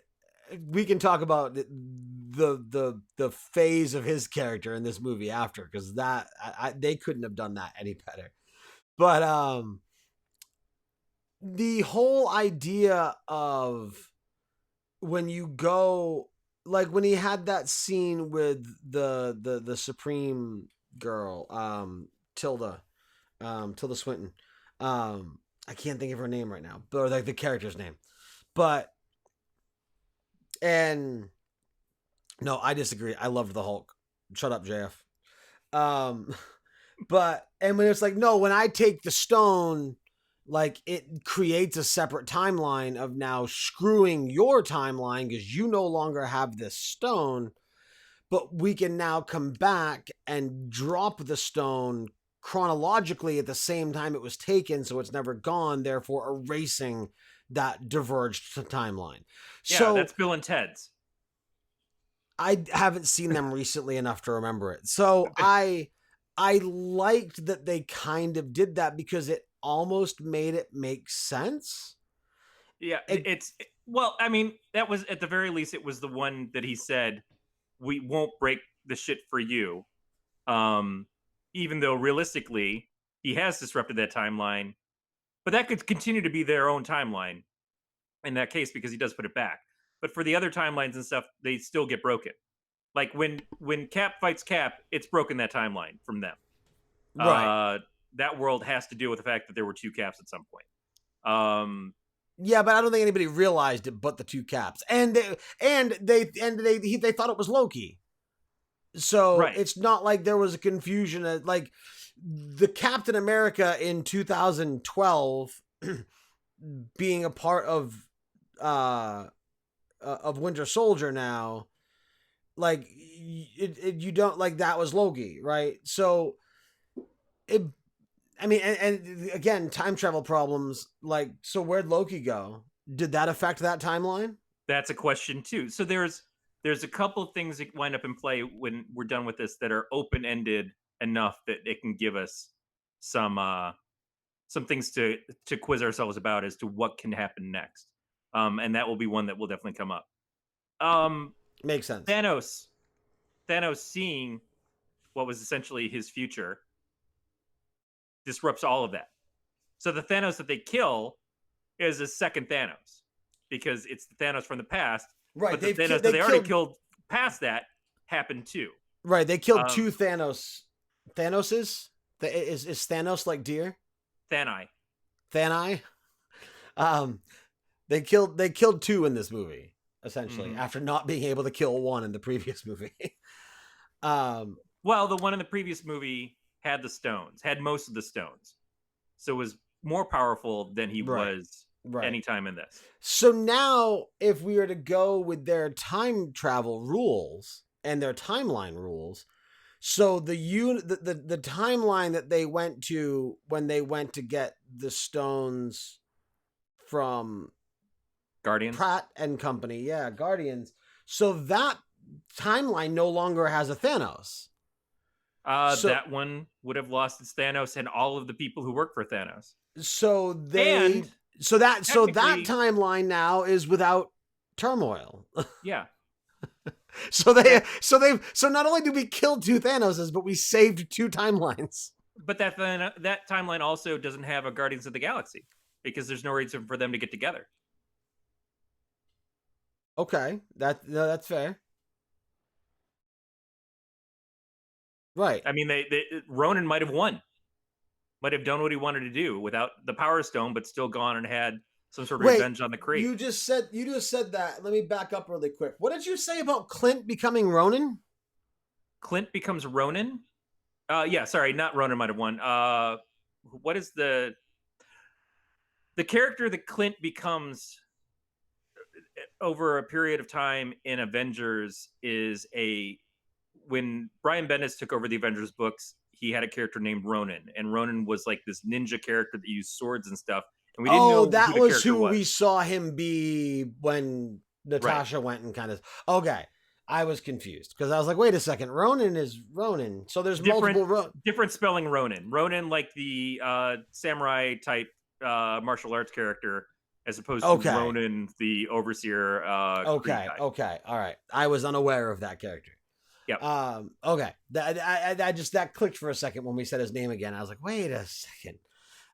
we can talk about the phase of his character in this movie after because they couldn't have done that any better. But the whole idea of when you go like when he had that scene with the Supreme girl, Tilda, Tilda Swinton. I can't think of her name right now, or like the character's name. But and no, I disagree. I loved the Hulk. Shut up, JF. Um, but and when it's like, no, when I take the stone, like it creates a separate timeline of now screwing your timeline because you no longer have this stone, but we can now come back and drop the stone chronologically at the same time it was taken, so it's never gone, therefore erasing that diverged timeline. Yeah, So that's Bill and Ted's. I haven't seen them recently enough to remember it. So I liked that they kind of did that because it almost made it make sense. Yeah, It, well, I mean, that was at the very least it was the one that he said we won't break the shit for you. Um Even though realistically he has disrupted that timeline, but that could continue to be their own timeline in that case because he does put it back. But for the other timelines and stuff, they still get broken. Like when Cap fights Cap, it's broken that timeline from them. right. Uh that world has to deal with the fact that there were two Caps at some point. Yeah, but I don't think anybody realized it but the two Caps. They thought it was Loki. So Right. it's not like there was a confusion like the Captain America in 2012 being a part of Winter Soldier now, like you don't like that was Loki, right? So it, I mean, and again, time travel problems. Like, so where'd Loki go? Did that affect that timeline? That's a question too. So there's a couple of things that wind up in play when we're done with this that are open ended enough that it can give us some some things to quiz ourselves about as to what can happen next. And that will be one that will definitely come up. Um, Makes sense. Thanos, Thanos seeing what was essentially his future disrupts all of that. So the Thanos that they kill is a second Thanos because it's the Thanos from the past, Right. but the Thanos that They they already killed. killed past that happened too. Right. They killed Um, two Thanos. Thanoses. Is Thanos like deer? Thanai. Thani. Um. They killed two in this movie essentially Mm-hmm. after not being able to kill one in the previous movie. um. Well, the one in the previous movie had the stones, had most of the stones, so was more powerful than he Right. was Right. anytime in this. So now, if we were to go with their time travel rules and their timeline rules, so the timeline that they went to when they went to get the stones from Guardians. Pratt and Company, yeah, Guardians. So that timeline no longer has a Thanos. So That one would have lost its Thanos and all of the people who work for Thanos. so And they so that technically, timeline now is without turmoil. yeah, So that so not only did we kill two Thanoses, but we saved two timelines. but that timeline also doesn't have a Guardians of the Galaxy because there's no reason for them to get together. Okay, that's fair. Right. I mean, Ronan might have won, might have done what he wanted to do without the Power Stone, but still gone and had some sort of Wait, revenge on the Kree. you just said that. Let me back up really quick. What did you say about Clint becoming Ronin? Clint becomes Ronan. Yeah, sorry, not Ronan might have won. What is the character that Clint becomes over a period of time in Avengers is a when Brian Bendis took over the Avengers books, he had a character named Ronan, and Ronan was like this ninja character that used swords and stuff, and we didn't Oh, know who that the was character who we was. saw him be when Right. Natasha went and kind of. Okay, I was confused because I was like, wait a second, Ronin is Ronin. So there's Different multiple different spelling Ronan. Ronan like the samurai type martial arts character as opposed to Okay, Ronan the overseer Kree okay, guy. okay. All right, I was unaware of that character. Yep. Okay, that just that clicked for a second when we said his name again. I was like, wait a second.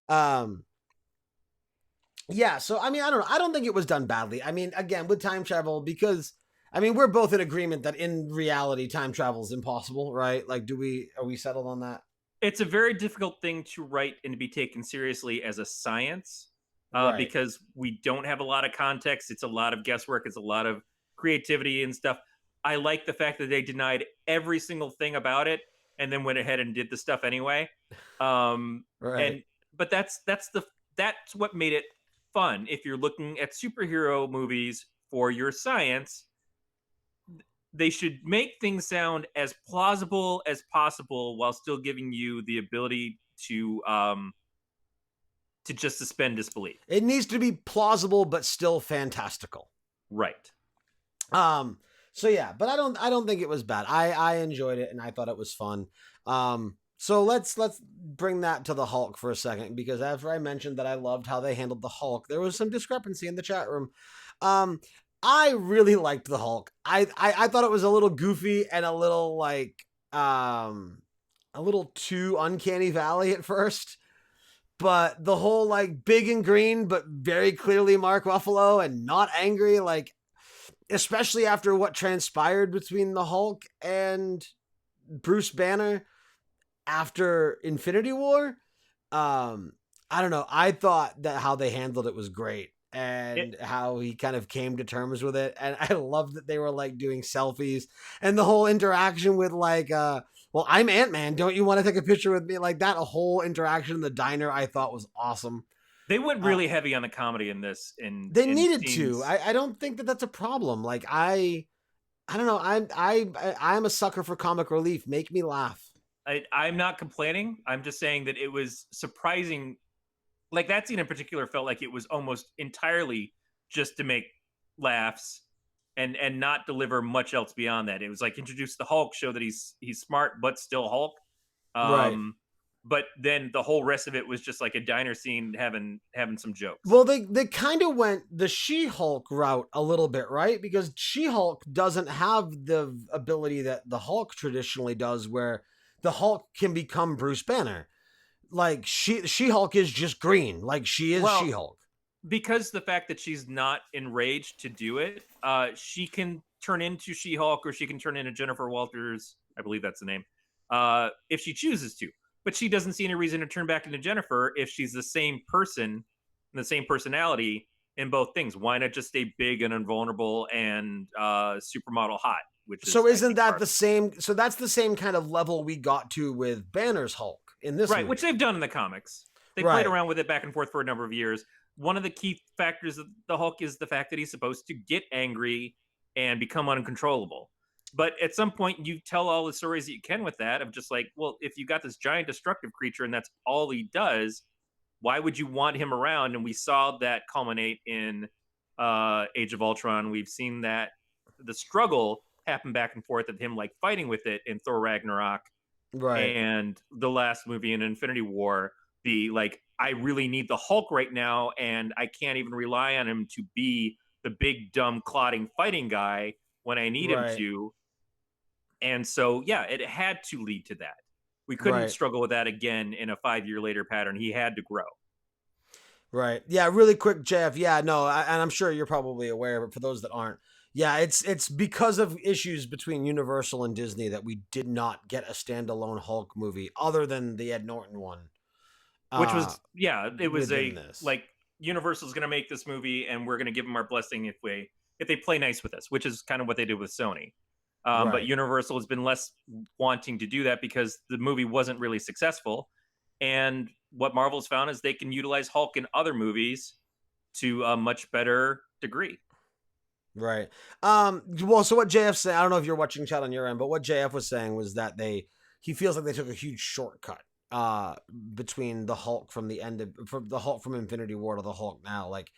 Um, yeah, so I mean, I don't know. I don't think it was done badly. I mean, again, with time travel, because I mean, we're both in agreement that in reality, time travel is impossible, right? Like, are we settled on that? It's a very difficult thing to write and to be taken seriously as a science Right. because we don't have a lot of context. It's a lot of guesswork. It's a lot of creativity and stuff. I like the fact that they denied every single thing about it and then went ahead and did the stuff anyway. Um, Right. and but that's what made it fun. If you're looking at superhero movies for your science, they should make things sound as plausible as possible while still giving you the ability to just suspend disbelief. It needs to be plausible but still fantastical. Right. Um, so yeah, but I don't think it was bad. I enjoyed it and I thought it was fun. So let's bring that to the Hulk for a second because after I mentioned that I loved how they handled the Hulk, there was some discrepancy in the chat room. Um, I really liked the Hulk. I thought it was a little goofy and a little like a little too uncanny valley at first. But the whole like big and green, but very clearly Mark Ruffalo and not angry, like especially after what transpired between the Hulk and Bruce Banner after Infinity War. Um, I don't know. I thought that how they handled it was great It, and how he kind of came to terms with it. And I love that they were like doing selfies and the whole interaction with like, well, I'm Ant-Man. Don't you want to take a picture with me? Like that whole interaction in the diner I thought was awesome. they went Uh, really heavy on the comedy in this they in needed to. scenes. I don't think that that's a problem. Like I don't know. I'm a sucker for comic relief. Make me laugh. I'm not complaining. I'm just saying that it was surprising. Like that scene in particular felt like it was almost entirely just to make laughs and not deliver much else beyond that. It was like introduce the Hulk, show that he's smart but still Hulk. Right. Um, but then the whole rest of it was just like a diner scene having some jokes. Well, they kind of went the She-Hulk route a little bit, right? Because She-Hulk doesn't have the ability that the Hulk traditionally does, where the Hulk can become Bruce Banner. Like She-Hulk is just green. Like she is Well, She-Hulk. because the fact that she's not enraged to do it, she can turn into She-Hulk or she can turn into Jennifer Walters. I believe that's the name. If she chooses to, but she doesn't see any reason to turn back into Jennifer if she's the same person and the same personality in both things. Why not just stay big and invulnerable and supermodel hot, which is So I isn't think that part the of it. same? So that's the same kind of level we got to with Banner's Hulk in this Right, which movie, they've done in the comics. They played right? around with it back and forth for a number of years. One of the key factors of the Hulk is the fact that he's supposed to get angry and become uncontrollable. But at some point, you tell all the stories that you can with that of just like, well, if you got this giant destructive creature and that's all he does, why would you want him around? And we saw that culminate in Age of Ultron. We've seen that the struggle happen back and forth of him like fighting with it in Thor Ragnarok Right, and the last movie in Infinity War, the like, I really need the Hulk right now, and I can't even rely on him to be the big, dumb, clotting fighting guy when I need him right, to. And so, yeah, it had to lead to that. We couldn't right. struggle with that again in a 5 year later pattern. He had to grow. Right. Yeah, really quick, Jeff. Yeah, no, and I'm sure you're probably aware, but for those that aren't, Yeah, it's because of issues between Universal and Disney that we did not get a standalone Hulk movie other than the Ed Norton one. Which Uh was, yeah, it was Within a this. like Universal's going to make this movie, and we're going to give them our blessing if they play nice with us, which is kind of what they did with Sony. But Right. Universal has been less wanting to do that because the movie wasn't really successful. And what Marvel's found is they can utilize Hulk in other movies to a much better degree. Right. Well, so what JF said, I don't know if you're watching chat on your end, but what JF was saying was that he feels like they took a huge shortcut between the Hulk from the end of from the Hulk from Infinity War to the Hulk now. Like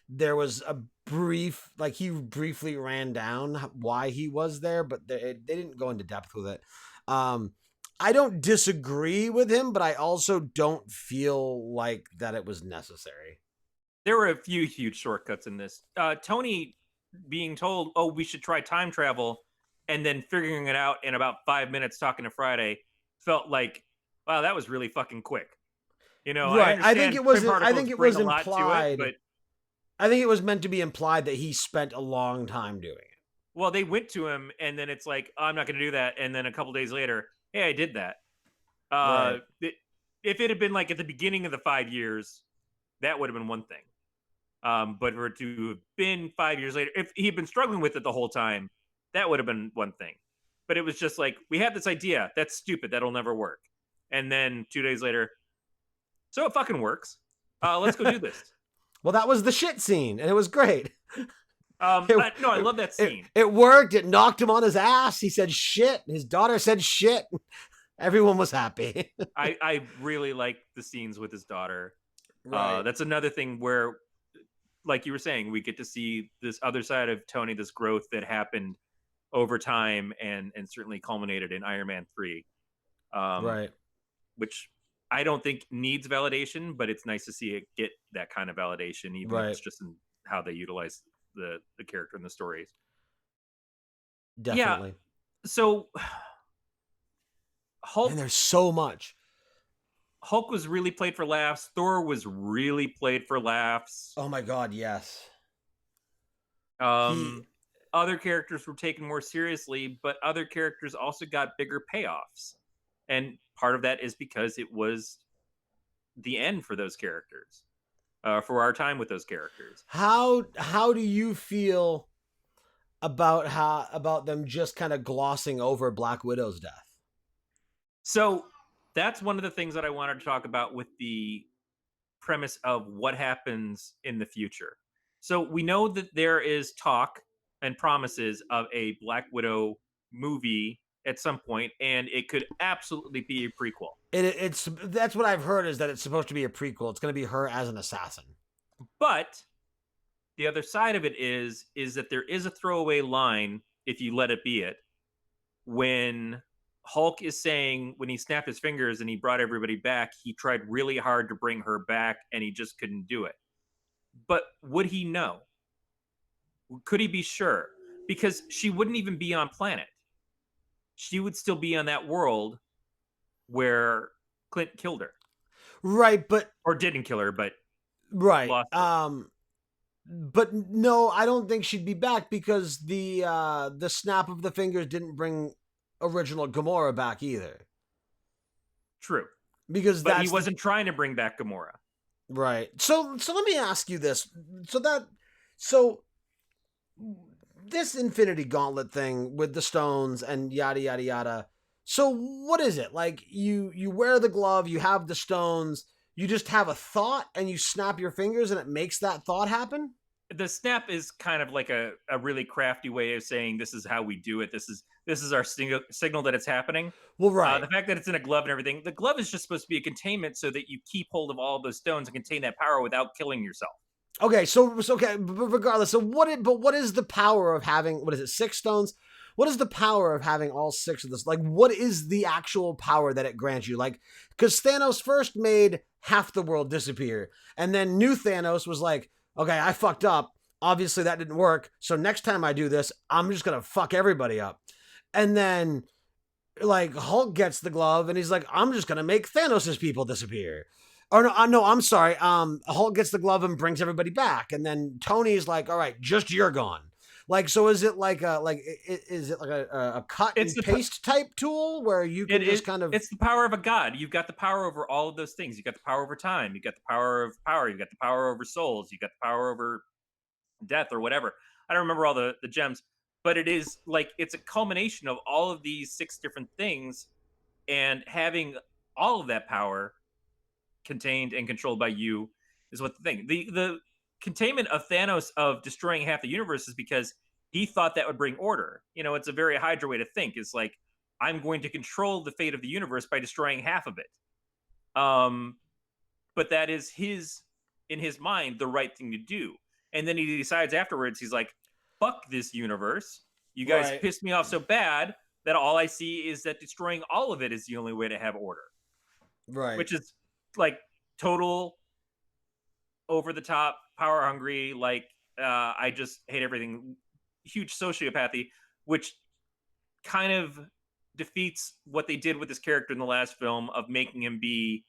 there was a brief, like he briefly ran down why he was there, but they didn't go into depth with it. I don't disagree with him, but I also don't feel like that it was necessary. There were a few huge shortcuts in this. Tony being told, "Oh, we should try time travel," and then figuring it out in about 5 minutes, talking to Friday, felt like, wow, that was really fucking quick. I Right. understand print I particles think it bring was a lot to it, implied. but I think it was meant to be implied that he spent a long time doing it. well, they went to him, and then it's like, oh, I'm not going to do that, and then a couple days later, hey, I did that. Right. If it had been like at the beginning of the 5 years, that would have been one thing. But for it to have been 5 years later, if he had been struggling with it the whole time, that would have been one thing. But it was just like, we have this idea. That's stupid. That'll never work. And then 2 days later, so it fucking works. Let's go do this. Well, that was the shit scene, and it was great. It, No, I love that scene. it worked. It knocked him on his ass. He said shit. His daughter said shit. Everyone was happy. I really like the scenes with his daughter. Right. That's another thing where, like you were saying, we get to see this other side of Tony, this growth that happened over time and certainly culminated in Iron Man 3. Right. Which I don't think needs validation, but it's nice to see it get that kind of validation, even if Right. it's just in how they utilize the character in the stories. Yeah. Definitely. So And Hulk there's so much. Hulk was really played for laughs. Thor was really played for laughs. Oh my god, yes. He Um, Other characters were taken more seriously, but other characters also got bigger payoffs. And part of that is because it was the end for those characters, for our time with those characters. how do you feel about them just kind of glossing over Black Widow's death? So that's one of the things that I wanted to talk about with the premise of what happens in the future. So we know that there is talk and promises of a Black Widow movie at some point, and it could absolutely be a prequel. It's that's what I've heard, is that it's supposed to be a prequel. It's going to be her as an assassin. But the other side of it is that there is a throwaway line, if you let it be it, when Hulk is saying when he snapped his fingers and he brought everybody back, he tried really hard to bring her back and he just couldn't do it. But would he know? Could he be sure? Because she wouldn't even be on planet. She would still be on that world where Clint killed her. Right, but Or didn't kill her, but right. lost her. But no, I don't think she'd be back because the snap of the fingers didn't bring original Gamora back either. True. Because but he wasn't trying to bring back Gamora. Right. So let me ask you this. So this Infinity Gauntlet thing with the stones and yada yada yada. So what is it? Like you wear the glove, you have the stones, you just have a thought and you snap your fingers and it makes that thought happen? The snap is kind of like a really crafty way of saying this is how we do it. This is our signal that it's happening. Well, right. The fact that it's in a glove and everything, the glove is just supposed to be a containment so that you keep hold of all of those stones and contain that power without killing yourself. Okay, so okay, regardless. So what is the power of having, what is it, 6 stones? What is the power of having all 6 of this? Like, what is the actual power that it grants you? Like, because Thanos first made half the world disappear, and then new Thanos was like, okay, I fucked up. Obviously that didn't work. So next time I do this, I'm just going to fuck everybody up. And then like Hulk gets the glove and he's like, I'm just going to make Thanos' people disappear. Or no, I'm sorry. Hulk gets the glove and brings everybody back. And then Tony's like, all right, just you're gone. Like, so is it like is it like a cut It's and the paste type tool where you it, can just it kind of it's the power of a god. You've got the power over all of those things. You got the power over time. You got the power of power. You got the power over souls. You got the power over death or whatever. I don't remember all the gems, but it is like it's a culmination of all of these six different things, and having all of that power contained and controlled by you is what the thing. The containment of Thanos of destroying half the universe is because he thought that would bring order. You know, it's a very Hydra way to think. It's like I'm going to control the fate of the universe by destroying half of it. Um, but that is his in his mind the right thing to do. And then he decides afterwards, he's like, "Fuck this universe! You guys right, pissed me off so bad that all I see is that destroying all of it is the only way to have order." right, Which is like total over the top, power hungry. Like I just hate everything. Huge sociopathy, which kind of defeats what they did with this character in the last film of making him be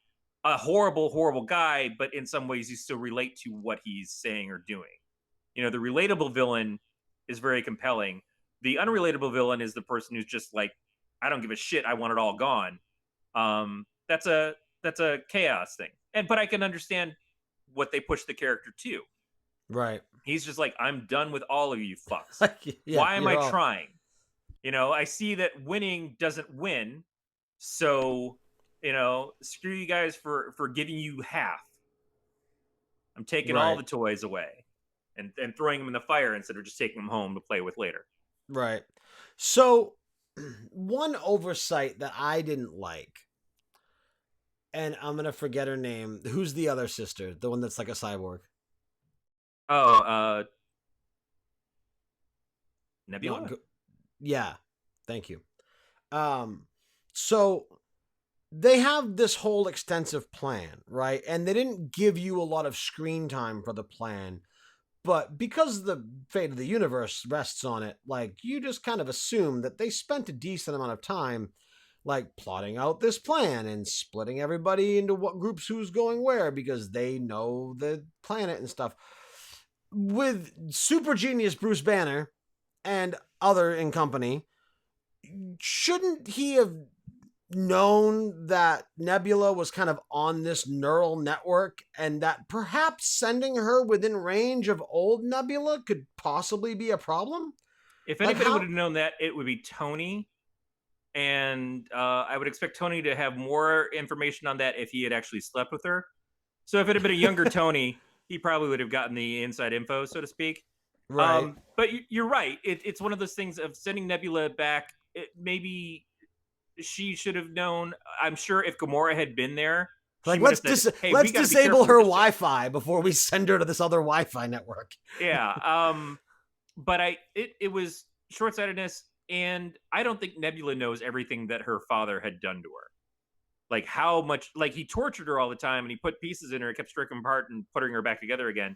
a horrible, horrible guy, but in some ways you still relate to what he's saying or doing. You know, the relatable villain is very compelling. The unrelatable villain is the person who's just like, I don't give a shit. I want it all gone. That's a chaos thing. And but I can understand what they push the character to. right. He's just like, I'm done with all of you fucks. Like, yeah, Why am I you're all trying? You know, I see that winning doesn't win, so screw you guys for giving you half. I'm taking all right, the toys away and throwing them in the fire instead of just taking them home to play with later. right. So, one oversight that I didn't like, and I'm gonna forget her name. Who's the other sister? The one that's like a cyborg? Oh, Not Nebula. good. Yeah, thank you. Um, so they have this whole extensive plan, right? And they didn't give you a lot of screen time for the plan. But because the fate of the universe rests on it, like you just kind of assume that they spent a decent amount of time like plotting out this plan and splitting everybody into what groups who's going where because they know the planet and stuff. With super genius Bruce Banner and other in company, shouldn't he have known that Nebula was kind of on this neural network and that perhaps sending her within range of old Nebula could possibly be a problem? If Like, anybody would how? have known that, it would be Tony. And I would expect Tony to have more information on that if he had actually slept with her. So if it had been a younger Tony, he probably would have gotten the inside info, so to speak. Right. But you're right. It's one of those things of sending Nebula back. Maybe she should have known. I'm sure if Gamora had been there, she Like, would have said, "Hey, we let's got to be disable careful her with this shit." Wi-Fi before we send her to this other Wi-Fi network. Yeah. But it was short sightedness, and I don't think Nebula knows everything that her father had done to her. Like how much, like he tortured her all the time, and he put pieces in her, kept stripping them apart and putting her back together again.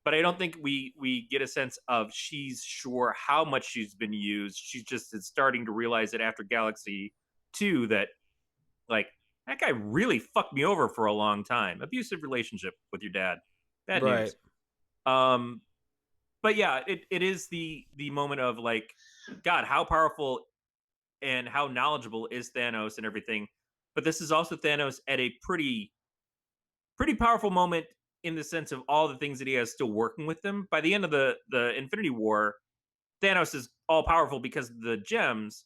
But I don't think we get a sense of she's sure how much she's been used. She's just starting to realize it after Galaxy 2 that like that guy really fucked me over for a long time. Abusive relationship with your dad. Bad Right. news. But yeah, it is the moment of like, God, how powerful and how knowledgeable is Thanos and everything. But this is also Thanos at a pretty powerful moment in the sense of all the things that he has still working with him. By the end of the Infinity War, Thanos is all powerful because of the gems,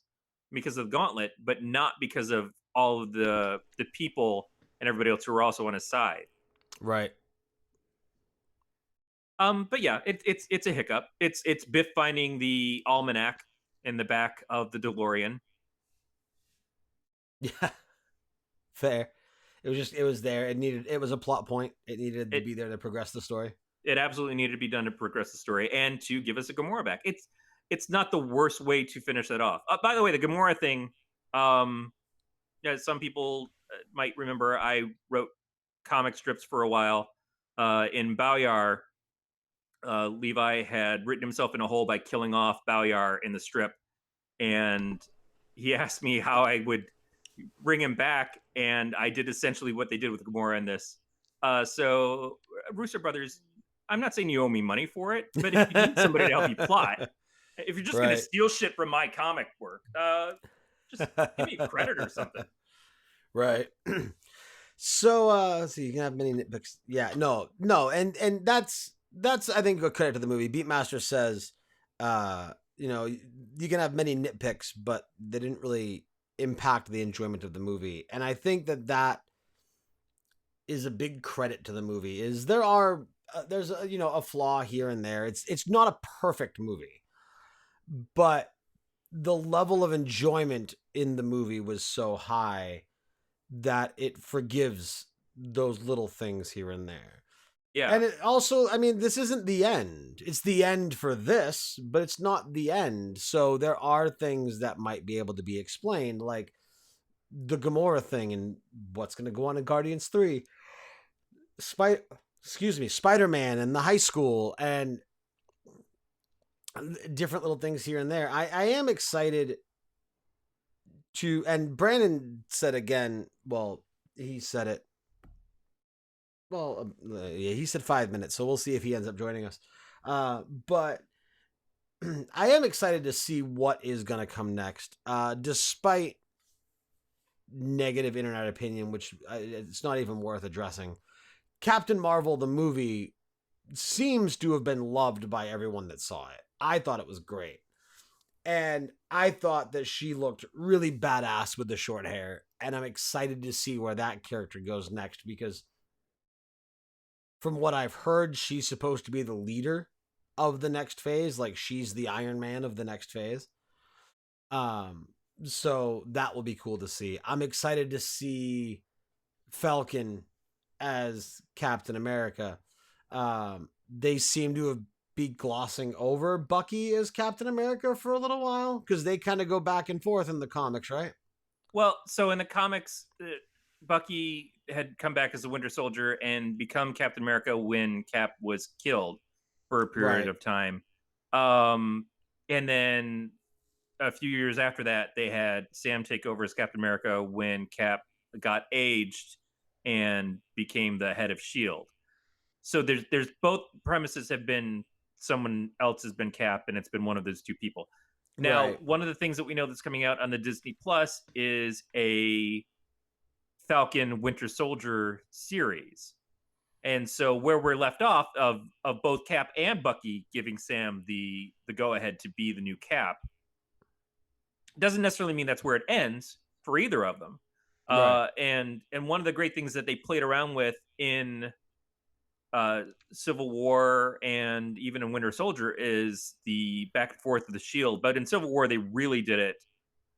because of the gauntlet, but not because of all of the people and everybody else who are also on his side. Right. But yeah, it's a hiccup. It's Biff finding the almanac in the back of the DeLorean. Yeah. Fair. It was there. It was a plot point. It needed to It be there to progress the story. it absolutely needed to be done to progress the story and to give us a Gamora back. It's not the worst way to finish that off. By the way, the Gamora thing, um, yeah, some people might remember I wrote comic strips for a while. In Balyar, Levi had written himself in a hole by killing off Balyar in the strip, and he asked me how I would bring him back, and I did essentially what they did with Gamora in this. So, Russo brothers I'm not saying you owe me money for it, but if you need somebody to help you plot, if you're just going to Right. steal shit from my comic work, just give me credit or something. Right. So you can have many nitpicks. Yeah, no, and that's I think a credit to the movie. Beatmaster says, you can have many nitpicks, but they didn't really impact the enjoyment of the movie. And I think that is a big credit to the movie. Is there's a flaw here and there. It's not a perfect movie, but the level of enjoyment in the movie was so high that it forgives those little things here and there. Yeah. And it also, I mean, this isn't the end. It's the end for this, but it's not the end. So there are things that might be able to be explained, like the Gamora thing and what's going to go on in Guardians 3. Spider-Man and the high school and different little things here and there. I am excited to, and Brandon said again, well, he said it yeah, he said 5 minutes, so we'll see if he ends up joining us. But I am excited to see what is going to come next. Despite negative internet opinion, which it's not even worth addressing, Captain Marvel, the movie, seems to have been loved by everyone that saw it. I thought it was great. And I thought that she looked really badass with the short hair. And I'm excited to see where that character goes next because from what I've heard, she's supposed to be the leader of the next phase. Like she's the Iron Man of the next phase. Um, so that will be cool to see. I'm excited to see Falcon as Captain America. They seem to have be glossing over Bucky as Captain America for a little while because they kind of go back and forth in the comics, right? Well, so in the comics, Bucky had come back as a Winter Soldier and become Captain America when Cap was killed for a period Right. of time. And then a few years after that, they had Sam take over as Captain America when Cap got aged and became the head of Shield. So there's both premises have been someone else has been Cap, and it's been one of those two people. Now, Right. one of the things that we know that's coming out on the Disney Plus is a Falcon Winter Soldier series. And so where we're left off of both Cap and Bucky giving Sam the go ahead to be the new Cap doesn't necessarily mean that's where it ends for either of them. Right. And one of the great things that they played around with in Civil War and even in Winter Soldier is the back and forth of the shield. But in Civil War, they really did it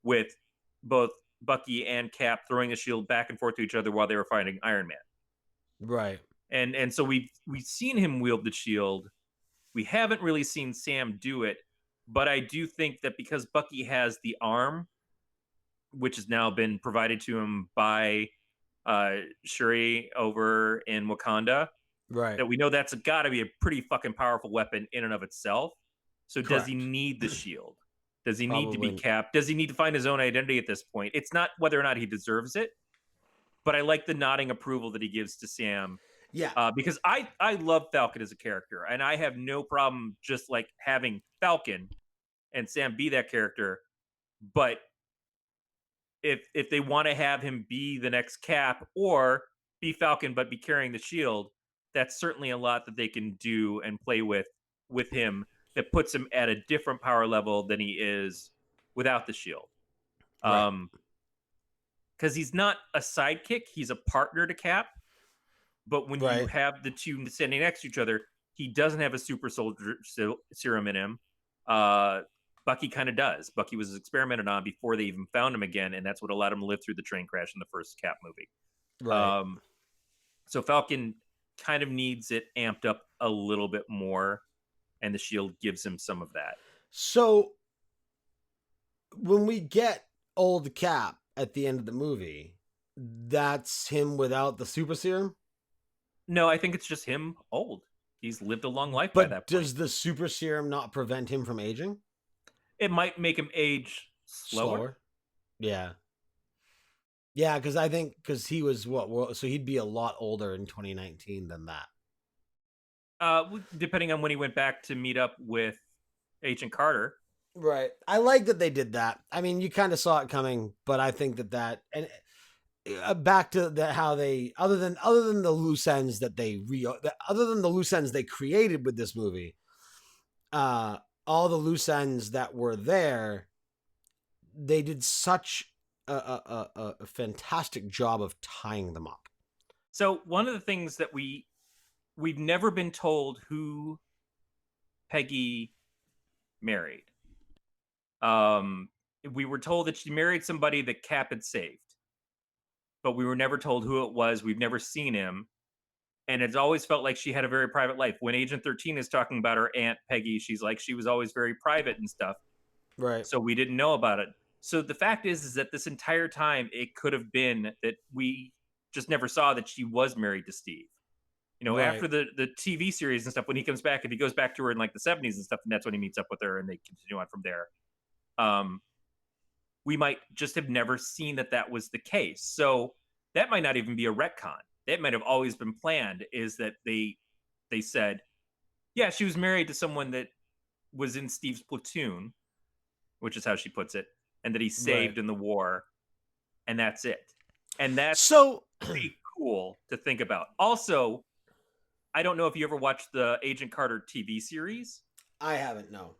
with both Bucky and Cap throwing a shield back and forth to each other while they were fighting Iron Man. Right. And so we've seen him wield the shield. We haven't really seen Sam do it, but I do think that because Bucky has the arm, which has now been provided to him by Shuri over in Wakanda, Right. that we know that's got to be a pretty fucking powerful weapon in and of itself. So does he Correct. need the shield? Does he need to be Probably. Cap? Does he need to find his own identity at this point? It's not whether or not he deserves it, but I like the nodding approval that he gives to Sam Yeah. because I love Falcon as a character, and I have no problem just like having Falcon and Sam be that character. But if they want to have him be the next Cap or be Falcon but be carrying the shield, that's certainly a lot that they can do and play with him that puts him at a different power level than he is without the shield. Right. Because he's not a sidekick, he's a partner to Cap. But when you Right. have the two standing next to each other, he doesn't have a super soldier serum in him. Bucky kind of does. Bucky was experimented on before they even found him again, and that's what allowed him to live through the train crash in the first Cap movie. Right. Um, so Falcon kind of needs it amped up a little bit more, and the shield gives him some of that. So when we get old Cap at the end of the movie, that's him without the super serum. No, I think it's just him old. He's lived a long life by But that point. does the super serum not prevent him from aging? It might make him age slower. Yeah. Yeah, because I think because he was what? Well, so he'd be a lot older in 2019 than that. Depending on when he went back to meet up with Agent Carter. Right. I like that they did that. I mean, you kind of saw it coming, but I think that and back to how they other than the loose ends that other than the loose ends they created with this movie, uh, all the loose ends that were there, they did such a fantastic job of tying them up. So one of the things that we've never been told who Peggy married. Um, we were told that she married somebody that Cap had saved, but we were never told who it was. We've never seen him, and it's always felt like she had a very private life. When Agent 13 is talking about her aunt Peggy, she's like she was always very private and stuff. Right. So we didn't know about it. So the fact is that this entire time it could have been that we just never saw that she was married to Steve. You know, Right. after the TV series and stuff, when he comes back, if he goes back to her in like the 70s and stuff, and that's when he meets up with her and they continue on from there. Um, we might just have never seen that that was the case. So that might not even be a retcon. That might have always been planned. Is that they said, yeah, she was married to someone that was in Steve's platoon, which is how she puts it, and that he Right. saved in the war, and that's it. And that's So pretty cool to think about. Also, I don't know if you ever watched the Agent Carter TV series. I haven't, no.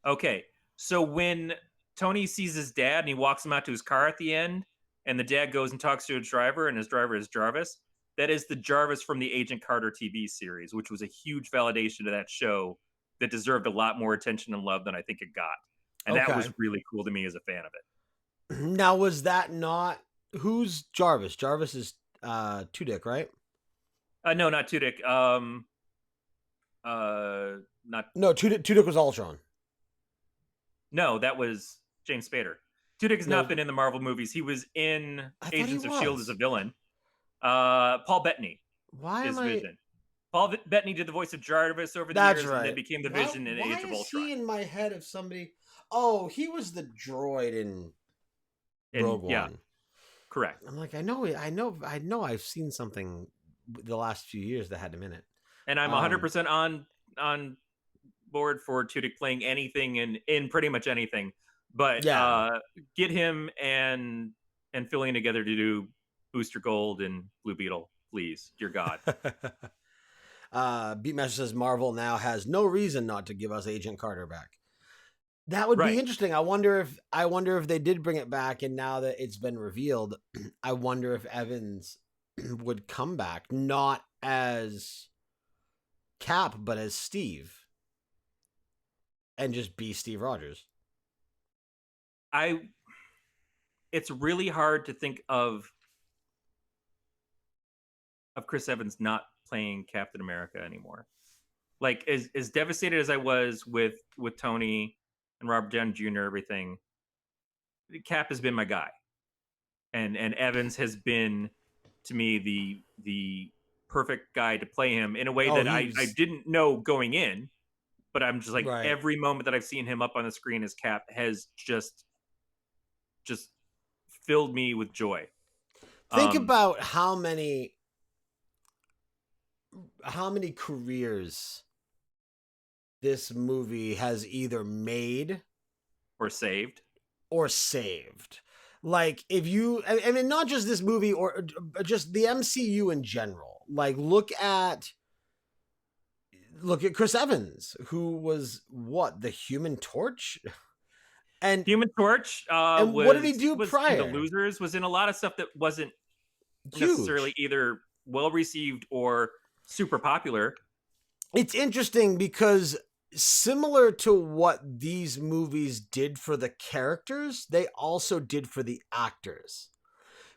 Okay, so when Tony sees his dad and he walks him out to his car at the end, and the dad goes and talks to his driver, and his driver is Jarvis. That is the Jarvis from the Agent Carter TV series, which was a huge validation to that show that deserved a lot more attention and love than I think it got. And that Okay. was really cool to me as a fan of it. Now, was that not who's Jarvis? Jarvis is Two Dick, right? No, not Tudyk. Not No, Two Dick was Ultron. no, that was James Spader. Tudyk has not No, been in the Marvel movies. He was in I thought he Agents of Shield as a was. villain. Paul Bettany Why am is I? Vision. Paul Bettany did the voice of Jarvis over the That's years, and then right. became the Why? Vision in Why Age of is Ultron. he in my head of somebody? Oh, he was the droid in And Rogue yeah, One. correct. I'm like, I know. I've seen something the last few years that had him in it. And I'm Um, 100% on board for Tudyk playing anything in pretty much anything. But yeah. get him and filling together to do Booster Gold and Blue Beetle, please, dear God. Beatmaster says Marvel now has no reason not to give us Agent Carter back. That would be Right. interesting. I wonder if they did bring it back, and now that it's been revealed, I wonder if Evans would come back not as Cap but as Steve, and just be Steve Rogers. I it's really hard to think of Chris Evans not playing Captain America anymore. Like as devastated as I was with Tony and Robert Downey Jr. everything, Cap has been my guy, and Evans has been to me the perfect guy to play him in a way Oh, that he I was didn't know going in, but I'm just like right. every moment that I've seen him up on the screen as Cap has just filled me with joy. Think Um, about how many careers this movie has either made or saved. or saved. Like if you, I mean, not just this movie or just the MCU in general. Like look at Chris Evans, who was what, the Human Torch, and Human Torch what did he do was in the prior? losers, was in a lot of stuff that wasn't necessarily Huge. either well received or super popular. It's interesting because similar to what these movies did for the characters, they also did for the actors.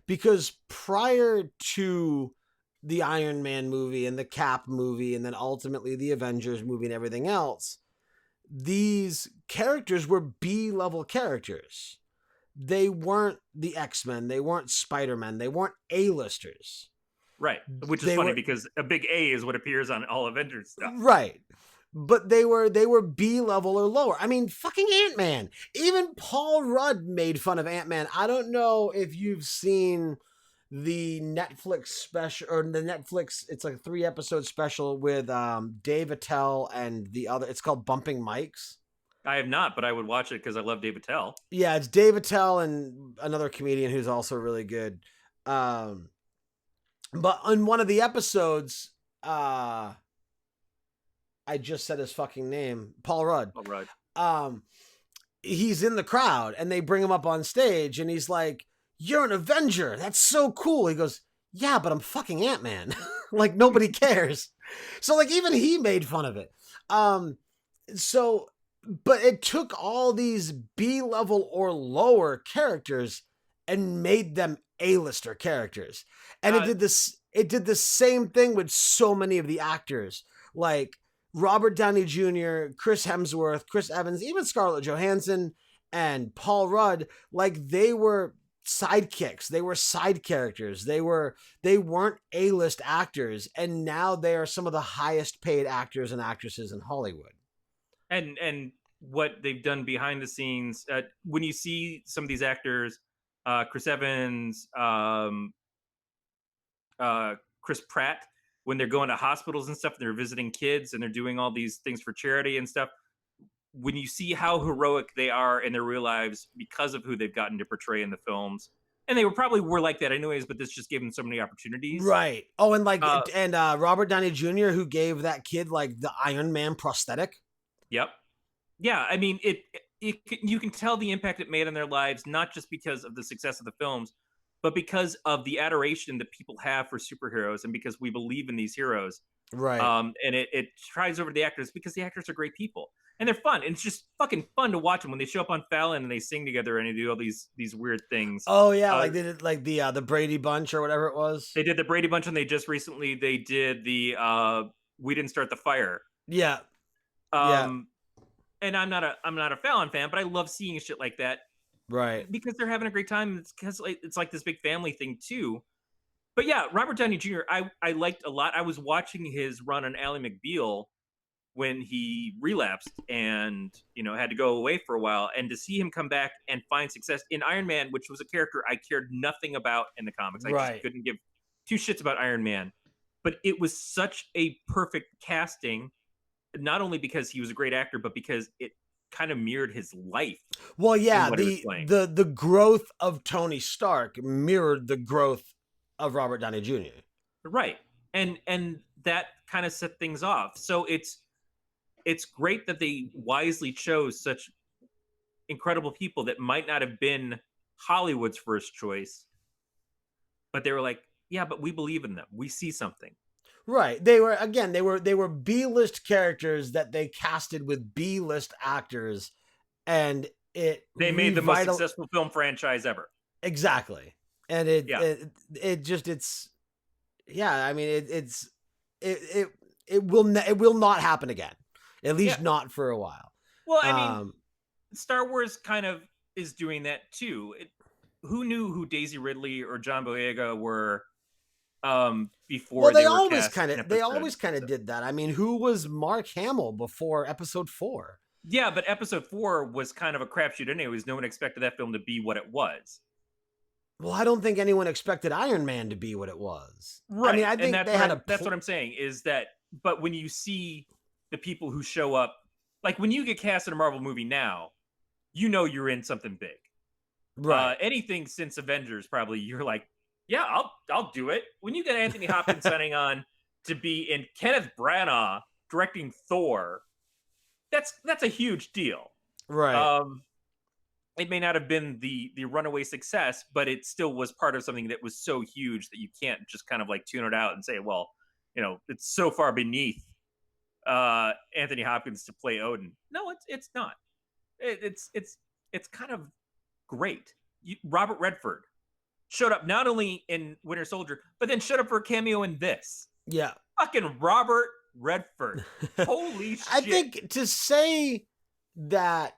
Because prior to the Iron Man movie and the Cap movie, and then ultimately the Avengers movie and everything else, these characters were B level characters. They weren't the X-Men, they weren't Spider-Man, they weren't A-listers. Right. Which is They funny were because a big A is what appears on all Avengers stuff. right. But they were B level or lower. I mean, fucking Ant-Man. Even Paul Rudd made fun of Ant-Man. I don't know if you've seen the Netflix special, or the Netflix, it's like a 3-episode special with Dave Attell and the other, it's called Bumping Mics. I have not, but I would watch it because I love Dave Attell. Yeah, it's Dave Attell and another comedian who's also really good. Um, but on one of the episodes, I just said his fucking name, Paul Rudd. All right. Um, he's in the crowd and they bring him up on stage and he's like, "You're an Avenger. That's so cool." He goes, "Yeah, but I'm fucking Ant-Man." Like nobody cares. So like even he made fun of it. So but it took all these B-level or lower characters and made them A-lister characters. And it did the same thing with so many of the actors. Like Robert Downey Jr., Chris Hemsworth, Chris Evans, even Scarlett Johansson and Paul Rudd, like they were sidekicks. They were side characters. They weren't A-list actors, and now they are some of the highest paid actors and actresses in Hollywood. And what they've done behind the scenes, when you see some of these actors, Chris Evans, Chris Pratt, when they're going to hospitals and stuff, and they're visiting kids and they're doing all these things for charity and stuff. When you see how heroic they are in their real lives because of who they've gotten to portray in the films, and they were like that anyways, but this just gave them so many opportunities. Right. Oh, and like Uh, Robert Downey Jr., who gave that kid like the Iron Man prosthetic. Yep. Yeah, I mean, you can tell the impact it made on their lives, not just because of the success of the films, but because of the adoration that people have for superheroes, and because we believe in these heroes. Right. And it tries over the actors because the actors are great people and they're fun. And it's just fucking fun to watch them when they show up on Fallon and they sing together and they do all these weird things. Oh yeah, like they did like the Brady Bunch or whatever it was. They did the Brady Bunch, and they just recently they did the We Didn't Start the Fire. Yeah. Yeah. And I'm not a Fallon fan, but I love seeing shit like that. Right. Because they're having a great time. It's because it's like this big family thing too. But yeah, Robert Downey Jr. I liked a lot. I was watching his run on Ally McBeal when he relapsed and had to go away for a while, and to see him come back and find success in Iron Man, which was a character I cared nothing about in the comics. I just couldn't give two shits about Iron Man. But it was such a perfect casting, not only because he was a great actor, but because it kind of mirrored his life. Well, yeah, the growth of Tony Stark mirrored the growth of Robert Downey Jr. Right. And that kind of set things off. So it's great that they wisely chose such incredible people that might not have been Hollywood's first choice, but they were like, yeah, but we believe in them. We see something. Right. They were B-list characters that they casted with B-list actors, and they made the most successful film franchise ever. Exactly. And it will not happen again. At least not for a while. Well, I mean, Star Wars kind of is doing that too. Who knew who Daisy Ridley or John Boyega were before? Well, they always kind of did that. I mean, who was Mark Hamill before Episode 4? Yeah, but Episode 4 was kind of a crapshoot anyways. No one expected that film to be what it was. Well, I don't think anyone expected Iron Man to be what it was. Right. I mean, I think that's what I'm saying is that, but when you see the people who show up, like when you get cast in a Marvel movie now, you're in something big. Right. Anything since Avengers, probably you're like, yeah, I'll do it. When you get Anthony Hopkins signing on to be in Kenneth Branagh directing Thor, that's a huge deal. Right. It may not have been the runaway success, but it still was part of something that was so huge that you can't just kind of like tune it out and say, well, it's so far beneath Anthony Hopkins to play Odin. No, it's not. It's kind of great. Robert Redford showed up not only in Winter Soldier, but then showed up for a cameo in this. Yeah. Fucking Robert Redford. Holy shit. I think to say that,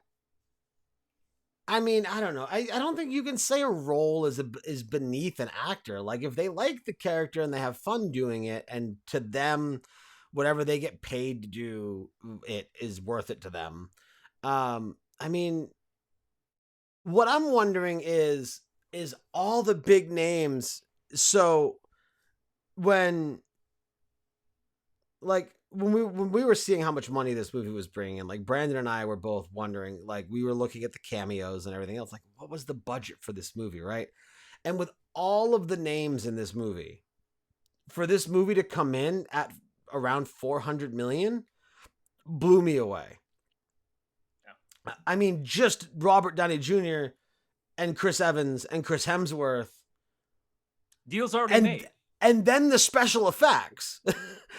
I mean, I don't know. I don't think you can say a role is beneath an actor. Like if they like the character and they have fun doing it, and to them, whatever they get paid to do, it is worth it to them. I mean, what I'm wondering is all the big names so when when we were seeing how much money this movie was bringing in, like Brandon and I were both wondering, like we were looking at the cameos and everything else, like what was the budget for this movie, right? And with all of the names in this movie, for this movie to come in at around 400 million blew me away. Yeah. I mean, just Robert Downey Jr. and Chris Evans and Chris Hemsworth. Deal's already made. And then the special effects.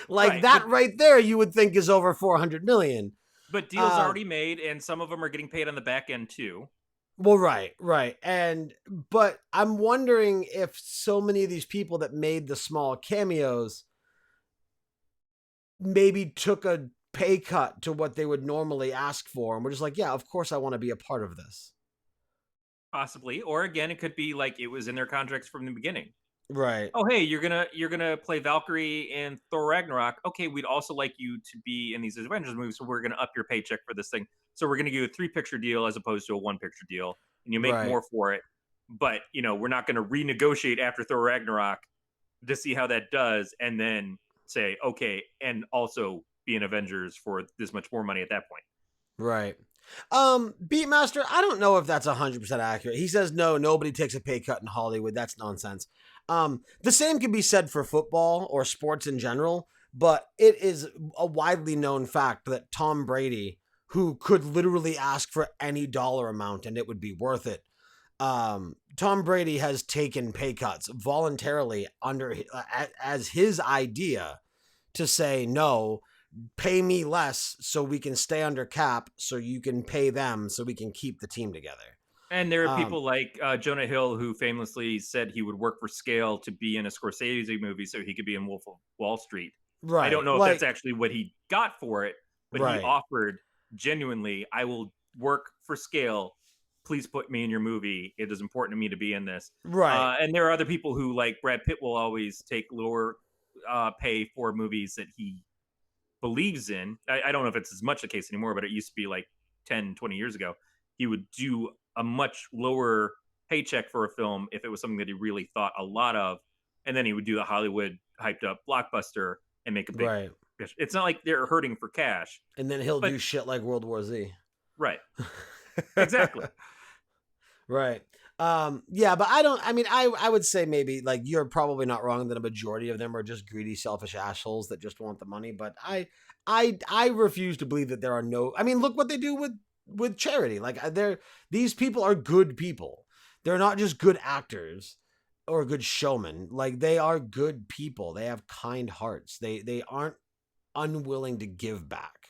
Like that right there, you would think is over 400 million. But deal's already made, and some of them are getting paid on the back end too. Well, right. But I'm wondering if so many of these people that made the small cameos maybe took a pay cut to what they would normally ask for, and we're just like, yeah, of course I want to be a part of this. Possibly. Or again, it could be like it was in their contracts from the beginning. Right. Oh, hey, you're gonna play Valkyrie in Thor Ragnarok. Okay, we'd also like you to be in these Avengers movies, so we're gonna up your paycheck for this thing. So we're gonna give you a 3-picture deal as opposed to a 1-picture deal, and you make more for it. But we're not gonna renegotiate after Thor Ragnarok to see how that does, and then say, okay, and also be in Avengers for this much more money at that point. Right. Beatmaster, I don't know if that's 100% accurate. He says no, nobody takes a pay cut in Hollywood. That's nonsense. The same can be said for football or sports in general, but it is a widely known fact that Tom Brady, who could literally ask for any dollar amount and it would be worth it, Tom Brady has taken pay cuts voluntarily as his idea to say, no, pay me less so we can stay under cap, so you can pay them so we can keep the team together. And there are people like Jonah Hill, who famously said he would work for scale to be in a Scorsese movie so he could be in Wolf of Wall Street. Right. I don't know if that's actually what he got for it, but he offered genuinely, I will work for scale. Please put me in your movie. It is important to me to be in this. Right. And there are other people who, like Brad Pitt, will always take lower pay for movies that he believes in. I don't know if it's as much the case anymore, but it used to be like 10, 20 years ago. He would do a much lower paycheck for a film if it was something that he really thought a lot of, and then he would do the Hollywood hyped up blockbuster and make a big It's not like they're hurting for cash. And then he'll do shit like World War Z. Right. Exactly. Right. Yeah, but I would say maybe, like, you're probably not wrong that a majority of them are just greedy, selfish assholes that just want the money. But I refuse to believe that there are no. I mean, look what they do with charity. Like, these people are good people. They're not just good actors or good showmen. Like, they are good people. They have kind hearts. They aren't unwilling to give back.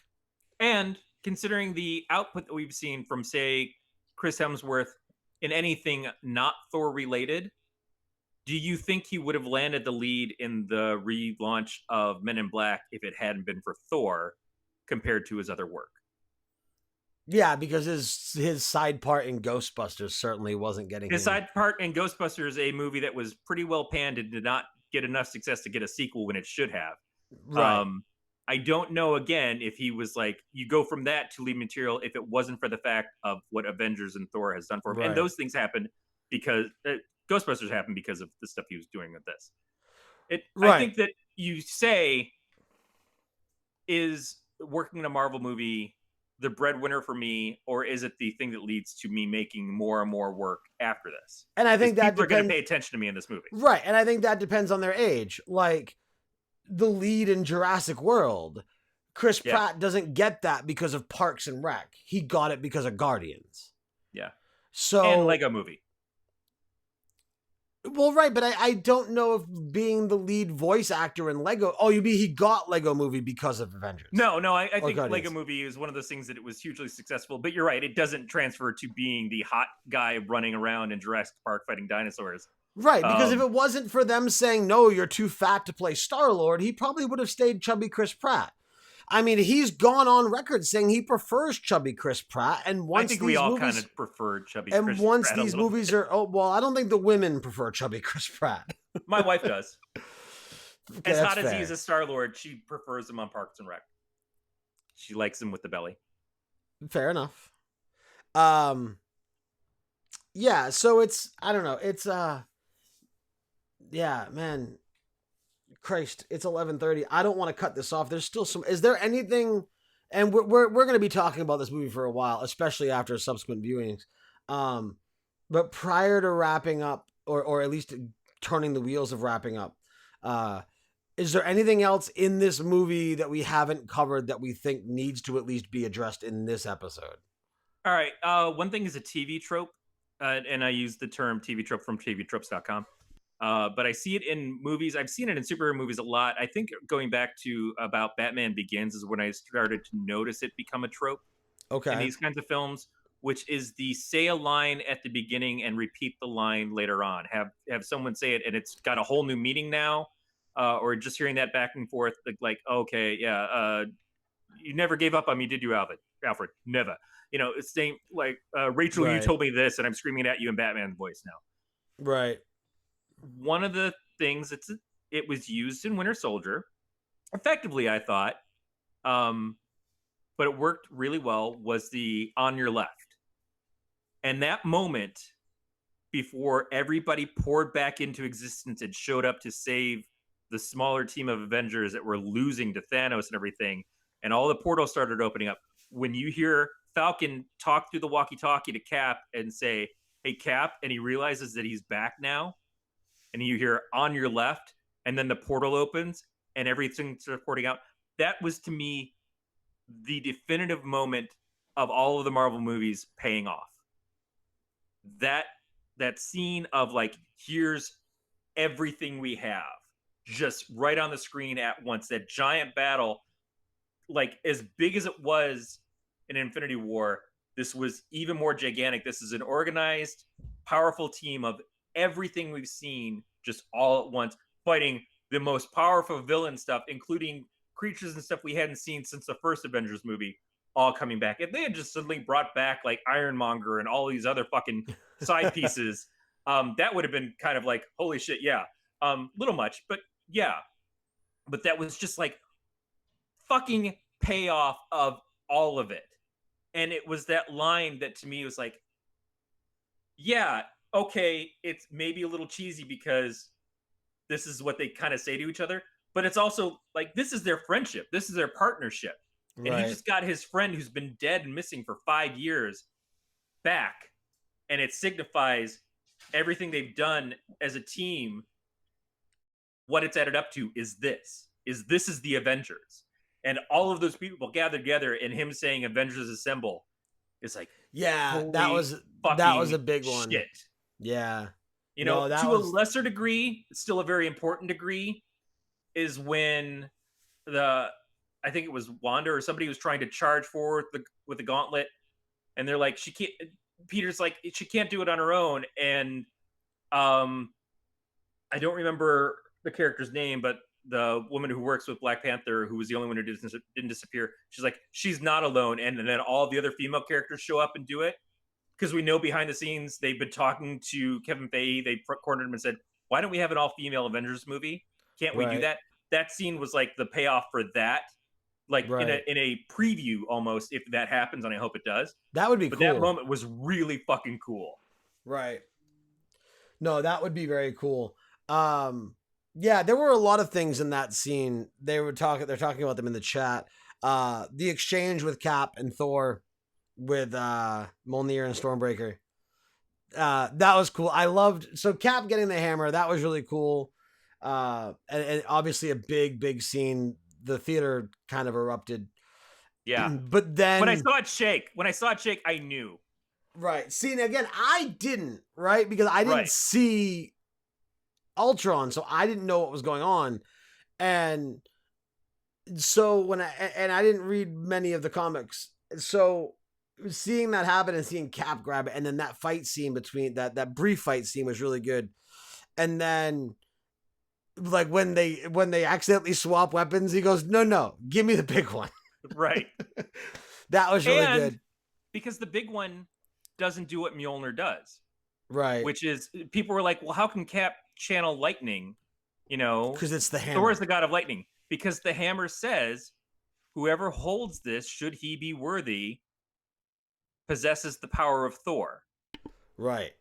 And considering the output that we've seen from, say, Chris Hemsworth in anything not Thor related, do you think he would have landed the lead in the relaunch of Men in Black if it hadn't been for Thor compared to his other work? Yeah, because his side part in Ghostbusters certainly wasn't getting his side part in Ghostbusters, a movie that was pretty well panned and did not get enough success to get a sequel when it should have. Right. I don't know, again, if he was like, you go from that to lead material if it wasn't for the fact of what Avengers and Thor has done for him. Right. And those things happened because Ghostbusters happened because of the stuff he was doing with this. I think that you say, is working in a Marvel movie the breadwinner for me, or is it the thing that leads to me making more and more work after this? And I think that people are going to pay attention to me in this movie. Right. And I think that depends on their age. Like, the lead in Jurassic World, Chris Pratt doesn't get that because of Parks and Rec. He got it because of Guardians. Yeah. So, and Lego Movie. Well, right, but I don't know if being the lead voice actor in Lego. Oh, you mean he got Lego Movie because of Avengers? No, I think Guardians. Lego Movie is one of those things that it was hugely successful. But you're right, it doesn't transfer to being the hot guy running around in Jurassic Park fighting dinosaurs. Right, because if it wasn't for them saying, no, you're too fat to play Star-Lord, he probably would have stayed chubby Chris Pratt. I mean, he's gone on record saying he prefers chubby Chris Pratt, and once I think we all kind of prefer chubby Chris Pratt. And once these movies are, I don't think the women prefer chubby Chris Pratt. My wife does. Okay, as hot as he is a Star-Lord, she prefers him on Parks and Rec. She likes him with the belly. Fair enough. Yeah, so it's, I don't know, it's yeah, man, Christ, it's 11:30. I don't want to cut this off. There's still some. Is there anything? And we're going to be talking about this movie for a while, especially after subsequent viewings. Um, but prior to wrapping up, or at least turning the wheels of wrapping up, uh, is there anything else in this movie that we haven't covered that we think needs to at least be addressed in this episode? All right. One thing is a TV trope, and I use the term TV trope from tvtropes.com. But I see it in movies. I've seen it in superhero movies a lot. I think going back to about Batman Begins is when I started to notice it become a trope in Okay. these kinds of films, which is the say a line at the beginning and repeat the line later on. Have someone say it and it's got a whole new meaning now, or just hearing that back and forth, like okay, yeah, you never gave up on me, did you, Alfred? Alfred, never. You know, it's saying like Rachel, you Right. told me this, and I'm screaming at you in Batman's voice now. Right. One of the things it was used in Winter Soldier effectively, I thought, um, but it worked really well. Was the on your left, and that moment before everybody poured back into existence and showed up to save the smaller team of Avengers that were losing to Thanos and everything, and all the portals started opening up. When you hear Falcon talk through the walkie-talkie to Cap and say, "Hey, Cap," and he realizes that he's back now, and you hear on your left, and then the portal opens and everything's reporting out. That was to me the definitive moment of all of the Marvel movies paying off. That that scene of like, here's everything we have just right on the screen at once. That giant battle, like as big as it was in Infinity War, this was even more gigantic. This is an organized, powerful team of everything we've seen just all at once, fighting the most powerful villain stuff, including creatures and stuff we hadn't seen since the first Avengers movie, all coming back. If they had just suddenly brought back like Ironmonger and all these other fucking side pieces, that would have been kind of like, holy shit, yeah. Little much, but yeah. But that was just like fucking payoff of all of it. And it was that line that to me was like, yeah, okay, it's maybe a little cheesy because this is what they kind of say to each other, but it's also like this is their friendship, this is their partnership. And he Right. just got his friend who's been dead and missing for 5 years back, and it signifies everything they've done as a team. What it's added up to is this is the Avengers, and all of those people gathered together, and him saying Avengers Assemble is like, Yeah, holy that was fucking a big one. shit. Yeah. You know, No, that to a was lesser degree, still a very important degree, is when the I think it was Wanda or somebody was trying to charge forward with the gauntlet, and they're like, she can't. Peter's like, she can't do it on her own, and um, I don't remember the character's name, but the woman who works with Black Panther, who was the only one who didn't disappear, she's like, she's not alone, and then all the other female characters show up and do it, because we know behind the scenes they've been talking to Kevin Feige. They cornered him and said, "Why don't we have an all-female Avengers movie? Can't we do right. that?" That scene was like the payoff for that, like in Right. a preview almost. If that happens, and I hope it does. That would be But that cool. moment was really fucking cool. Right. No, that would be very cool. Um yeah, there were a lot of things in that scene. They're talking about them in the chat. The exchange with Cap and Thor with Mjolnir and Stormbreaker. That was cool. I loved so Cap getting the hammer, that was really cool. And obviously a big scene. The theater kind of erupted. Yeah. But When I then saw it shake, I knew. right. See, and again, I didn't, right? Because I didn't Right. see Ultron, so I didn't know what was going on. And so I didn't read many of the comics. So seeing that happen and seeing Cap grab it, and then that fight scene between that brief fight scene was really good. And then like when they accidentally swap weapons, he goes, no, give me the big one. Right. That was really And good. because the big one doesn't do what Mjolnir does, Right. which is people were like, well, how can Cap channel lightning? You know, Because it's the Thor hammer. is the god of lightning. Because the hammer says, whoever holds this, should he be worthy, possesses the power of Thor. Right.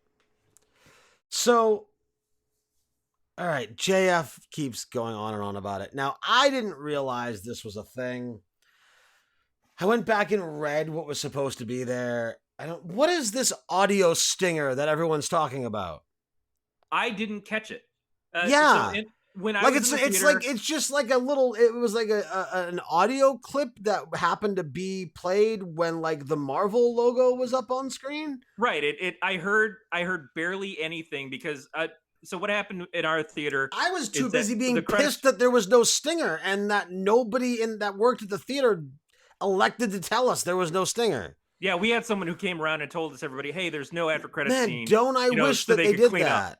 So All right, JF keeps going on and on about it. Now, I didn't realize this was a thing. I went back and read what was supposed to be there. I don't. What is this audio stinger that everyone's talking about? I didn't catch it. Yeah, When I like was in the it's like theater, it's just like a little. It was like an audio clip that happened to be played when like the Marvel logo was up on screen. right? I heard barely anything because so what happened in our theater I was too is that busy the being credits. pissed that there was no stinger and that nobody in that worked at the theater elected to tell us there was no stinger. Yeah, we had someone who came around and told us everybody, "Hey, there's no after credit Man, scene," don't I wish so that they they could did clean up. that.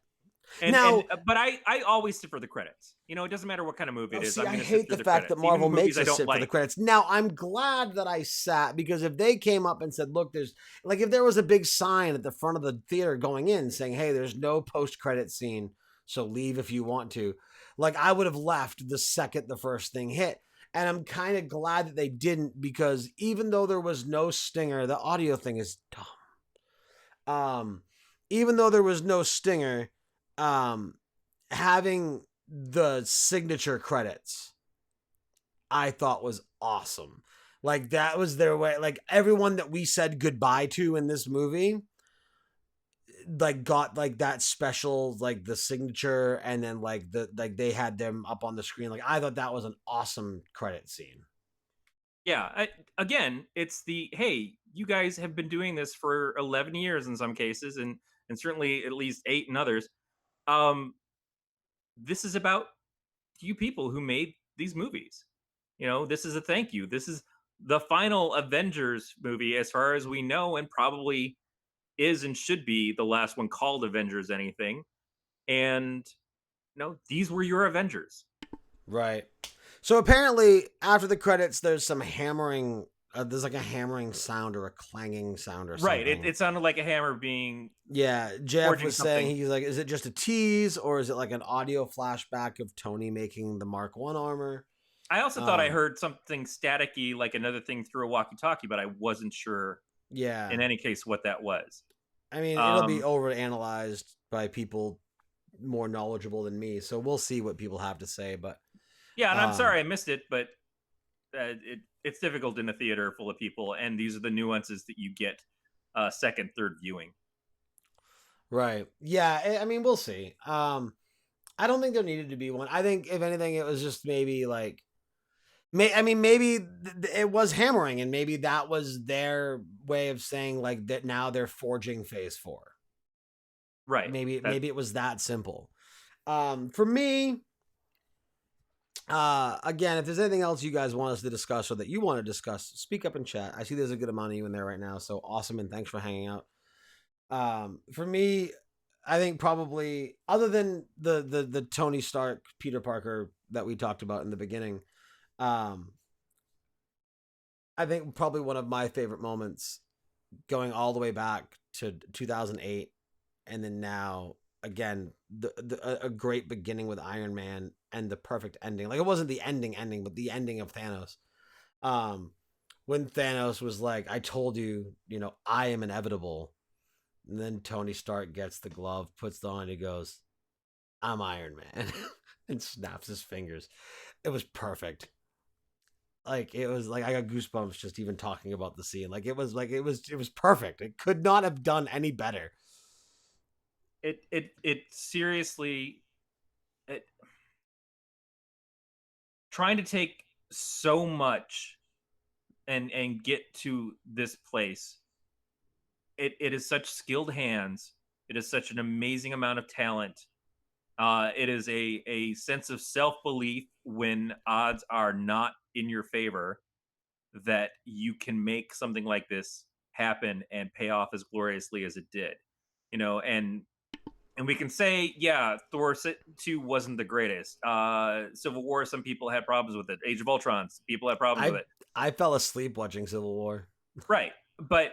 And Now, but I always sit for the credits. It doesn't matter what kind of movie oh, it is. see, I'm I going to sit hate through the the fact that credits, even Marvel movies makes I us don't sit for the like. credits. Now, I'm glad that I sat because if they came up and said, look, there's like if there was a big sign at the front of the theater going in saying, hey, there's no post credit scene, so leave if you want to, like I would have left the second the first thing hit. And I'm kind of glad that they didn't because even though there was no stinger, the audio thing is dumb. Um, even though there was no stinger, um, having the signature credits I thought was awesome. Like that was their way. Like everyone that we said goodbye to in this movie, like got like that special like the signature, and then like like they had them up on the screen. Like I thought that was an awesome credit scene. Yeah, again, it's the hey, you guys have been doing this for 11 years in some cases, and certainly at least 8 in others. Um, this is about you people who made these movies. This is a thank you. This is the final Avengers movie, as far as we know, and probably is and should be the last one called Avengers anything. And these were your Avengers. Right. So apparently, after the credits, there's some hammering. There's like a hammering sound or a clanging sound or Right. It, something. it sounded like a hammer being Yeah, Jeff forging was saying something. he's like, is it just a tease or is it like an audio flashback of Tony making the Mark One armor? I also thought I Um, heard something staticky, like another thing through a walkie-talkie, but I wasn't sure yeah, in any case what that was. I mean it'll be Um, over analyzed by people more knowledgeable than me, so we'll see what people have to say. But yeah, and I'm um, sorry I missed it, but it's difficult in a theater full of people, and these are the nuances that you get second, third viewing. right, yeah, I mean we'll see. I don't think there needed to be one. I think if anything, it was just maybe like I mean, maybe it was hammering, and maybe that was their way of saying like that. Now they're forging Phase Four. Right. That Maybe it was that simple. For me, again, if there's anything else you guys want us to discuss or that you want to discuss, speak up in chat. I see there's a good amount of you in there right now, so awesome, and thanks for hanging out. For me, I think probably other than the Tony Stark Peter Parker that we talked about in the beginning, um, I think probably one of my favorite moments going all the way back to 2008 and then now again a great beginning with Iron Man and the perfect ending. Like it wasn't the ending, but the ending of Thanos. Um, when Thanos was like, "I told you, I am inevitable," and then Tony Stark gets the glove, puts it on, he goes, "I'm Iron Man," and snaps his fingers. It was perfect. Like it was like I got goosebumps just even talking about the scene. Like it was perfect. It could not have done any better. it seriously it, trying to take so much and get to this place. It is such skilled hands. It is such an amazing amount of talent. It is a sense of self belief when odds are not in your favor, that you can make something like this happen and pay off as gloriously as it did. And we can say, yeah, Thor 2 wasn't the greatest. Civil War, some people had problems with it. Age of Ultron, people had problems with I it. I fell asleep watching Civil War. Right. But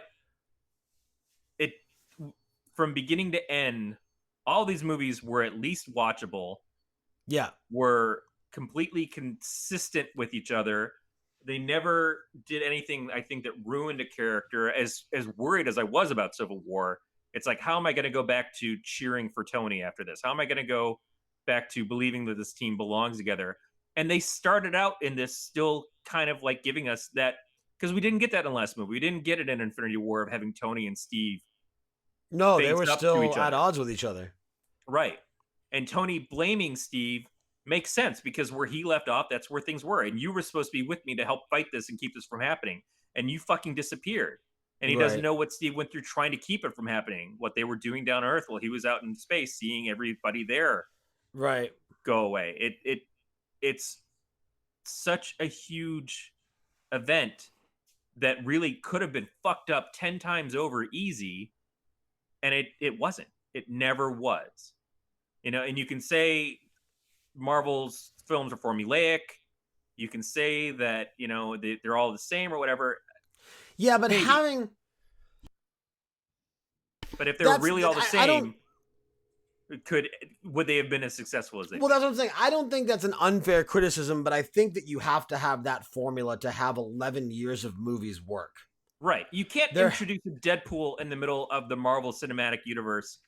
it, from beginning to end, all these movies were at least watchable, Yeah, were completely consistent with each other. They never did anything, I think, that ruined a character. As worried as I was about Civil War, it's like, how am I going to go back to cheering for Tony after this? How am I going to go back to believing that this team belongs together. And they started out in this still kind of like giving us that, because we didn't get that in the last movie. We didn't get it in Infinity War of having Tony and Steve No, they face were up to still each at other. odds with each other. Right. And Tony blaming Steve makes sense because where he left off, that's where things were. And you were supposed to be with me to help fight this and keep this from happening. And you fucking disappeared. And he doesn't Right. know what Steve went through trying to keep it from happening, what they were doing down Earth while he was out in space, seeing everybody there Right. go away. It's such a huge event that really could have been fucked up 10 times over easy, and it wasn't. It never was. And you can say Marvel's films are formulaic. You can say that, they're all the same or whatever. Yeah, but Maybe. having But if they were really all the I don't. same, would they have been as successful as they Well, were? that's what I'm saying. I don't think that's an unfair criticism, but I think that you have to have that formula to have 11 years of movies work. Right. You can't There, introduce a Deadpool in the middle of the Marvel Cinematic Universe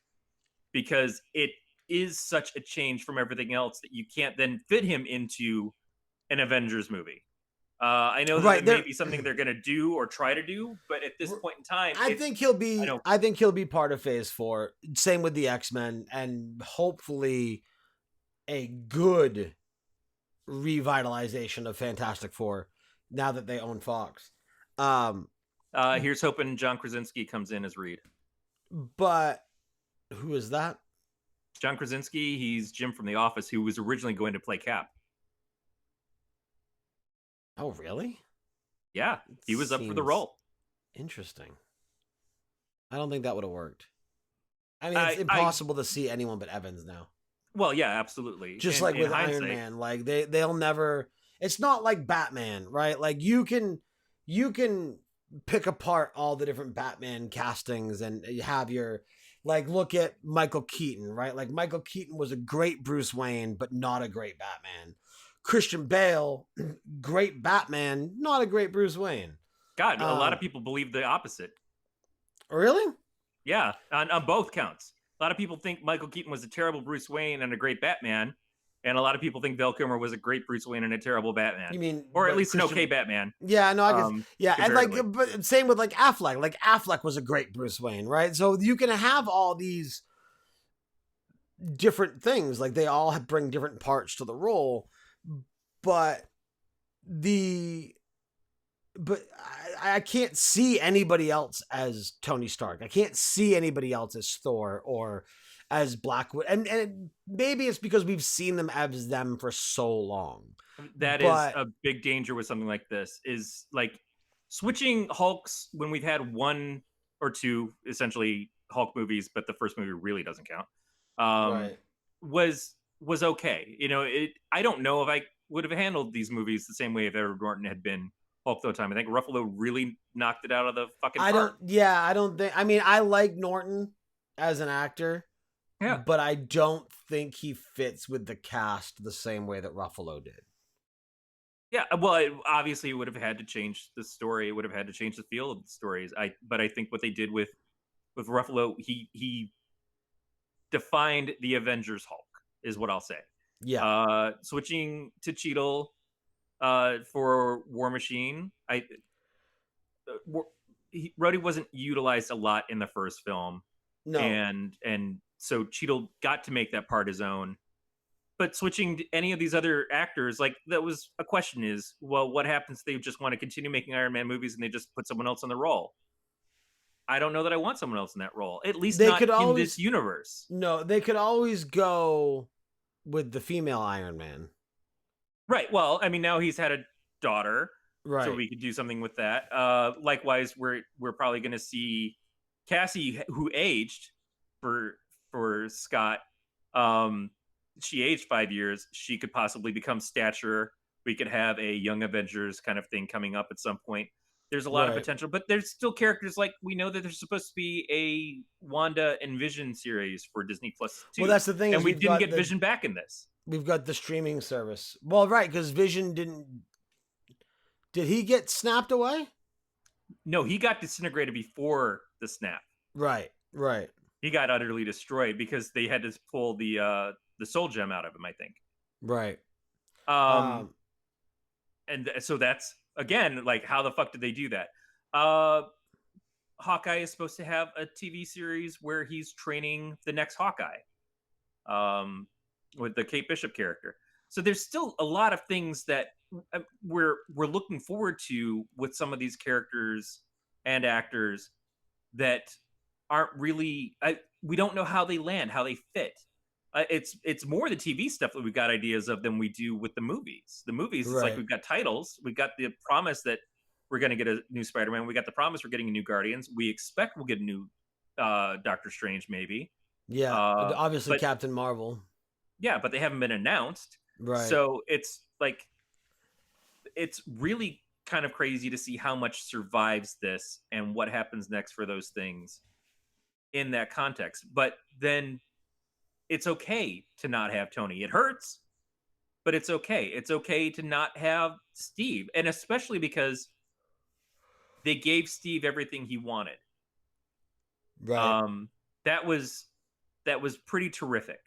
because it is such a change from everything else that you can't then fit him into an Avengers movie. I know that right that may there. be something they're going to do or try to do, but at this point in time, I think he'll be. don't. I think he'll be part of Phase 4. Same with the X-Men, and hopefully a good revitalization of Fantastic Four now that they own Fox. Here's hoping John Krasinski comes in as Reed. But who is that? John Krasinski, he's Jim from The Office, who was originally going to play Cap. Oh, really? Yeah, he was up for the role. Interesting. I don't think that would have worked. I mean, it's impossible to see anyone but Evans now. Well, yeah, absolutely. Just like with Iron Man, like they'll never. It's not like Batman, right? Like you can pick apart all the different Batman castings and you have your, like, look at Michael Keaton, right? Like Michael Keaton was a great Bruce Wayne, but not a great Batman. Christian Bale, great Batman, not a great Bruce Wayne. God, a lot of people believe the opposite. Really? Yeah, on both counts. A lot of people think Michael Keaton was a terrible Bruce Wayne and a great Batman, and a lot of people think Val Kilmer was a great Bruce Wayne and a terrible Batman. You mean, or at least an okay Batman? Yeah, no, I guess. Yeah, and like, but same with like Affleck. Like Affleck was a great Bruce Wayne, right? So you can have all these different things. Like they all bring different parts to the role, but I can't see anybody else as Tony Stark. I can't see anybody else as Thor or as Blackwood. And maybe it's because we've seen them as them for so long. That is a big danger with something like this, is like switching Hulks when we've had one or two essentially Hulk movies, but the first movie really doesn't count. Right. Was okay. I don't know if I would have handled these movies the same way if Edward Norton had been Hulk the time. I think Ruffalo really knocked it out of the fucking park. I don't think. I mean, I like Norton as an actor. Yeah. But I don't think he fits with the cast the same way that Ruffalo did. Yeah, well, obviously it would have had to change the story. It would have had to change the feel of the stories. But I think what they did with Ruffalo, he defined the Avengers Hulk, is what I'll say. Yeah. Switching to Cheadle for War Machine, Rhodey wasn't utilized a lot in the first film. No. And so Cheadle got to make that part his own. But switching to any of these other actors, like, that was a question is, well, what happens if they just want to continue making Iron Man movies and they just put someone else in the role? I don't know that I want someone else in that role. At least not in this universe. No, they could always go with the female Iron Man. Right. Well, I mean, now he's had a daughter. Right. So we could do something with that. Likewise, we're probably going to see Cassie, who aged for Scott. She aged 5 years. She could possibly become Stature. We could have a Young Avengers kind of thing coming up at some point. There's a lot of potential, but there's still characters, like, we know that there's supposed to be a Wanda and Vision series for Disney Plus too. Well, that's the thing, and we didn't get Vision back in this. We've got the streaming service. Well, right, because Vision did he get snapped away? No, he got disintegrated before the snap. Right. He got utterly destroyed because they had to pull the the soul gem out of him, I think. Right. Um, Um, and so that's again like, how the fuck did they do that? Uh, Hawkeye is supposed to have a TV series where he's training the next Hawkeye, um, with the Kate Bishop character. So there's still a lot of things that we're looking forward to with some of these characters and actors that aren't really. We don't know how they land, how they fit. It's more the TV stuff that we've got ideas of than we do with the movies. The movies, it's like right. we've got titles, we've got the promise that we're going to get a new Spider-Man, we got the promise we're getting a new Guardians, we expect we'll get a new Doctor Strange, maybe. Yeah. Obviously, But Captain Marvel. yeah, but they haven't been announced. Right. So it's like it's really kind of crazy to see how much survives this and what happens next for those things in that context. But then it's okay to not have Tony. It hurts, but it's okay. It's okay to not have Steve, and especially because they gave Steve everything he wanted. Right. Um, that was pretty terrific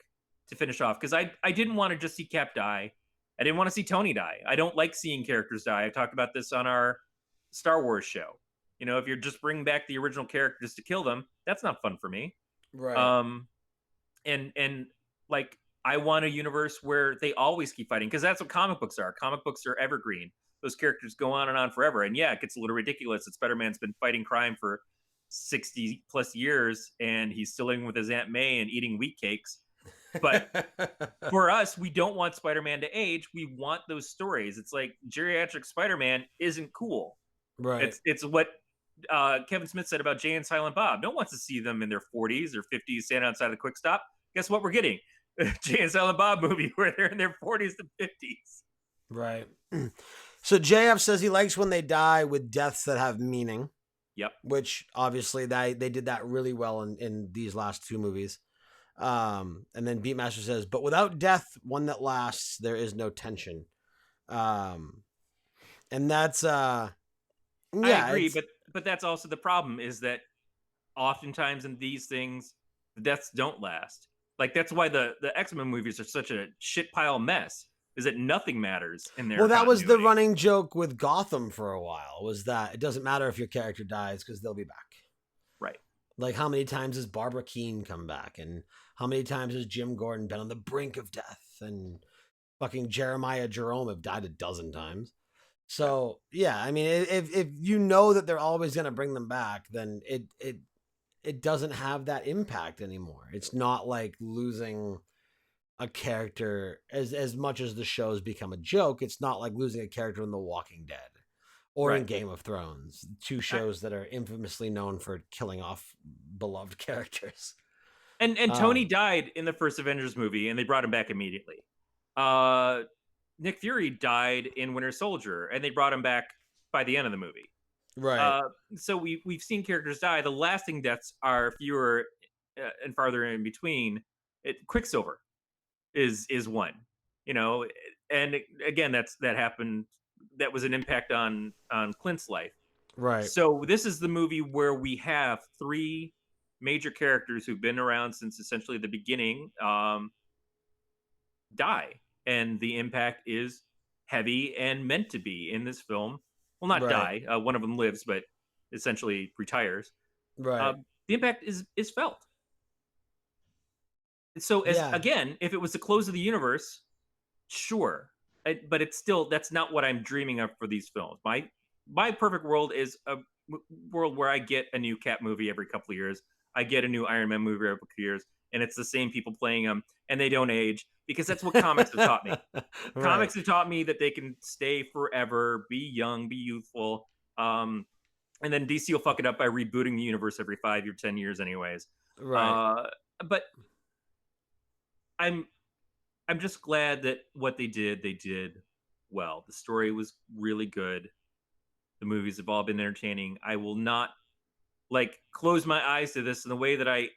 to finish off, because I didn't want to just see Cap die. I didn't want to see Tony die. I don't like seeing characters die. I talked about this on our Star Wars show. You know, if you're just bringing back the original characters to kill them, that's not fun for me. Right. Um, and like, I want a universe where they always keep fighting, because that's what comic books are. Comic books are evergreen. Those characters go on and on forever. And yeah, it gets a little ridiculous that Spider-Man's been fighting crime for 60 plus years and he's still living with his Aunt May and eating wheat cakes. But for us, we don't want Spider-Man to age. We want those stories. It's like geriatric Spider-Man isn't cool. Right. It's what Kevin Smith said about Jay and Silent Bob. No one wants to see them in their 40s or 50s standing outside the Quick Stop. Guess what we're getting? Jay and Silent Bob movie where they're in their 40s to 50s. Right. So JF says he likes when they die with deaths that have meaning. Yep. Which obviously they did that really well in these last two movies. And then Beatmaster says, but without death, one that lasts, there is no tension. And that's yeah, I agree, but that's also the problem, is that oftentimes in these things, the deaths don't last. Like, that's why the X-Men movies are such a shit pile mess, is that nothing matters in their well, that was the continuity. running joke with Gotham for a while, was that it doesn't matter if your character dies because they'll be back. Right. Like, how many times has Barbara Keene come back? And how many times has Jim Gordon been on the brink of death? And fucking Jeremiah Jerome have died a dozen times. So, yeah, I mean, if you know that they're always going to bring them back, then it doesn't have that impact anymore. It's not like losing a character as much as the show's become a joke. It's not like losing a character in The Walking Dead or in Right. Game of Thrones, two shows that are infamously known for killing off beloved characters. And Tony died in the first Avengers movie, and they brought him back immediately. Nick Fury died in Winter Soldier, and they brought him back by the end of the movie. Right. So we've seen characters die. The lasting deaths are fewer and farther in between. Quicksilver is one, you know, and again, that happened. That was an impact on Clint's life. Right. So this is the movie where we have three major characters who've been around since essentially the beginning die, and the impact is heavy and meant to be in this film. Well, not Right. die. One of them lives, but essentially retires. Right. The impact is felt. So, as Yeah. again, if it was the close of the universe, sure, but it's still, that's not what I'm dreaming of for these films. My perfect world is a world where I get a new Cap movie every couple of years. I get a new Iron Man movie every couple of years, and it's the same people playing them, and they don't age, because that's what comics have taught me. Right. Comics have taught me that they can stay forever, be young, be youthful. And then DC will fuck it up by rebooting the universe every 5 or 10 years, anyways. Right. But I'm just glad that what they did well. The story was really good. The movies have all been entertaining. I will not like close my eyes to this in the way that I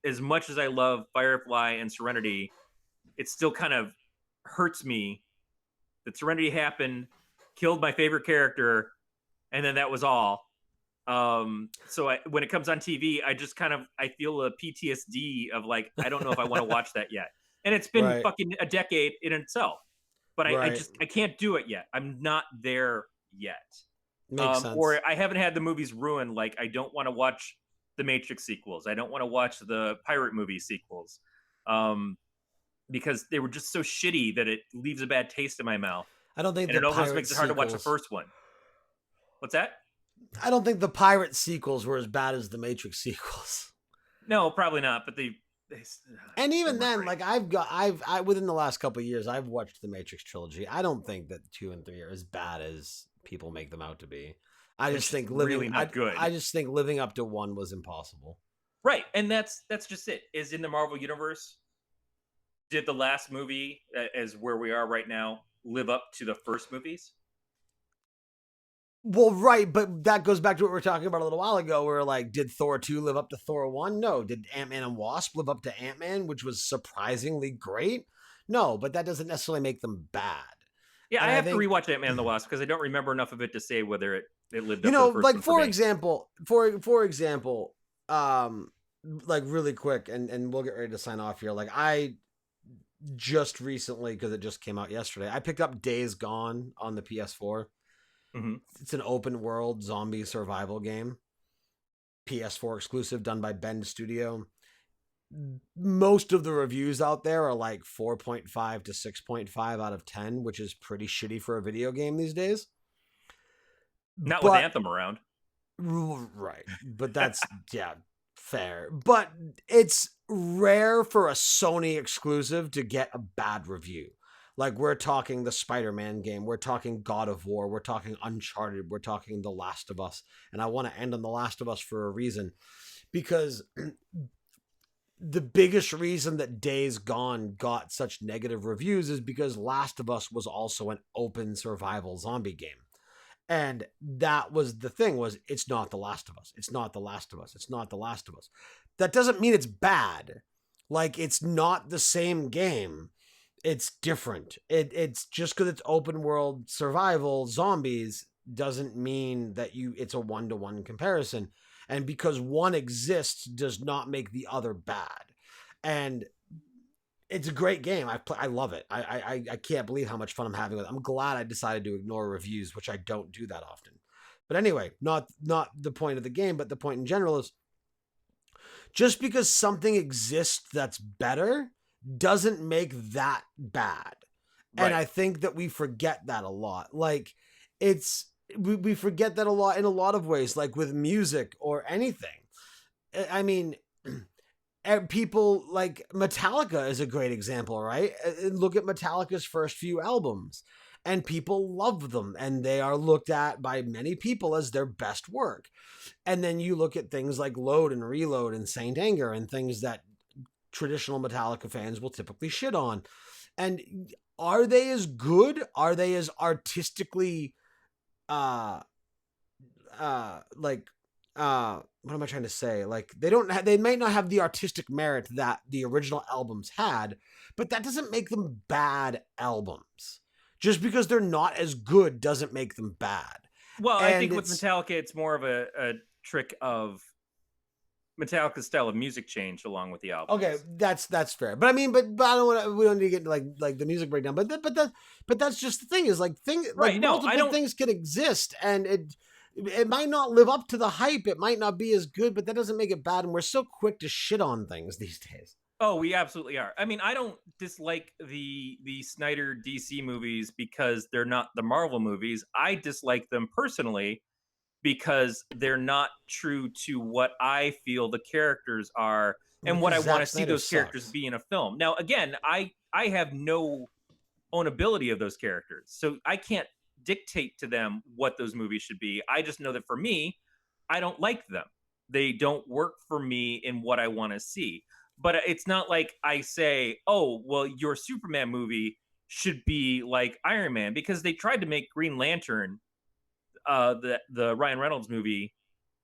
as much as I love Firefly and Serenity, it still kind of hurts me that Serenity happened, killed my favorite character, and then that was all. So when it comes on TV, I just kind of, I feel a PTSD of like, I don't know if I want to watch that yet. and it's been Right. fucking a decade in itself. But Right. I can't do it yet. I'm not there yet. Makes Or sense. I haven't had the movies ruined. Like I don't want to watch the Matrix sequels. I don't want to watch the pirate movie sequels. Um, because they were just so shitty that it leaves a bad taste in my mouth, I don't think and the it almost pirate makes it hard to watch the sequels. first one. What's that? I don't think the pirate sequels were as bad as the Matrix sequels. No, probably not. But And they even weren't then, great. like I within the last couple of years, I've watched the Matrix trilogy. I don't think that 2 and 3 are as bad as people make them out to be. I They're just just think really not I good. just think living up to one was impossible. Right, and that's just it. Is in the Marvel universe, did the last movie, as where we are right now, live up to the first movies? Well, right, but that goes back to what we were talking about a little while ago, where like, did Thor 2 live up to Thor 1? No. Did Ant-Man and Wasp live up to Ant-Man, which was surprisingly great? No, but that doesn't necessarily make them bad. Yeah, I And I have to think rewatch Ant Man and the Wasp because I don't remember enough of it to say whether it lived you up to know, the first like one for me. for example, like really quick, and we'll get ready to sign off here. Like I just recently, because it just came out yesterday, I picked up Days Gone on the PS4. Hmm. It's an open world zombie survival game, PS4 exclusive, done by Bend Studio. Most of the reviews out there are like 4.5 to 6.5 out of 10, which is pretty shitty for a video game these days. Not with But Anthem around. right. But that's, yeah, fair. But it's rare for a Sony exclusive to get a bad review. Like, we're talking the Spider-Man game, we're talking God of War, we're talking Uncharted, we're talking The Last of Us. And I want to end on The Last of Us for a reason, because the biggest reason that Days Gone got such negative reviews is because Last of Us was also an open survival zombie game. And that was the thing, was it's not The Last of Us. It's not The Last of Us. It's not The Last of Us. That doesn't mean it's bad. Like, it's not the same game. It's different. It's just because it's open world survival zombies doesn't mean that it's a one-to-one comparison. And because one exists does not make the other bad. And it's a great game. I love it. I can't believe how much fun I'm having with it. I'm glad I decided to ignore reviews, which I don't do that often. But anyway, not the point of the game, but the point in general is, just because something exists that's better doesn't make that bad. And Right. I think that we forget that a lot. Like, we forget that a lot in a lot of ways, like with music or anything. I mean, people like Metallica is a great example, right? Look at Metallica's first few albums, and people love them, and they are looked at by many people as their best work. And then you look at things like Load and Reload and Saint Anger and things that traditional Metallica fans will typically shit on. And are they as good? Are they as artistically uh like what am I trying to say? Like, they might not have the artistic merit that the original albums had, but that doesn't make them bad albums. Just because they're not as good doesn't make them bad. Well, I And think with it's Metallica, it's more of a trick of Metallica's style of music changed along with the okay, albums. that's fair. But I mean, but I don't want to. We don't need to get into like the music breakdown. But that's just the thing, is like Right. No, I multiple don't. things can exist, and it might not live up to the hype. It might not be as good, but that doesn't make it bad. And we're so quick to shit on things these days. Oh, we absolutely are. I mean, I don't dislike the Snyder DC movies because they're not the Marvel movies. I dislike them personally because they're not true to what I feel the characters are and what Because I want Zack to see Snyder those characters sucks. be in a film. Now, again, I have no ownability of those characters. So I can't dictate to them what those movies should be. I just know that for me, I don't like them. They don't work for me in what I want to see. But it's not like I say, "Oh, well, your Superman movie should be like Iron Man," because they tried to make Green Lantern, the Ryan Reynolds movie,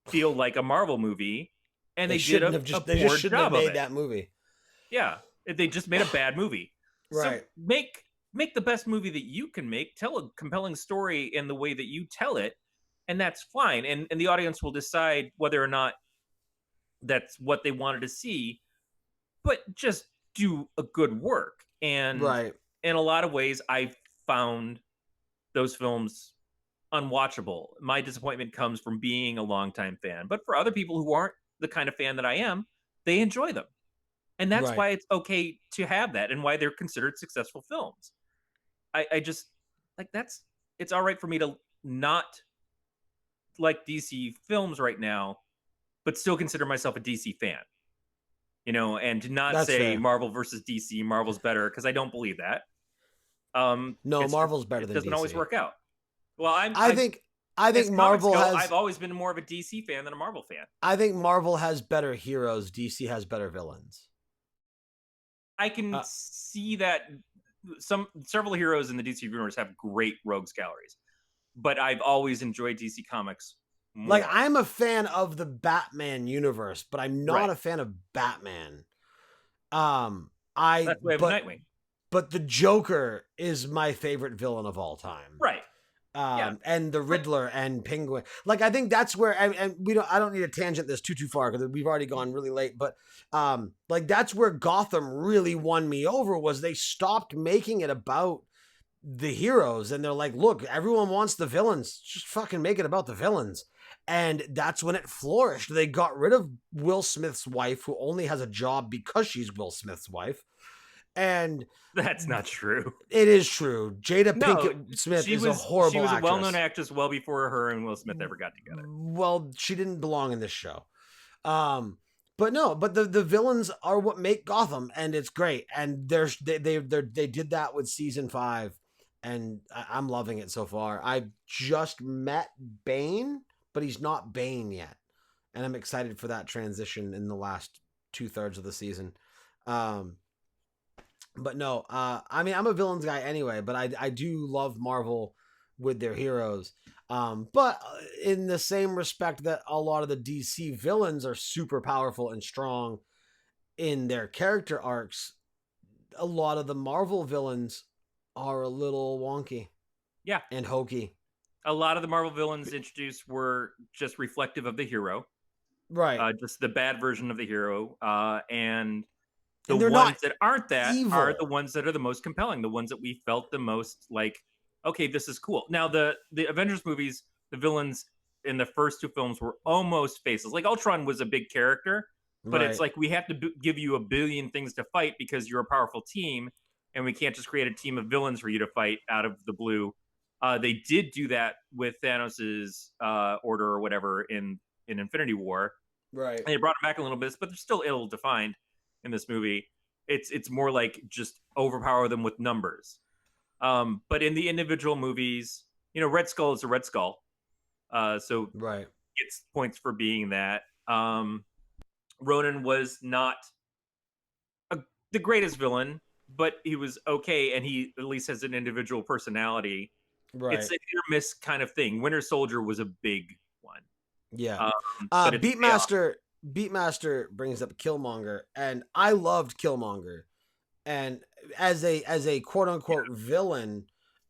feel like a Marvel movie, and They they did shouldn't have a just they just poor shouldn't have job of made it. that movie. Yeah, they just made a bad movie. So Right. make the best movie that you can make. Tell a compelling story in the way that you tell it, and that's fine. And the audience will decide whether or not that's what they wanted to see. But just do a good work. And Right. in a lot of ways, I found those films unwatchable. My disappointment comes from being a longtime fan. But for other people who aren't the kind of fan that I am, they enjoy them. And that's Right. why it's okay to have that and why they're considered successful films. I just like that's it's all right for me to not like DC films right now, but still consider myself a DC fan. And to not That's say fair. Marvel versus DC, Marvel's better, because I don't believe that. No, It's just Marvel's better it than doesn't always DC. work out. Well, I think I as think comics Marvel go, has I've always been more of a DC fan than a Marvel fan. I think Marvel has better heroes, DC has better villains. I can Uh, see that several heroes in the DC universe have great rogues galleries, but I've always enjoyed DC comics like more. I'm a fan of the Batman universe, but I'm not Right. a fan of Batman. I That's why I have Nightwing. but the Joker is my favorite villain of all time. Right. Yeah. And the But Riddler and Penguin. Like I think that's where, and we don't. I don't need to tangent this too far because we've already gone really late. But like that's where Gotham really won me over was they stopped making it about the heroes and they're like, look, everyone wants the villains, just fucking make it about the villains. And that's when it flourished. They got rid of Will Smith's wife, who only has a job because she's Will Smith's wife. And that's not true. it is true. Jada No, Pinkett Smith she is a was horrible a well-known actress. actress well before her and Will Smith ever got together. Well, she didn't belong in this show. Um, but no, but the villains are what make Gotham, and it's great. And they did that with season 5, and I'm loving it so far. I just met Bane, but he's not Bane yet, and I'm excited for that transition in the last 2/3 of the season. Um, but no, I mean, I'm a villains guy anyway, but I do love Marvel with their heroes. But in the same respect that a lot of the DC villains are super powerful and strong in their character arcs, a lot of the Marvel villains are a little wonky Yeah. and hokey. A lot of the Marvel villains introduced were just reflective of the hero, Right. just the bad version of the hero. And the And they're not ones that aren't that are the evil. ones that are the most compelling, the ones that we felt the most like, okay, this is cool. Now, the Avengers movies, the villains in the first two films were almost faceless. Like Ultron was a big character, but it's Right. like we have to give you a billion things to fight because you're a powerful team, and we can't just create a team of villains for you to fight out of the blue. They did do that with Thanos's order or whatever in Infinity War. Right. And they brought him back a little bit, but they're still ill defined in this movie. It's more like just overpower them with numbers. But in the individual movies, Red Skull is a Red Skull, so Right. gets points for being that. Ronan was not the greatest villain, but he was okay, and he at least has an individual personality. It's Right. a hit or miss kind of thing. Winter Soldier was a big one, Yeah. but it's a payoff. Beatmaster brings up Killmonger, and I loved Killmonger. And as a quote unquote villain,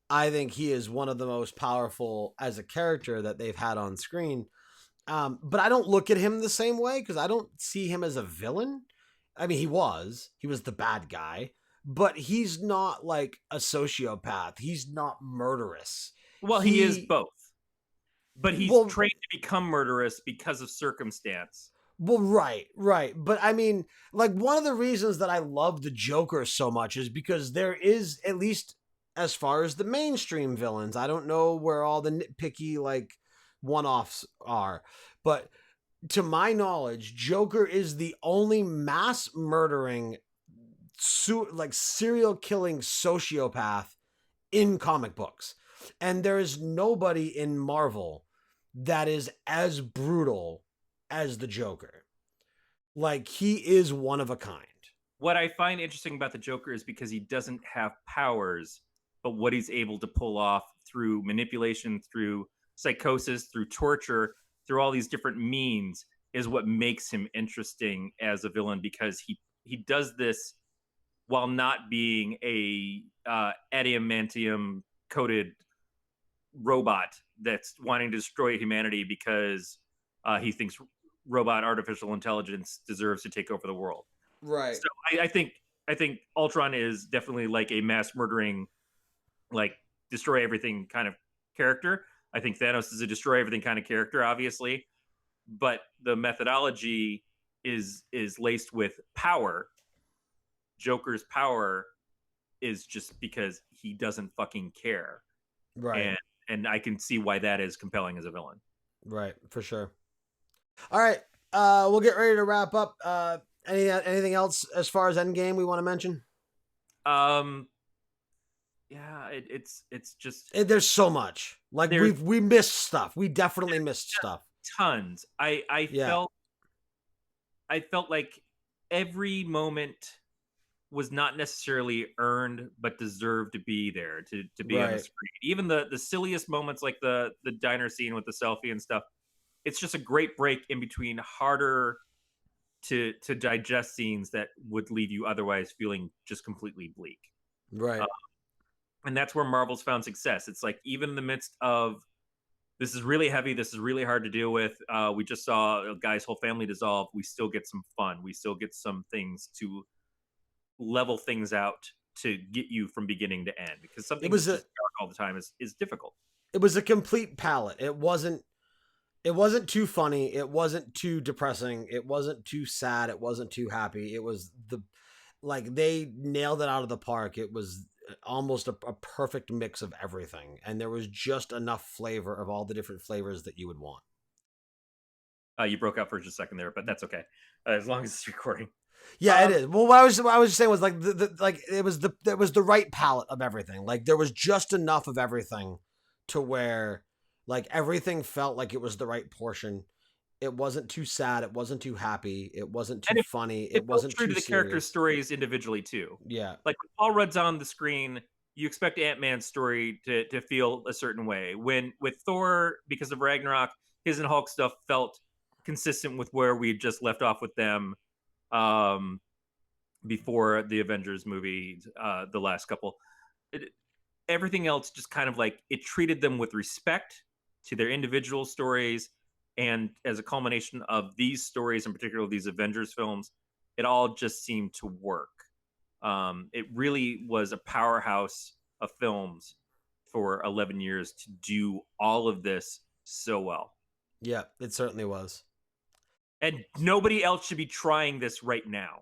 I think he is one of the most powerful as a character that they've had on screen. But I don't look at him the same way because I don't see him as a villain. I mean, he was the bad guy, but he's not like a sociopath. He's not murderous. Well, he is He both, but he's well, trained to become murderous because of circumstance. Well, right, right. But I mean, like one of the reasons that I love the Joker so much is because there is, at least as far as the mainstream villains, I don't know where all the nitpicky like one-offs are, but to my knowledge, Joker is the only mass murdering like serial killing sociopath in comic books. And there is nobody in Marvel that is as brutal as the Joker. Like he is one of a kind. What I find interesting about the Joker is because he doesn't have powers, but what he's able to pull off through manipulation, through psychosis, through torture, through all these different means is what makes him interesting as a villain because he does this while not being a adamantium coated robot that's wanting to destroy humanity because he thinks robot artificial intelligence deserves to take over the world. Right. So I think I think Ultron is definitely like a mass murdering, like destroy everything kind of character. I think Thanos is a destroy everything kind of character, obviously, but the methodology is laced with power. Joker's power is just because he doesn't fucking care, Right. and I can see why that is compelling as a villain. Right. For sure. All right. We'll get ready to wrap up. Anything else as far as Endgame we want to mention? Um, yeah, it's just There's so much. Like there's we missed stuff. We definitely missed stuff. tons. Yeah. I felt like every moment was not necessarily earned but deserved to be there to be on the Right. screen. Even the silliest moments like the diner scene with the selfie and stuff. It's just a great break in between harder to digest scenes that would leave you otherwise feeling just completely bleak. Uh, Right. and that's where Marvel's found success. It's like even in the midst of this is really heavy, this is really hard to deal with. We just saw a guy's whole family dissolve. We still get some fun. We still get some things to level things out to get you from beginning to end because It something was that's a just dark all the time is difficult. it was a complete palette. It wasn't too funny. It wasn't too depressing. It wasn't too sad. It wasn't too happy. It was like they nailed it out of the park. It was almost a perfect mix of everything, and there was just enough flavor of all the different flavors that you would want. You broke up for just a second there, but that's okay as long as it's recording. Yeah, it Um, is. Well, what I was just saying was like like it was the right palette of everything. Like there was just enough of everything to where like everything felt like it was the right portion. It wasn't too sad. It wasn't too happy. It wasn't too and funny. it It felt wasn't true too to the character serious. stories individually too. Yeah. Like when Paul Rudd's on the screen, you expect Ant Man's story to feel a certain way. When with Thor, because of Ragnarok, his and Hulk stuff felt consistent with where we just left off with them um, before the Avengers movie, the last couple. It, everything else just kind of like it treated them with respect to their individual stories, and as a culmination of these stories, in particular these Avengers films, it all just seemed to work. It really was a powerhouse of films for 11 years to do all of this so well. Yeah, it certainly was. And nobody else should be trying this right now.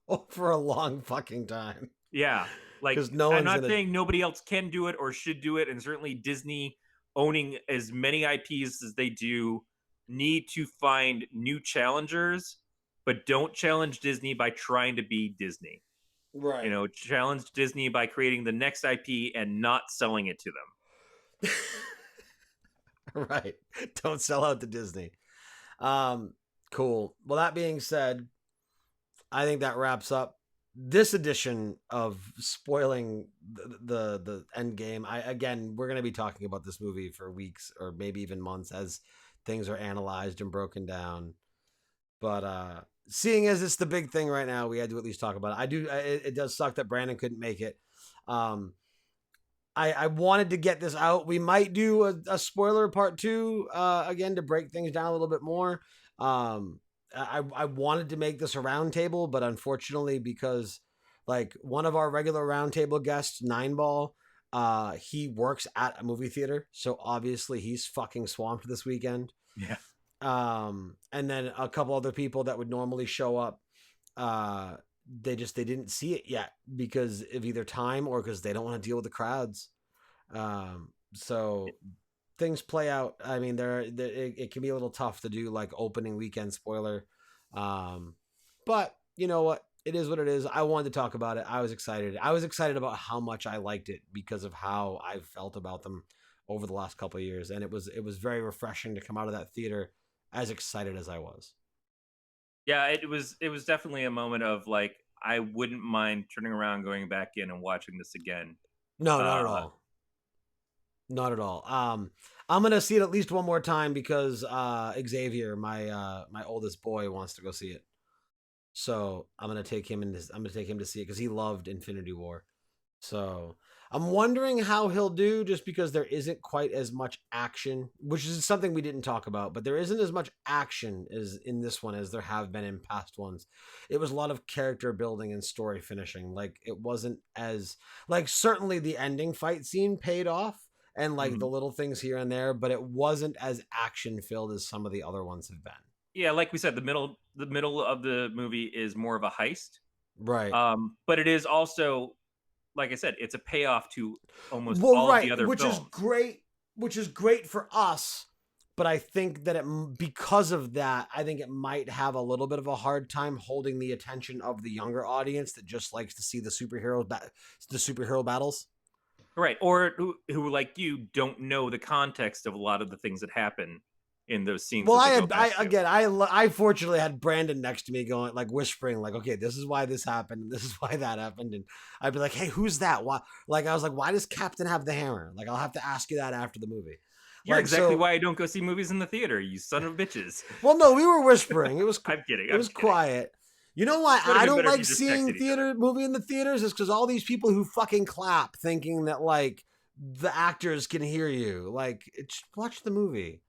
Oh, for a long fucking time. Yeah. Like, Because no I'm one's not gonna. saying nobody else can do it or should do it. And certainly Disney owning as many IPs as they do need to find new challengers, but don't challenge Disney by trying to be Disney. You Right. know, challenge Disney by creating the next IP and not selling it to them. Right. Don't sell out to Disney. Um, cool. Well, that being said, I think that wraps up this edition of spoiling the end game. We're going to be talking about this movie for weeks or maybe even months as things are analyzed and broken down. But seeing as it's the big thing right now, we had to at least talk about it. It does suck that Brandon couldn't make it. Um, I wanted to get this out. We might do a spoiler part two again to break things down a little bit more. I wanted to make this a roundtable, but unfortunately, because like one of our regular roundtable guests, Nine Ball, he works at a movie theater, so obviously he's fucking swamped this weekend. Yeah. And then a couple other people that would normally show up, they didn't see it yet because of either time or because they don't want to deal with the crowds. So things play out. I mean, it can be a little tough to do like opening weekend spoiler. But you know what? It is what it is. I wanted to talk about it. I was excited. I was excited about how much I liked it because of how I felt about them over the last couple of years, and it was very refreshing to come out of that theater as excited as I was. Yeah, it was definitely a moment of like I wouldn't mind turning around, going back in and watching this again. No, not Uh at all. Not at all. I'm gonna see it at least one more time because Xavier, my oldest boy, wants to go see it. So I'm gonna take him to see it because he loved Infinity War. So I'm wondering how he'll do, just because there isn't quite as much action, which is something we didn't talk about, but there isn't as much action as in this one as there have been in past ones. It was a lot of character building and story finishing. Like, it wasn't as, like, certainly the ending fight scene paid off and like the Mhm. little things here and there, but it wasn't as action filled as some of the other ones have been. Yeah, like we said, the middle of the movie is more of a heist. Right. But it is also, like I said, it's a payoff to almost Well, all of the right, other which is films. great, for us. But I think that because of that, I think it might have a little bit of a hard time holding the attention of the younger audience that just likes to see the superhero battles. Right. Or who like you don't know the context of a lot of the things that happen in those scenes Well, that I they go had, back to. I fortunately had Brandon next to me going, like, whispering, like, okay, this is why this happened, and this is why that happened, and I'd be like, hey, who's that? Why? Like, I was like, why does Captain have the hammer? Like, I'll have to ask you that after the movie. You're Like, exactly so, why I don't go see movies in the theater, you son of bitches. well, no, we were whispering. It was I'm kidding. it I'm was kidding. quiet. You know why Would have I been don't better if you like just seeing texted each other. theater movie in the theaters is because all these people who fucking clap thinking that, like, the actors can hear you. Like, watch the movie.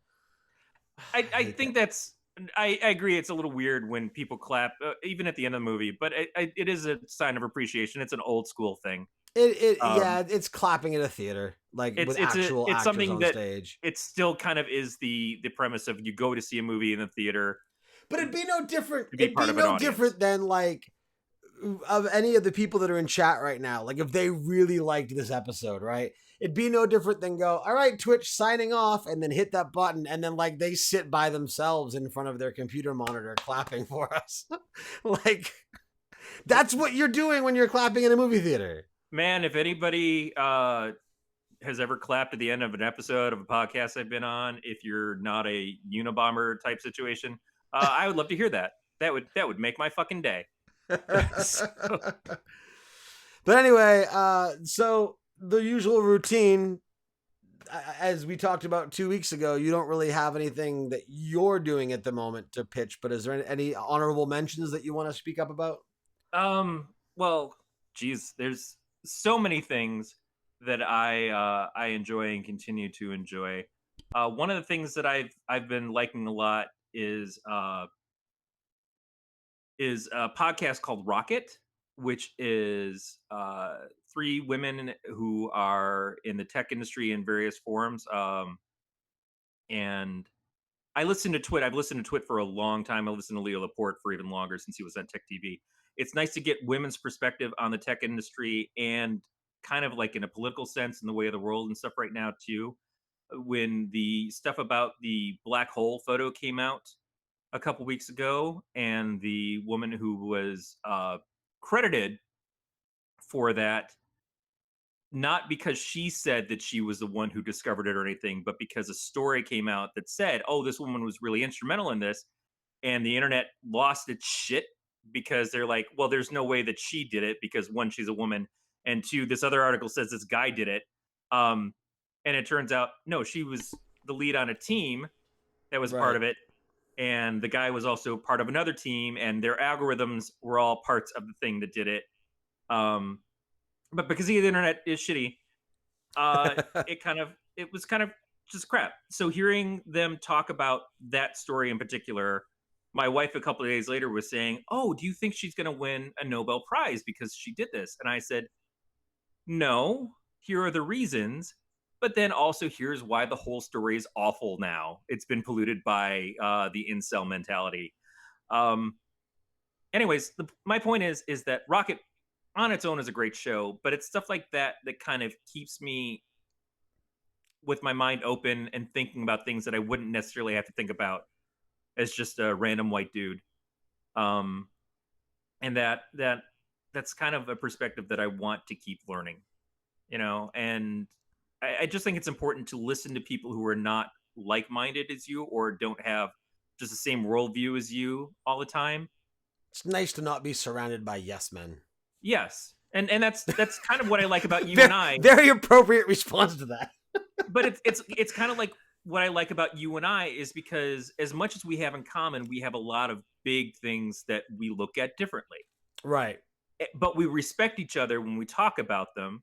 I, I I hate that. think that's. I agree. It's a little weird when people clap, even at the end of the movie. But it is a sign of appreciation. It's an old school thing. Yeah, Um, it's clapping at a theater, like with actual it's actors something on that stage. it still kind of is the premise of you go to see a movie in the theater But it'd be no different. to be It'd part be of an no audience. different than, like, of any of the people that are in chat right now. Like, if they really liked this episode, right? It'd be no different than go, all right, Twitch signing off, and then hit that button, and then, like, they sit by themselves in front of their computer monitor clapping for us. Like, that's what you're doing when you're clapping in a movie theater. Man, if anybody has ever clapped at the end of an episode of a podcast I've been on, if you're not a Unabomber type situation, I would love to hear that. That would make my fucking day. So, But anyway, so the usual routine, as we talked about 2 weeks ago, you don't really have anything that you're doing at the moment to pitch. But is there any honorable mentions that you want to speak up about? well, geez, there's so many things that I enjoy and continue to enjoy. One of the things that I've been liking a lot is a podcast called Rocket, which is three women who are in the tech industry in various forms. And I listen to Twit. I've listened to Twit for a long time. I listened to Leo Laporte for even longer since he was on Tech TV. It's nice to get women's perspective on the tech industry and kind of like in a political sense in the way of the world and stuff right now too. When the stuff about the black hole photo came out a couple weeks ago, and the woman who was credited for that, not because she said that she was the one who discovered it or anything, but because a story came out that said, "Oh, this woman was really instrumental in this," and the internet lost its shit because they're like, "Well, there's no way that she did it because one, she's a woman, and two, this other article says this guy did it." Um, and it turns out, no, she was the lead on a team that was part Right. of it, and the guy was also part of another team, and their algorithms were all parts of the thing that did it. Um, but because the internet is shitty, it was kind of just crap. So hearing them talk about that story in particular, my wife a couple of days later was saying, "Oh, do you think she's going to win a Nobel Prize because she did this?" And I said, "No. Here are the reasons." But then also, here's why the whole story is awful now. It's been polluted by the incel mentality. Um, anyways, my point is that Rocket on its own is a great show, but it's stuff like that that kind of keeps me with my mind open and thinking about things that I wouldn't necessarily have to think about as just a random white dude. Um, and that's kind of a perspective that I want to keep learning, and I just think it's important to listen to people who are not like-minded as you or don't have just the same worldview as you all the time. It's nice to not be surrounded by yes men. Yes. And that's kind of what I like about you and I. Very appropriate response to that. But it's kind of like what I like about you and I is because as much as we have in common, we have a lot of big things that we look at differently. Right. but we respect each other when we talk about them,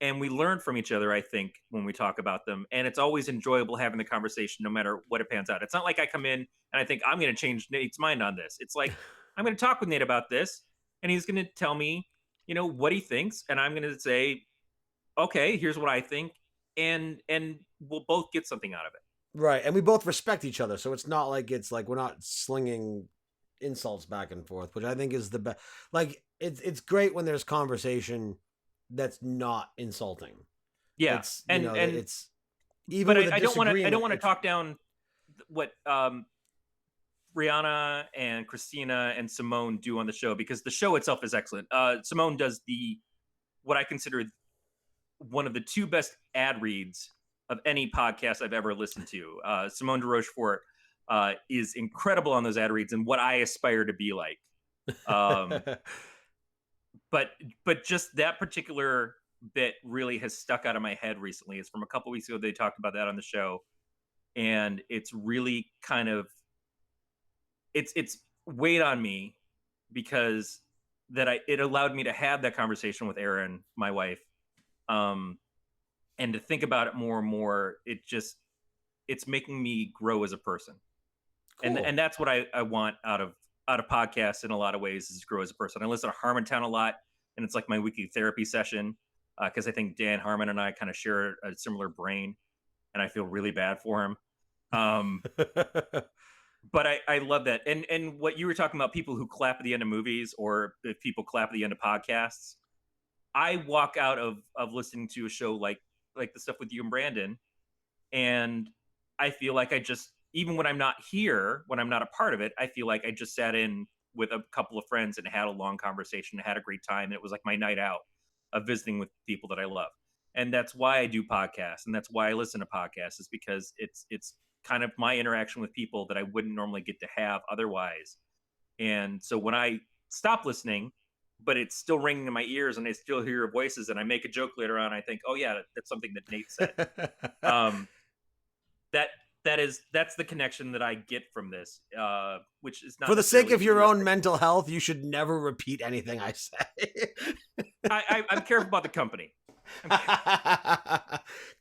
and we learn from each other, I think, when we talk about them. And it's always enjoyable having the conversation no matter what it pans out. It's not like I come in and I think I'm going to change Nate's mind on this. It's like I'm going to talk with Nate about this, and he's going to tell me, what he thinks, and I'm going to say, okay, here's what I think, and we'll both get something out of it. Right, and we both respect each other, so it's not like we're not slinging insults back and forth, which I think is the best. Like it's great when there's conversation that's not insulting. Yeah, It's and it's even but with a I don't want to. I disagreement. don't want to talk down what Rihanna and Christina and Simone do on the show, because the show itself is excellent. Simone does what I consider one of the two best ad reads of any podcast I've ever listened to. Simone de Rochefort is incredible on those ad reads, and what I aspire to be like. Um, but just that particular bit really has stuck out of my head recently. It's from a couple weeks ago. They talked about that on the show, and it's really kind of it's weighed on me, because it allowed me to have that conversation with Erin, my wife, and to think about it more and more. It's making me grow as a person. Cool. And that's what I want out of podcasts in a lot of ways, is grow as a person. I listen to Harmontown a lot, and it's like my weekly therapy session, because I think Dan Harmon and I kind of share a similar brain, and I feel really bad for him. But I love that. And what you were talking about, people who clap at the end of movies, or if people clap at the end of podcasts, I walk out of listening to a show like the stuff with you and Brandon, and I feel like even when I'm not here, when I'm not a part of it, I feel like I just sat in with a couple of friends and had a long conversation, had a great time. And it was like my night out of visiting with people that I love. And that's why I do podcasts, and that's why I listen to podcasts, is because it's kind of my interaction with people that I wouldn't normally get to have otherwise. And so when I stop listening, but it's still ringing in my ears and I still hear your voices, and I make a joke later on, I think, oh yeah, that's something that Nate said. That's the connection that I get from this, which is not, for the sake of your horrific. own mental health, you should never repeat anything I say. I'm careful about the company.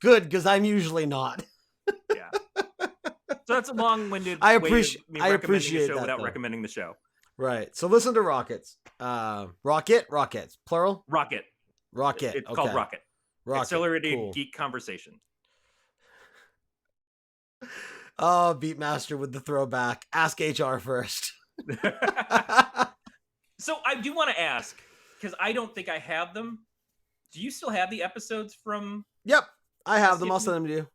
Good, because I'm usually not. Yeah. So that's a long-winded I way of me recommending appreciate the show that, without though. recommending the show. Right. So listen to Rockets. Rockets, plural? Rocket. Rocket. It's called Rocket. Accelerated cool. Geek Conversation. Oh, Beatmaster with the throwback. Ask HR first. So I do want to ask, because I don't think I have them. Do you still have the episodes from? Yep, I have them. I'll send them to you.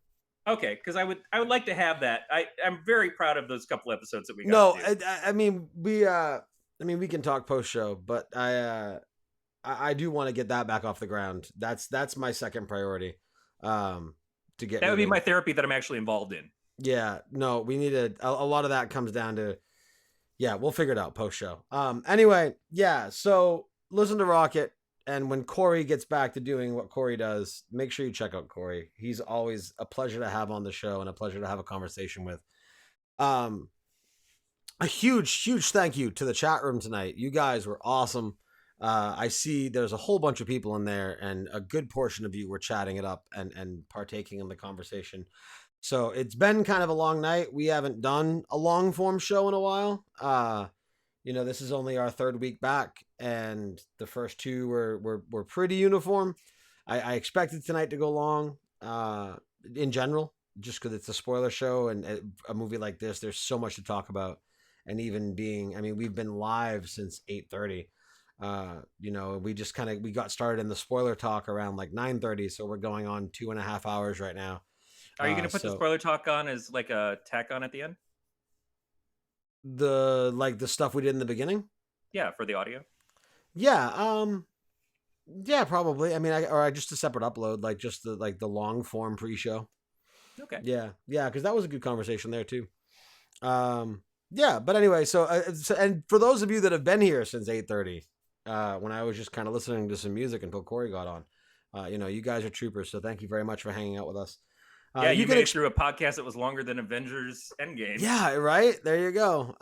Okay, because I would like to have that. I'm very proud of those couple episodes that we got. No, I mean we can talk post show, but I do want to get that back off the ground. That's my second priority. To get that would be my therapy that I'm actually involved in. Yeah, no, we need a lot of that comes down to, yeah, we'll figure it out post show. Anyway, yeah, so listen to Rocket, and when Corey gets back to doing what Corey does, make sure you check out Corey. He's always a pleasure to have on the show and a pleasure to have a conversation with. A huge thank you to the chat room tonight. You guys were awesome. I see there's a whole bunch of people in there, and a good portion of you were chatting it up and partaking in the conversation. So it's been kind of a long night. We haven't done a long form show in a while. This is only our third week back, and the first two were pretty uniform. I expected tonight to go long, in general, just because it's a spoiler show, and a movie like this, there's so much to talk about. And even we've been live since 8:30. We got started in the spoiler talk around like 9:30, so we're going on 2.5 hours right now. Are you going to put the spoiler talk on as like a tack on at the end? The stuff we did in the beginning? Yeah, for the audio. Yeah, yeah, probably. I mean, or just a separate upload, like just the long form pre-show. Okay. Yeah, because that was a good conversation there too. Yeah, but anyway, so and for those of you that have been here since 8:30, when I was just kind of listening to some music until Corey got on, you guys are troopers. So thank you very much for hanging out with us. Yeah, you made it through a podcast that was longer than Avengers Endgame. Yeah, right. There you go.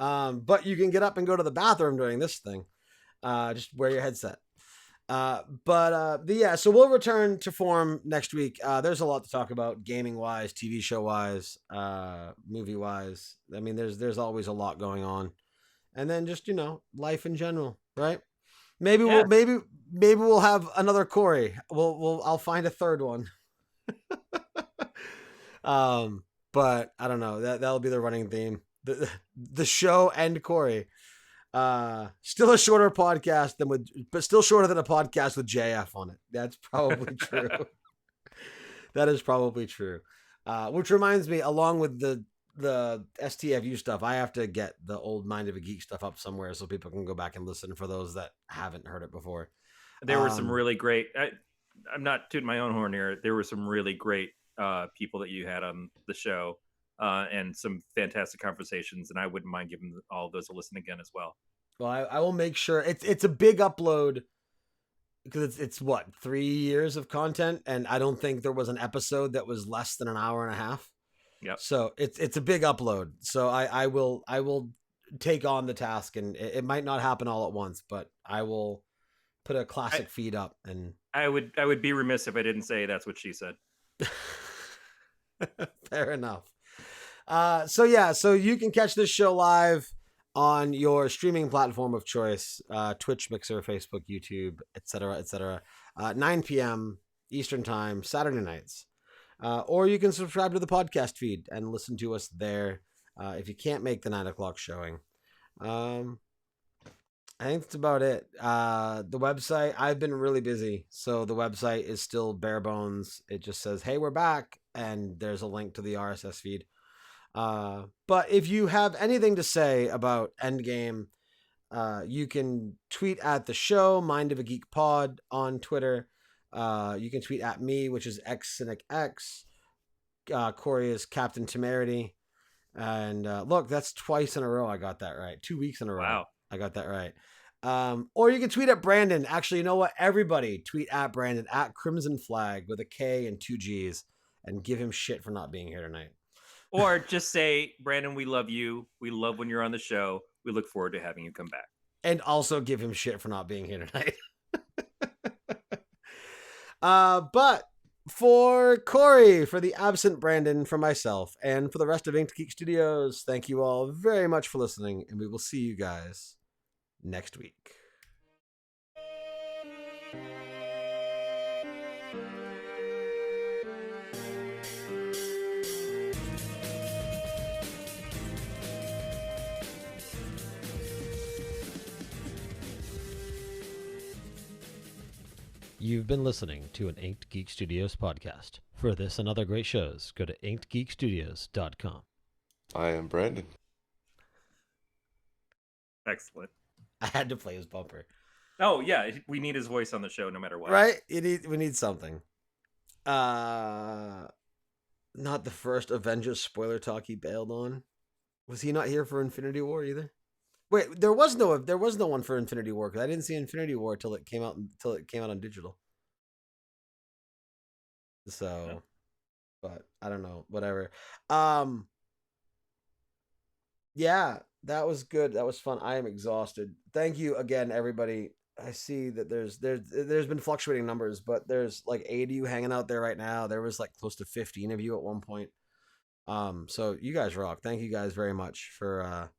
But you can get up and go to the bathroom during this thing. Just wear your headset. But yeah, so we'll return to form next week. There's a lot to talk about, gaming wise, TV show wise, movie wise. I mean, there's always a lot going on, and then just life in general, right? Maybe we'll Yes. maybe we'll have another Corey. I'll find a third one. um, but I don't know. That'll be the running theme. The show and Corey. Still a shorter podcast but still shorter than a podcast with JF on it. That's probably true. That is probably true. Which reminds me, along with the STFU stuff, I have to get the old Mind of a Geek stuff up somewhere so people can go back and listen for those that haven't heard it before. There were some really great. I'm not tooting my own horn here. There were some really great people that you had on the show, and some fantastic conversations. And I wouldn't mind giving all of those a listen again as well. Well, I will make sure it's a big upload because it's what 3 years of content, and I don't think there was an episode that was less than an hour and a half. Yep. So it's a big upload. So I will take on the task, and it might not happen all at once, but I will put a classic feed up. And I would be remiss if I didn't say that's what she said. Fair enough. So yeah, so you can catch this show live on your streaming platform of choice, Twitch, Mixer, Facebook, YouTube, etc., 9 p.m. Eastern Time, Saturday nights. Or you can subscribe to the podcast feed and listen to us there if you can't make the 9 o'clock showing. I think that's about it. The website, I've been really busy, so the website is still bare bones. It just says, hey, we're back, and there's a link to the RSS feed. But if you have anything to say about Endgame, you can tweet at the show, Mind of a Geek Pod on Twitter. You can tweet at me, which is xCynicX. Corey is Captain Temerity. And look, that's twice in a row I got that right. 2 weeks in a row. Wow. I got that right. Or you can tweet at Brandon. Actually, you know what? Everybody tweet at Brandon at Crimson Flag with a K and 2 G's and give him shit for not being here tonight. Or just say, Brandon, we love you. We love when you're on the show. We look forward to having you come back. And also give him shit for not being here tonight. But for Corey, for the absent Brandon, for myself, and for the rest of Inked Geek Studios, thank you all very much for listening, and we will see you guys next week. You've been listening to an Inked Geek Studios podcast. For this and other great shows, go to inkedgeekstudios.com. I am Brandon. Excellent. I had to play his bumper. Oh, yeah. We need his voice on the show no matter what. Right? We need something. Not the first Avengers spoiler talk he bailed on. Was he not here for Infinity War either? Wait, there was no one for Infinity War because I didn't see Infinity War till it came out on digital. So, No. But I don't know, whatever. Yeah, that was good. That was fun. I am exhausted. Thank you again, everybody. I see that there's been fluctuating numbers, but there's like 8 of you hanging out there right now. There was like close to 15 of you at one point. So you guys rock. Thank you guys very much for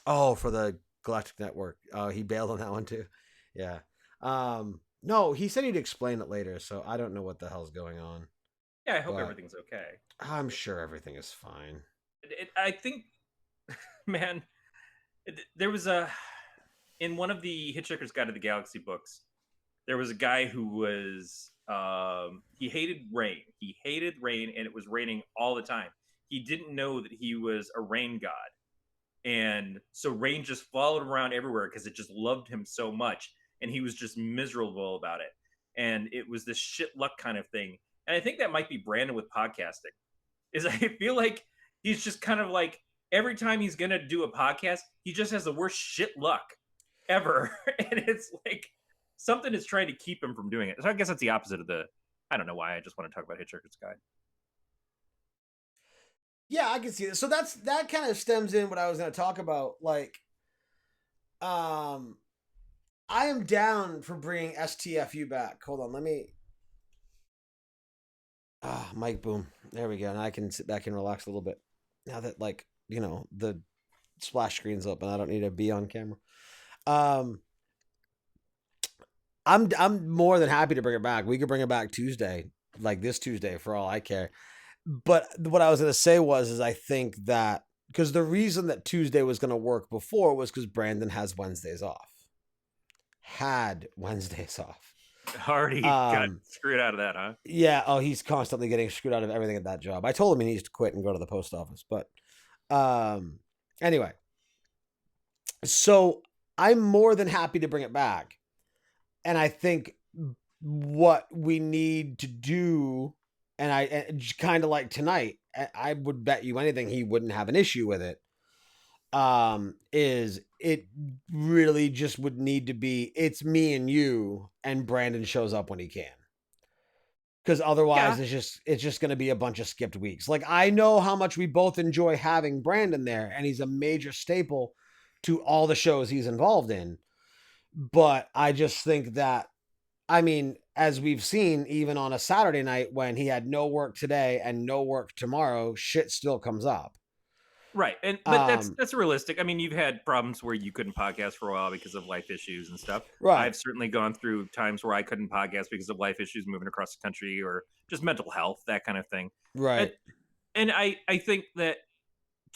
for the Galactic Network. He bailed on that one too. Yeah. No, he said he'd explain it later, so I don't know what the hell's going on. Yeah, I hope everything's okay. I'm sure everything is fine. I think, man, there was in one of the Hitchhiker's Guide to the Galaxy books, there was a guy who was, he hated rain. He hated rain, and it was raining all the time. He didn't know that he was a rain god. And so rain just followed him around everywhere because it just loved him so much. And he was just miserable about it. And it was this shit luck kind of thing. And I think that might be Brandon with podcasting. Is I feel like he's just kind of like, every time he's going to do a podcast, he just has the worst shit luck ever. And it's like something is trying to keep him from doing it. So I guess that's the opposite of I don't know why I just want to talk about Hitchhiker's Guide. Yeah, I can see that. So that kind of stems in what I was going to talk about. Like, I am down for bringing STFU back. Hold on, let me. Mic boom. There we go. Now I can sit back and relax a little bit. Now that the splash screen's up and I don't need to be on camera. Um, I'm more than happy to bring it back. We could bring it back Tuesday, like this Tuesday, for all I care. But what I was gonna say is I think that because the reason that Tuesday was gonna work before was because Brandon has Wednesdays off. Had Wednesdays off. Already got Um, screwed out of that, huh? yeah. Oh, he's constantly getting screwed out of everything at that job. I told him he needs to quit and go to the post office. But anyway, so I'm more than happy to bring it back. And I think what we need to do, and I kind of like tonight, I would bet you anything he wouldn't have an issue with it. Is it really just would need to be it's me and you, and Brandon shows up when he can. Because Yeah. otherwise it's just going to be a bunch of skipped weeks. Like, I know how much we both enjoy having Brandon there, and he's a major staple to all the shows he's involved in. But I just think that, I mean, as we've seen, even on a Saturday night when he had no work today and no work tomorrow, shit still comes up. Right. But that's Um, that's realistic. I mean, you've had problems where you couldn't podcast for a while because of life issues and stuff. right, I've certainly gone through times where I couldn't podcast because of life issues moving across the country or just mental health, that kind of thing. And, right. and I think that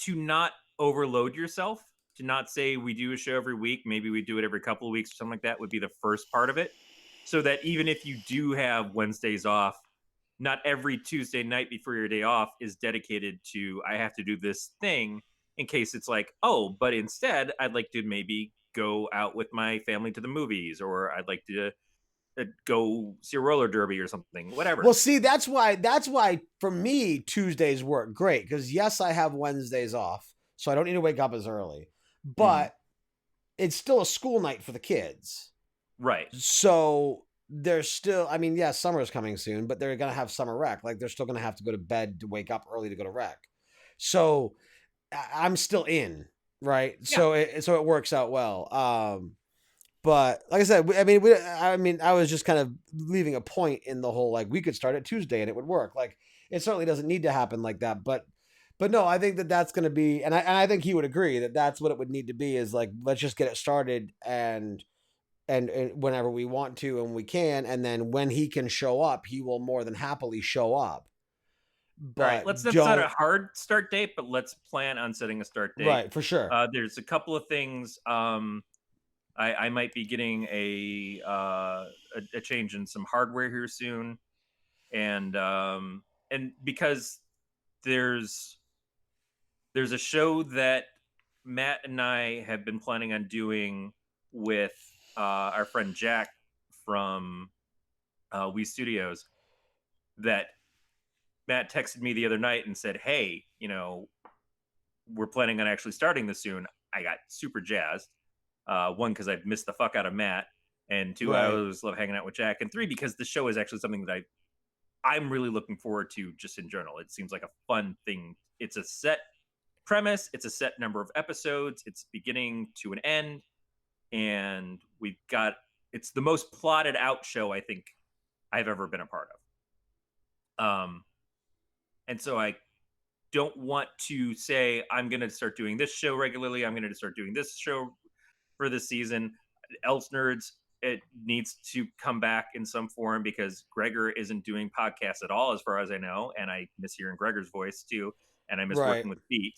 to not overload yourself, to not say we do a show every week, maybe we do it every couple of weeks or something like that would be the first part of it. So that even if you do have Wednesdays off, not every Tuesday night before your day off is dedicated to I have to do this thing in case it's like, oh, but instead I'd like to maybe go out with my family to the movies or I'd like to go see a roller derby or something, Well, whatever. see, that's why for me Tuesdays work great, because yes, I have Wednesdays off, so I don't need to wake up as early. Mhm. But it's still a school night for the kids. Right. So there's still, I mean, yeah, summer's coming soon, but they're gonna have summer rec. Like, they're still gonna have to go to bed to wake up early to go to rec. So I'm still in, right? Yeah. So it works out well. But like I said, I mean, I was just kind of leaving a point in the whole, like, we could start at Tuesday and it would work. Like, it certainly doesn't need to happen like that, but no, I think that that's going to be, and I think he would agree that that's what it would need to be, is like, let's just get it started, and whenever we want to and we can, and then when he can show up, he will more than happily show up. All right, But let's not set a don't, hard start date, but let's plan on setting a start date. right, for sure. There's a couple of things. I might be getting a change in some hardware here soon, and because there's there's a show that Matt and I have been planning on doing with our friend Jack from We Studios that Matt texted me the other night and said, "Hey, we're planning on actually starting this soon." I got super jazzed. One, because I've missed the fuck out of Matt, and two, I Right, always love hanging out with Jack, and three, because the show is actually something that I'm really looking forward to just in general. It seems like a fun thing. It's a set premise, it's a set number of episodes, it's beginning to an end, and we've got it's the most plotted out show I think I've ever been a part of. And so I don't want to say I'm going to start doing this show regularly. I'm going to start doing this show for this season. Else Nerds, it needs to come back in some form because Gregor isn't doing podcasts at all, as far as I know, and I miss hearing Gregor's voice too, and I miss right. working with Beat.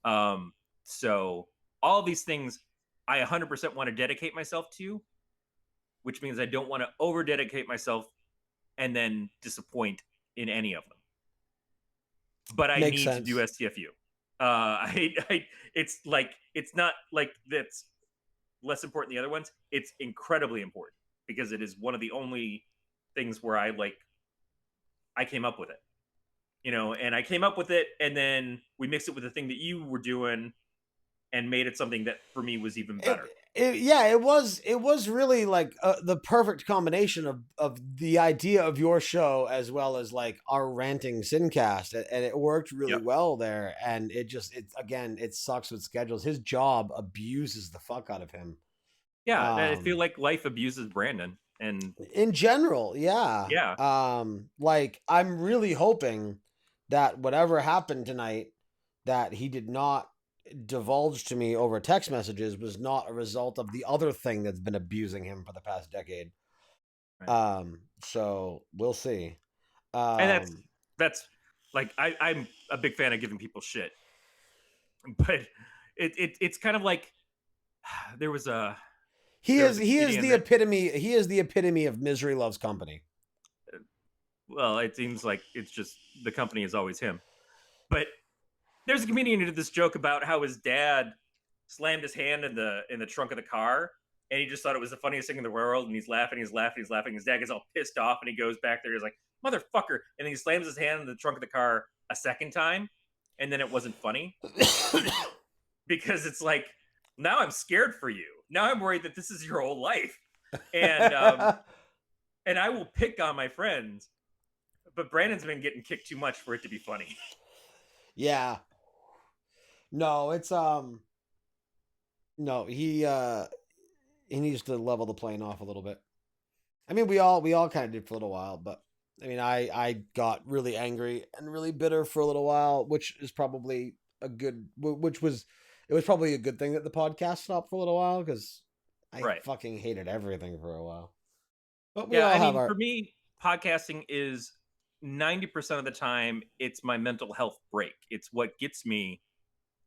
Um, so all of these things, I 100% want to dedicate myself to, which means I don't want to over dedicate myself and then disappoint in any of them. But I Makes need to do sense. STFU. It's like it's not like that's less important than the other ones. It's incredibly important because it is one of the only things where I came up with it, and I came up with it, and then we mixed it with the thing that you were doing and made it something that for me was even it, better. yeah, it was really like the perfect combination of the idea of your show as well as like our ranting sincast, and it worked really Yep. well there. And it sucks with schedules. His job abuses the fuck out of him. Yeah, I feel Um, like life abuses Brandon, and in general, yeah. yeah, Like I'm really hoping that whatever happened tonight, that he did not divulge to me over text messages, was not a result of the other thing that's been abusing him for the past decade. right. So we'll see. And Um, that's like I'm a big fan of giving people shit, but it's kind of like there was a he there was is a he is comedian the that epitome. He is the epitome of misery loves company. well, it seems like it's just the company is always him. But there's a comedian who did this joke about how his dad slammed his hand in the trunk of the car, and he just thought it was the funniest thing in the world. And he's laughing, he's laughing, he's laughing. His dad gets all pissed off, and he goes back there. He's like, "Motherfucker!" And then he slams his hand in the trunk of the car a second time, and then it wasn't funny because it's like now I'm scared for you. Now I'm worried that this is your whole life, and and I will pick on my friends, but Brandon's been getting kicked too much for it to be funny. Yeah. No, it's no, he needs to level the plane off a little bit. I mean, we all kind of did for a little while, but I mean, I got really angry and really bitter for a little while, which is probably a good which was it was probably a good thing that the podcast stopped for a little while, cuz I Right. fucking hated everything for a while. But we Yeah, all I have mean, for our me, podcasting is 90% of the time it's my mental health break. It's what gets me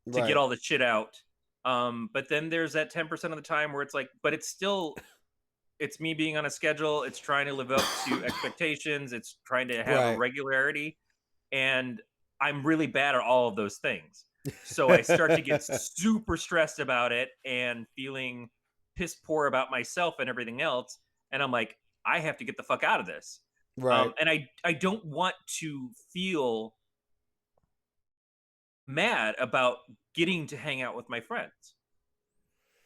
to get right. all the shit out. But then there's that 10% of the time where it's like, but it's still it's me being on a schedule, it's trying to live up to expectations, it's trying to have a Right. regularity, and I'm really bad at all of those things. So I start to get super stressed about it and feeling piss poor about myself and everything else. And I'm like, I have to get the fuck out of this. Right. And I don't want to feel mad about getting to hang out with my friends.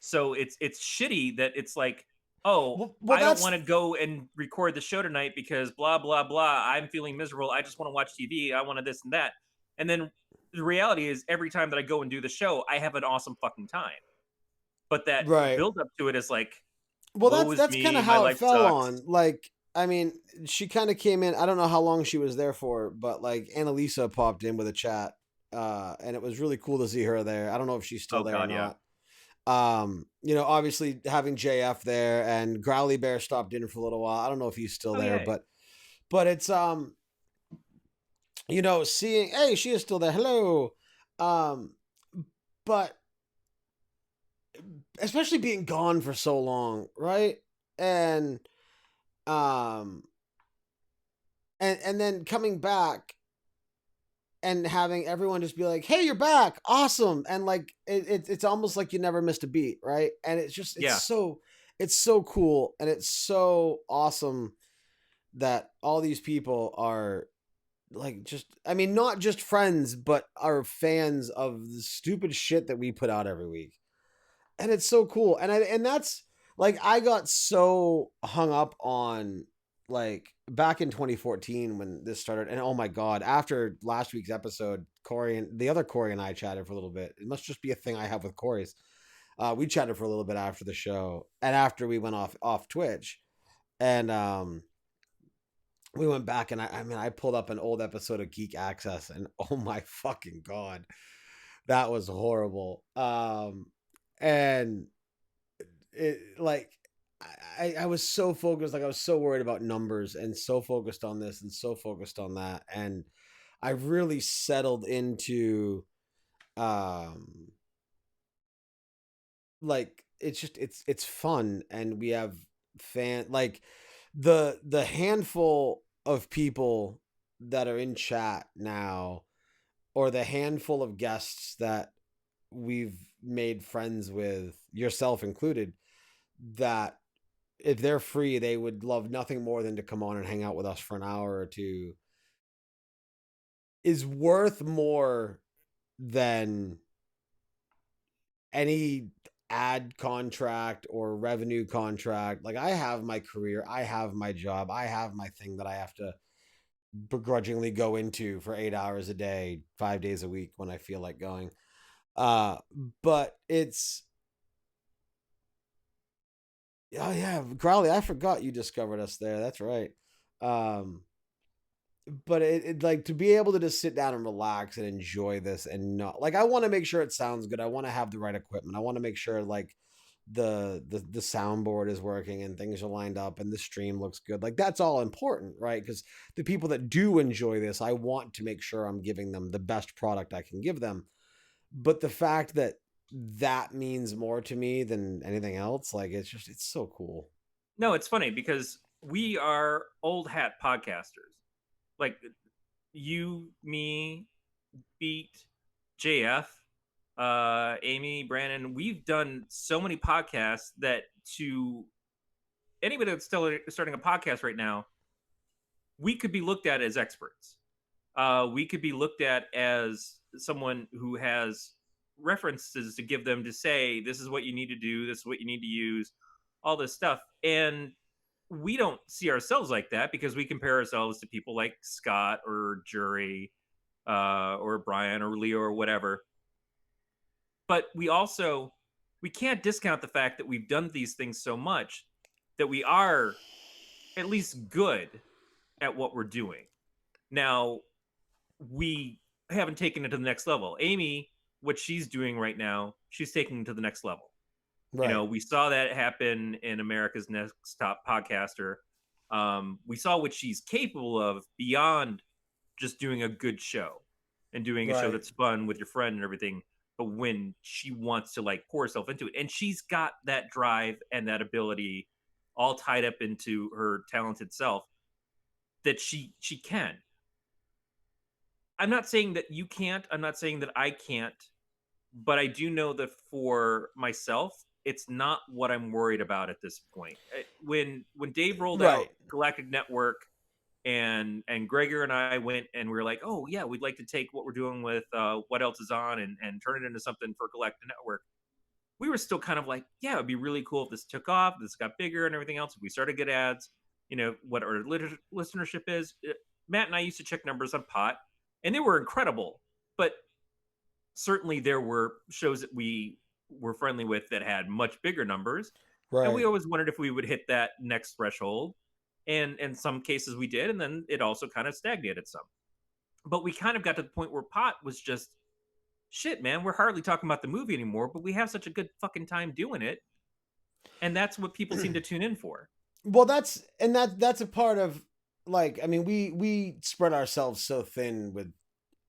So it's shitty that it's like, oh, Well, I don't that's want to go and record the show tonight because blah blah blah. I'm feeling miserable. I just want to watch TV. I want to this and that. And then the reality is, every time that I go and do the show, I have an awesome fucking time. But that right. build up to it is like, Well, woe is that's kind me. of My how it life fell sucks. on. Like, I mean, she kind of came in. I don't know how long she was there for, but like Annalisa popped in with a chat, and it was really cool to see her there. I don't know if she's still Oh there or God, yeah. not. Obviously having JF there and Growly Bear stopped in for a little while. I don't know if he's still Oh there, yay. but it's seeing, hey, she is still there. Hello. Um, but especially being gone for so long, right? And um and then coming back and having everyone just be like, "Hey, you're back, awesome!" And like it's almost like you never missed a beat, right? And it's just Yeah. it's so cool and it's so awesome that all these people are like just I mean not just friends but are fans of the stupid shit that we put out every week. And it's so cool. And that's like I got so hung up on like back in 2014 when this started, and oh my god, after last week's episode, Corey and the other Corey and I chatted for a little bit. It must just be a thing I have with Corey's. We chatted for a little bit after the show and after we went off Twitch, and we went back and I mean I pulled up an old episode of Geek Access, and oh my fucking god, that was horrible. And it like I was so focused, like I was so worried about numbers and so focused on this and so focused on that. And I really settled into um like it's fun and we have like the handful of people that are in chat now or the handful of guests that we've made friends with, yourself included, that if they're free, they would love nothing more than to come on and hang out with us for an hour or two, is worth more than any ad contract or revenue contract. Like I have my career, I have my job, I have my thing that I have to begrudgingly go into for 8 hours a day, 5 days a week when I feel like going. Uh, but Oh yeah, Crowley, I forgot you discovered us there. That's right. Um, but it like to be able to just sit down and relax and enjoy this and not like I want to make sure it sounds good. I want to have the right equipment. I want to make sure like the soundboard is working and things are lined up and the stream looks good. Like that's all important, right? Because the people that do enjoy this, I want to make sure I'm giving them the best product I can give them. But the fact that that means more to me than anything else, like it's so cool. No, it's funny because we are old hat podcasters. Like you, me, Beat, JF, Amy, Brandon. We've done so many podcasts that to anybody that's still starting a podcast right now, we could be looked at as experts. We could be looked at as someone who has references to give them to say, this is what you need to do, this is what you need to use, all this stuff. And we don't see ourselves like that because we compare ourselves to people like Scott or Jury or Brian or Leo or whatever. But we can't discount the fact that we've done these things so much that we are at least good at what we're doing. Now, we haven't taken it to the next level. Amy, what she's doing right now, she's taking it to the next level. You Right. know, we saw that happen in America's Next Top Podcaster. We saw what she's capable of beyond just doing a good show and doing a show Right. that's fun with your friend and everything. But when she wants to like pour herself into it, and she's got that drive and that ability all tied up into her talented self that she can. I'm not saying that you can't. I'm not saying that I can't, but I do know that for myself, it's not what I'm worried about at this point. When Dave rolled out Right. Galactic Network and Gregor and I went and we were like, oh yeah, we'd like to take what we're doing with what else is on and turn it into something for Galactic Network. We were still kind of like, yeah, it'd be really cool if this took off, this got bigger and everything else. If we started to get ads, you know, what our listenership is. Matt and I used to check numbers on Pot, and they were incredible. But certainly there were shows that we were friendly with that had much bigger numbers, and we Right. always wondered if we would hit that next threshold. And in some cases we did, and then it also kind of stagnated some. But we kind of got to the point where Pot was just shit, man. We're hardly talking about the movie anymore, but we have such a good fucking time doing it, and that's what people seem to tune in for. Well, that's a part of like I mean we spread ourselves so thin with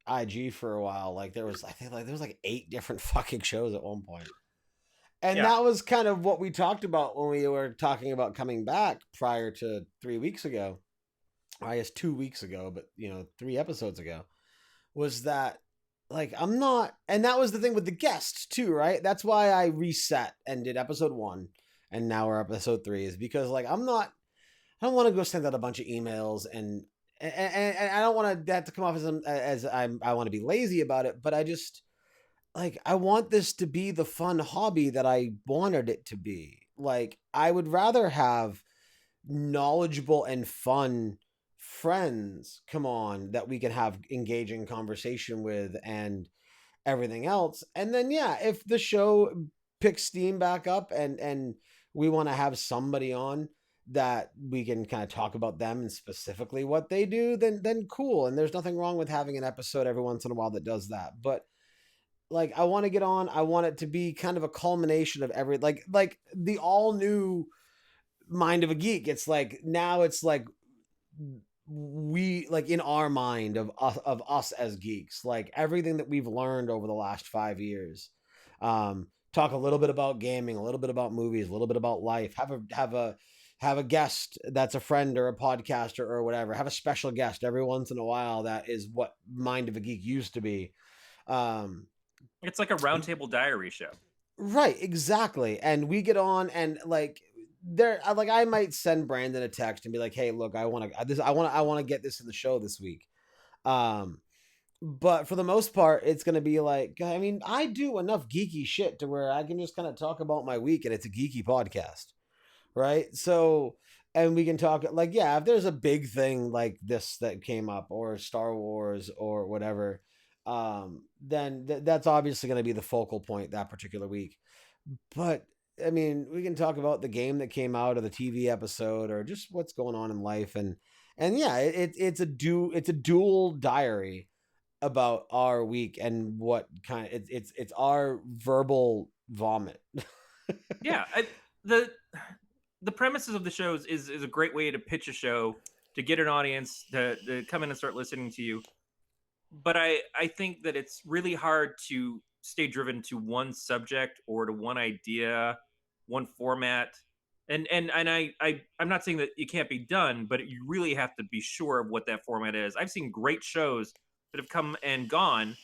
IG for a while. Like there was I think like there was like 8 different fucking shows at one point. And Yeah, that was kind of what we talked about when we were talking about coming back prior to 3 weeks ago. I guess 2 weeks ago, but 3 episodes ago was that like I'm not and that was the thing with the guests too, right? That's why I reset and did episode 1 and now we're episode 3 is because like I don't want to go send out a bunch of emails and I don't want that to come off as I want to be lazy about it, but I just like I want this to be the fun hobby that I wanted it to be. Like I would rather have knowledgeable and fun friends come on that we can have engaging conversation with and everything else. And then yeah, if the show picks steam back up and we want to have somebody on that we can kind of talk about them and specifically what they do, then cool. And there's nothing wrong with having an episode every once in a while that does that. But like I want to get on, I want it to be kind of a culmination of every like the all new mind of a geek. It's like now it's like we like in our mind of us as geeks, like everything that we've learned over the last 5 years. Talk a little bit about gaming, a little bit about movies, a little bit about life. Have a guest that's a friend or a podcaster or whatever. Have a special guest every once in a while. That is what Mind of a Geek used to be. Um, it's like a roundtable diary show. Right, exactly. And we get on and like there like I might send Brandon a text and be like, "Hey, look, I want to get this in the show this week." Um but for the most part, it's going to be like I mean, I do enough geeky shit to where I can just kind of talk about my week and it's a geeky podcast, right? So and we can talk like yeah, if there's a big thing like this that came up or Star Wars or whatever, then that's obviously going to be the focal point that particular week. But I mean, we can talk about the game that came out or the TV episode or just what's going on in life, and yeah, it's a dual diary about our week and what kind of it's our verbal vomit. Yeah, the the premises of the shows is a great way to pitch a show to get an audience to come in and start listening to you. But I think that it's really hard to stay driven to one subject or to one idea, one format. I'm not saying that it can't be done, but you really have to be sure of what that format is. I've seen great shows that have come and gone,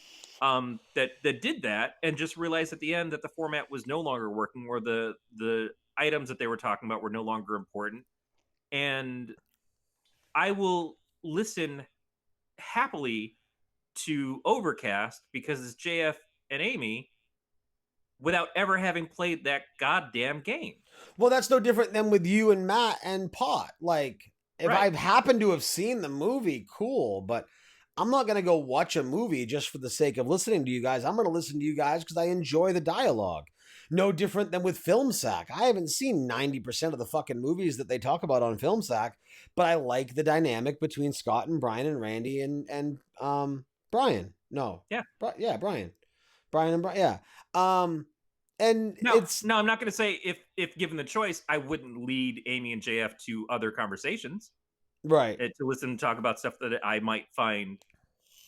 that did that and just realized at the end that the format was no longer working, or the items that they were talking about were no longer important. And I will listen happily to Overcast because it's JF and Amy without ever having played that goddamn game. Well, that's no different than with you and Matt and Pot. Like, if Right. I've happened to have seen the movie, cool, but I'm not going to go watch a movie just for the sake of listening to you guys. I'm going to listen to you guys because I enjoy the dialogue. No different than with Film Sack. I haven't seen 90% of the fucking movies that they talk about on Film Sack, but I like the dynamic between Scott and Brian and Randy and Brian. No. Yeah. Yeah, Brian. Brian and Brian. Yeah. And No, it's no, I'm not going to say if given the choice, I wouldn't lead Amy and JF to other conversations, right. to listen and talk about stuff that I might find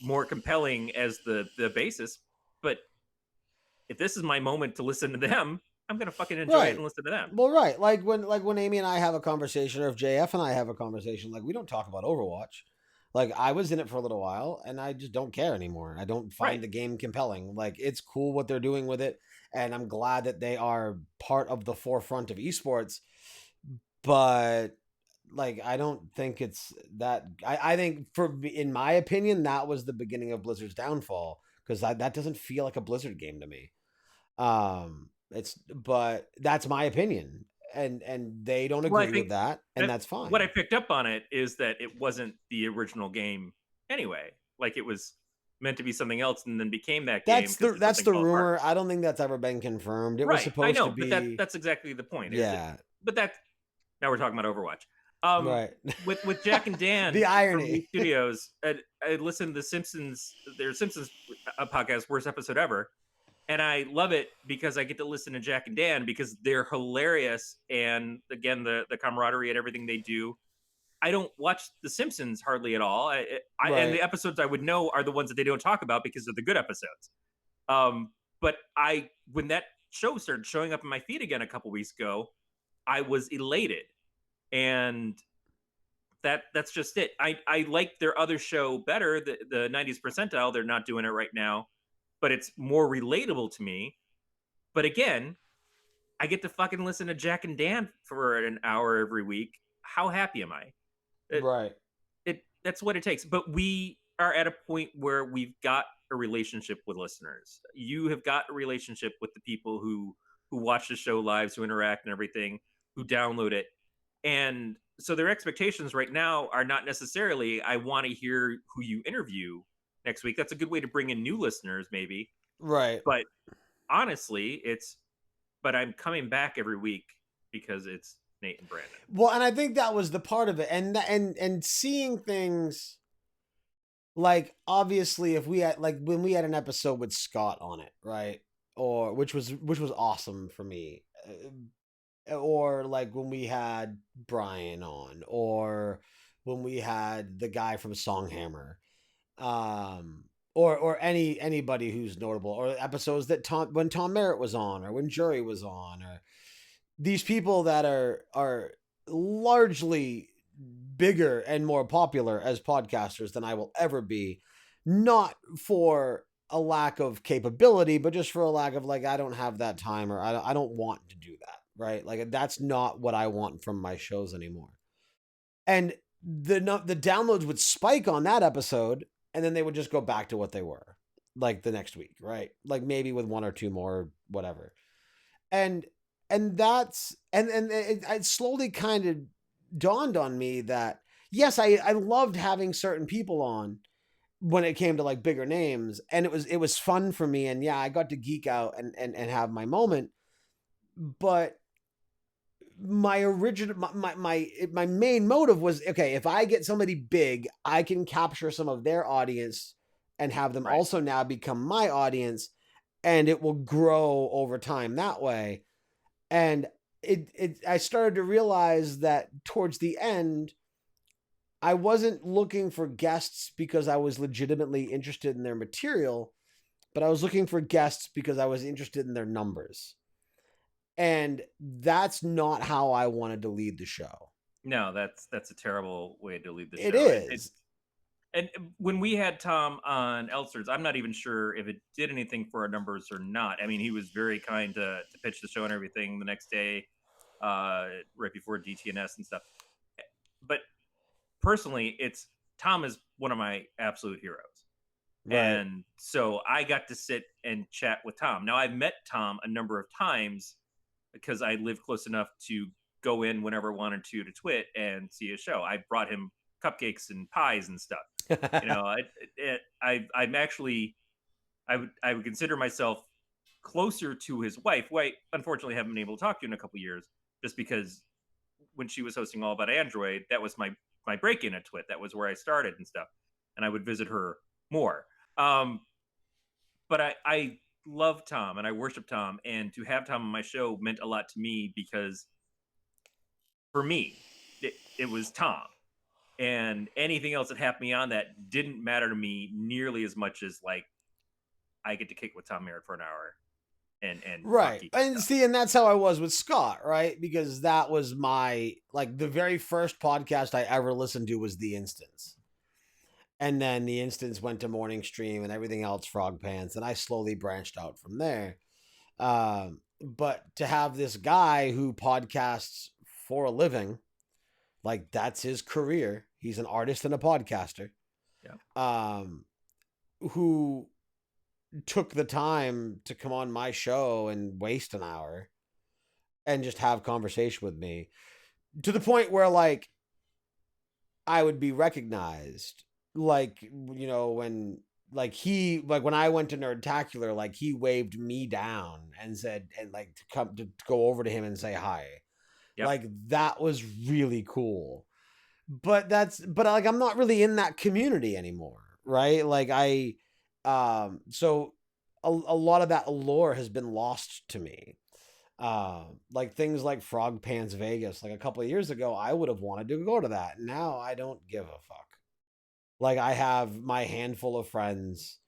more compelling as the basis. But if this is my moment to listen to them, I'm going to fucking enjoy it Right. and listen to them. Well, right. Like when Amy and I have a conversation, or if JF and I have a conversation, like we don't talk about Overwatch. Like I was in it for a little while, and I just don't care anymore. I don't Right. find the game compelling. Like it's cool what they're doing with it, and I'm glad that they are part of the forefront of esports. But like, I don't think it's that. I think, in my opinion, that was the beginning of Blizzard's downfall because that doesn't feel like a Blizzard game to me. It's but that's my opinion, and they don't Well, I agree with think that, and that that's what I fine. picked up on it is that it wasn't the original game anyway. Like it was meant to be something else and then became that game because That's something the fell apart. rumor. I don't think that's ever been confirmed. It was Right. I supposed to know, but be, that's exactly the point. yeah, But that now we're talking about Overwatch. Um, right. with Jack and The Dan from irony. Leaf Studios, I listened to the Simpsons, their Simpsons podcast, worst episode ever, and I love it because I get to listen to Jack and Dan because they're hilarious, and again the camaraderie and everything they do. I don't watch The Simpsons hardly at all. And the Right. episodes I would know are the ones that they don't talk about because they're the good episodes. But I when that show started showing up in my feed again a couple weeks ago, I was elated, and that's just it. I like their other show better, the 90s percentile. They're not doing it right now, but it's more relatable to me. But again, I get to fucking listen to Jack and Dan for an hour every week. How happy am I? It, Right. that's what it takes. But we are at a point where we've got a relationship with listeners. You have got a relationship with the people who watch the show live, who interact and everything, who download it. And so their expectations right now are not necessarily I want to hear who you interview next week. That's a good way to bring in new listeners maybe. Right. But honestly, it's but I'm coming back every week because it's Nate and Brandon. Well, and I think that was the part of it, and seeing things like, obviously, if we had, like, when we had an episode with Scott on it, right, or which was awesome for me, or like when we had Brian on, or when we had the guy from Songhammer, or anybody who's notable, or episodes that when Tom Merritt was on, or when Jury was on, or these people that are largely bigger and more popular as podcasters than I will ever be, not for a lack of capability, but just for a lack of, like, I don't have that time, or I don't want to do that, right? Like, that's not what I want from my shows anymore. And the downloads would spike on that episode, and then they would just go back to what they were, like, the next week, right? Like, maybe with one or two more, whatever. And that's and it slowly kind of dawned on me that, yes, I loved having certain people on when it came to, like, bigger names, and it was fun for me, and yeah, I got to geek out and have my moment. but my original my main motive was, okay, if I get somebody big, I can capture some of their audience and have them Right. also now become my audience, and it will grow over time that way. And I started to realize that towards the end, I wasn't looking for guests because I was legitimately interested in their material, but I was looking for guests because I was interested in their numbers. And that's not how I wanted to lead the show. No, that's a terrible way to lead the It show. is. And when we had Tom on Elsters, I'm not even sure if it did anything for our numbers or not. I mean, he was very kind to pitch the show and everything the next day, right before DTNS and stuff. But personally, it's Tom is one of my absolute heroes. Right. And so I got to sit and chat with Tom. Now I've met Tom a number of times because I live close enough to go in whenever I wanted to Twit and see a show. I brought him cupcakes and pies and stuff. You know, I'm actually I would consider myself closer to his wife, who I unfortunately haven't been able to talk to in a couple years, just because when she was hosting All About Android, that was my break in at Twit. That was where I started and stuff, and I would visit her more. Um, but I love Tom and I worship Tom, and to have Tom on my show meant a lot to me because for me, it was Tom. And anything else that happened beyond that didn't matter to me nearly as much as like I get to kick with Tom Merritt for an hour and talk Right. geeky And stuff. see, and that's how I was with Scott, right? Because that was my, like, the very first podcast I ever listened to was The Instance. And then The Instance went to Morning Stream and everything else, Frog Pants. And I slowly branched out from there. But to have this guy who podcasts for a living, like, that's his career. He's an artist and a podcaster. Yeah. Who took the time to come on my show and waste an hour and just have conversation with me, to the point where, like, I would be recognized, like, when, like when I went to Nerdtacular, like, he waved me down and said, and like, to go over to him and say hi. Yep. Like, that was really cool. But like, I'm not really in that community anymore, right? Like, so a lot of that allure has been lost to me. Like things like Frog Pants Vegas, like a couple of years ago, I would have wanted to go to that. Now I don't give a fuck. Like, I have my handful of friends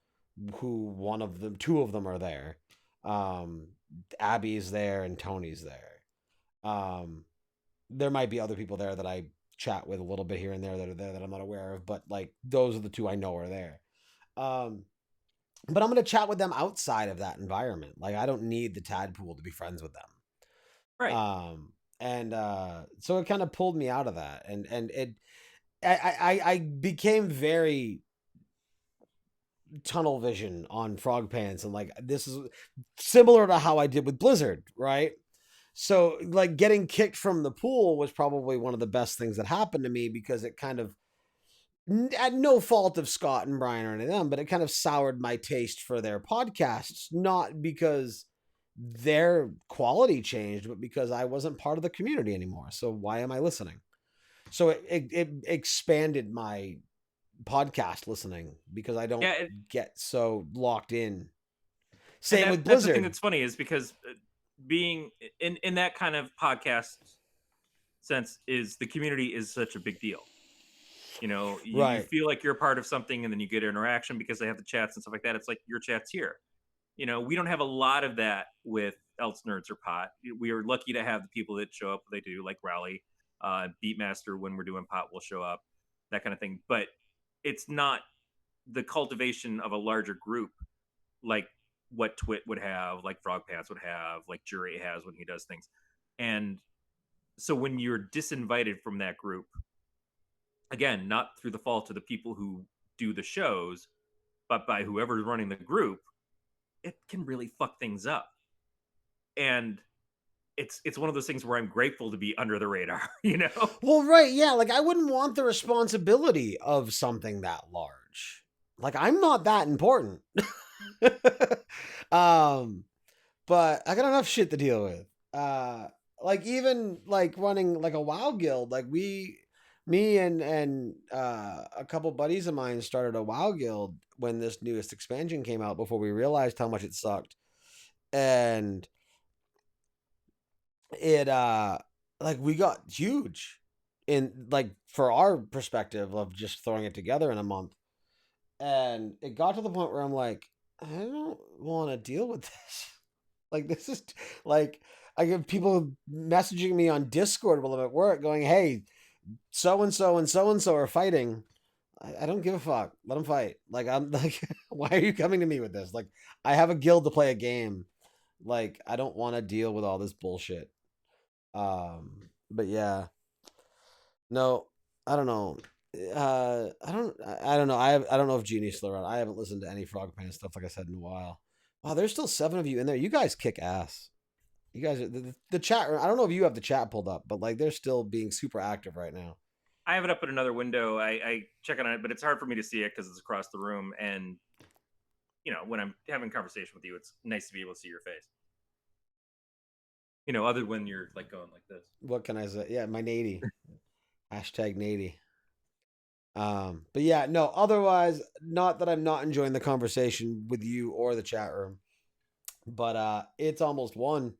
who, two of them are there. Um, Abby's there and Tony's there. Um, there might be other people there that I chat with a little bit here and there that are there that I'm not aware of, but like, those are the two I know are there. Um, but I'm going to chat with them outside of that environment. Like, I don't need the tadpole to be friends with them. Right. And so it kind of pulled me out of that, and I became very tunnel vision on Frog Pants, and like, this is similar to how I did with Blizzard, right? So, like, getting kicked from the pool was probably one of the best things that happened to me, because it kind of, at no fault of Scott and Brian or any of them, but it kind of soured my taste for their podcasts, not because their quality changed, but because I wasn't part of the community anymore. So why am I listening? So it expanded my podcast listening, because I don't Yeah, get so locked in. and Same with that's the thing Blizzard. that's funny is because being in that kind of podcast sense is the community is such a big deal. You know, you Right. feel like you're a part of something and then you get interaction because they have the chats and stuff like that. It's like your chat's here. You know, we don't have a lot of that with Else Nerds or Pot. We are lucky to have the people that show up. They do, like Rowley, Beatmaster when we're doing Pot will show up, that kind of thing. But it's not the cultivation of a larger group like what Twit would have, like Frog Pants would have, like Jury has when he does things. And so when you're disinvited from that group, again, not through the fault of the people who do the shows, but by whoever's running the group, it can really fuck things up. And it's one of those things where I'm grateful to be under the radar, you know? Well, right, yeah, like, I wouldn't want the responsibility of something that large. Like, I'm not that important. um, but I got enough shit to deal with. uh like even like running like a WoW guild, like me and a couple buddies of mine started a WoW guild when this newest expansion came out before we realized how much it sucked. And it like we got huge in like for our perspective of just throwing it together in a month. And it got to the point where I'm like, I don't want to deal with this. Like this is like I get people messaging me on Discord while I'm at work going, "Hey, so and so and so and so are fighting." I don't give a fuck. Let them fight. Like I'm like, why are you coming to me with this? Like I have a guild to play a game. Like I don't want to deal with all this bullshit. But yeah, no, I don't know. I don't know. I don't know if Genie's still around. I haven't listened to any Frog Pants stuff like I said in a while. Wow, there's still 7 of you in there. You guys kick ass. You guys are the chat room. I don't know if you have the chat pulled up, but like they're still being super active right now. I have it up in another window. I check on it, but it's hard for me to see it because it's across the room. And when I'm having a conversation with you, it's nice to be able to see your face. Other when you're like going like this. What can I say? Yeah, my Nady. Hashtag Nady. But yeah, no, otherwise, not that I'm not enjoying the conversation with you or the chat room. But it's almost 1.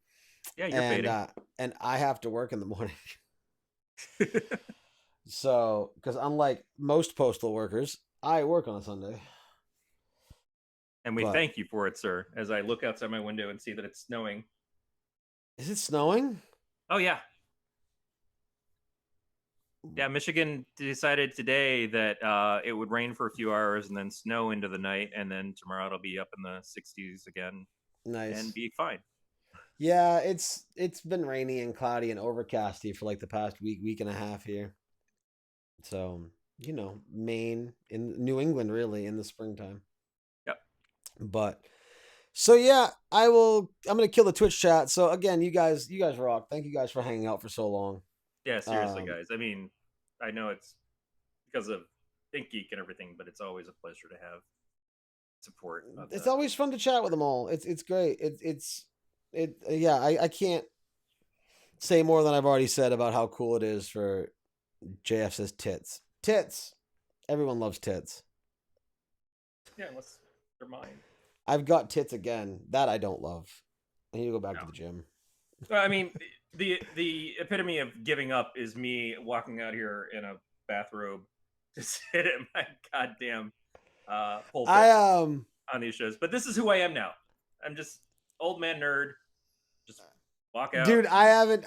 Yeah, you're And fading. and I have to work in the morning. So, because unlike most postal workers, I work on a Sunday. And we But thank you for it, sir, as I look outside my window and see that it's snowing. is it snowing? Oh, yeah. Yeah, Michigan decided today that it would rain for a few hours and then snow into the night. And then tomorrow it'll be up in the 60s again and Nice. be fine. Yeah, it's been rainy and cloudy and overcasty for like the past week and a half here. So, Maine in New England really in the springtime. Yep. But so yeah, I'm gonna kill the Twitch chat. So again, you guys rock. Thank you guys for hanging out for so long. Yeah, seriously, Um guys. I mean, I know it's because of Think Geek and everything, but it's always a pleasure to have support on it's the. always fun to chat with them all. It's great. It yeah, I can't say more than I've already said about how cool it is for JF says tits. Tits. Everyone loves tits. Yeah, unless they're mine. I've got tits again. That I don't love. I need to go back No. to the gym. Well, I mean, the epitome of giving up is me walking out here in a bathrobe to sit at my goddamn pulpit I on these shows. But this is who I am now. I'm just old man nerd. Just walk out. dude, I haven't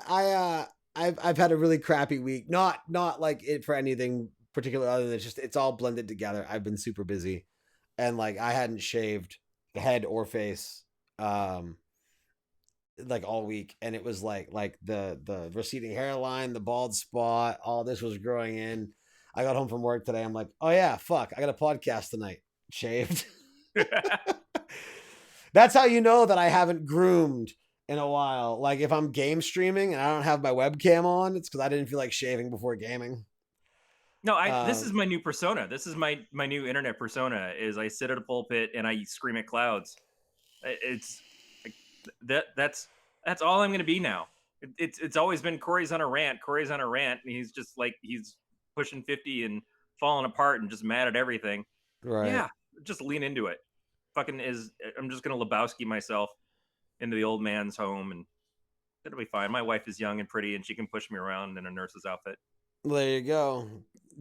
I've had a really crappy week. Not like it for anything particular other than it's all blended together. I've been super busy and like I hadn't shaved head or face like all week, and it was like the receding hairline, the bald spot, all this was growing in. I got home from work today. I'm like, oh yeah, fuck, I got a podcast tonight. Shaved. That's how you know that I haven't groomed in a while. Like if I'm game streaming and I don't have my webcam on, it's because I didn't feel like shaving before gaming. No, this is my new persona. This is my new internet persona. Is I sit at a pulpit and I scream at clouds. It's like that's all I'm going to be now. It's always been Corey's on a rant. Corey's on a rant, and he's just like he's pushing 50 and falling apart and just mad at everything. Right. Yeah, just lean into it. Fucking is. I'm just going to Lebowski myself into the old man's home, and it'll be fine. My wife is young and pretty, and she can push me around in a nurse's outfit. There you go.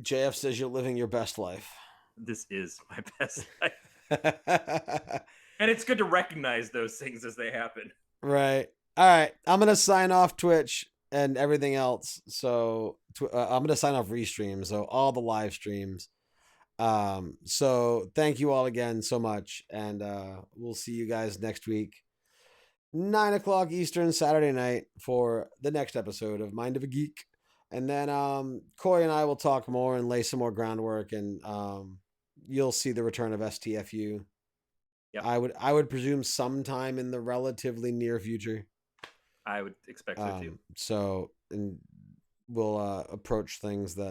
JF says you're living your best life. This is my best life. And it's good to recognize those things as they happen. Right. All right. I'm going to sign off Twitch and everything else. So I'm going to sign off Restream. So all the live streams. So thank you all again so much. And we'll see you guys next week. 9 o'clock Eastern Saturday night for the next episode of Mind of a Geek. And then Corey and I will talk more and lay some more groundwork, and you'll see the return of STFU. Yep. I would presume sometime in the relatively near future. I would expect so too. So, and we'll approach things that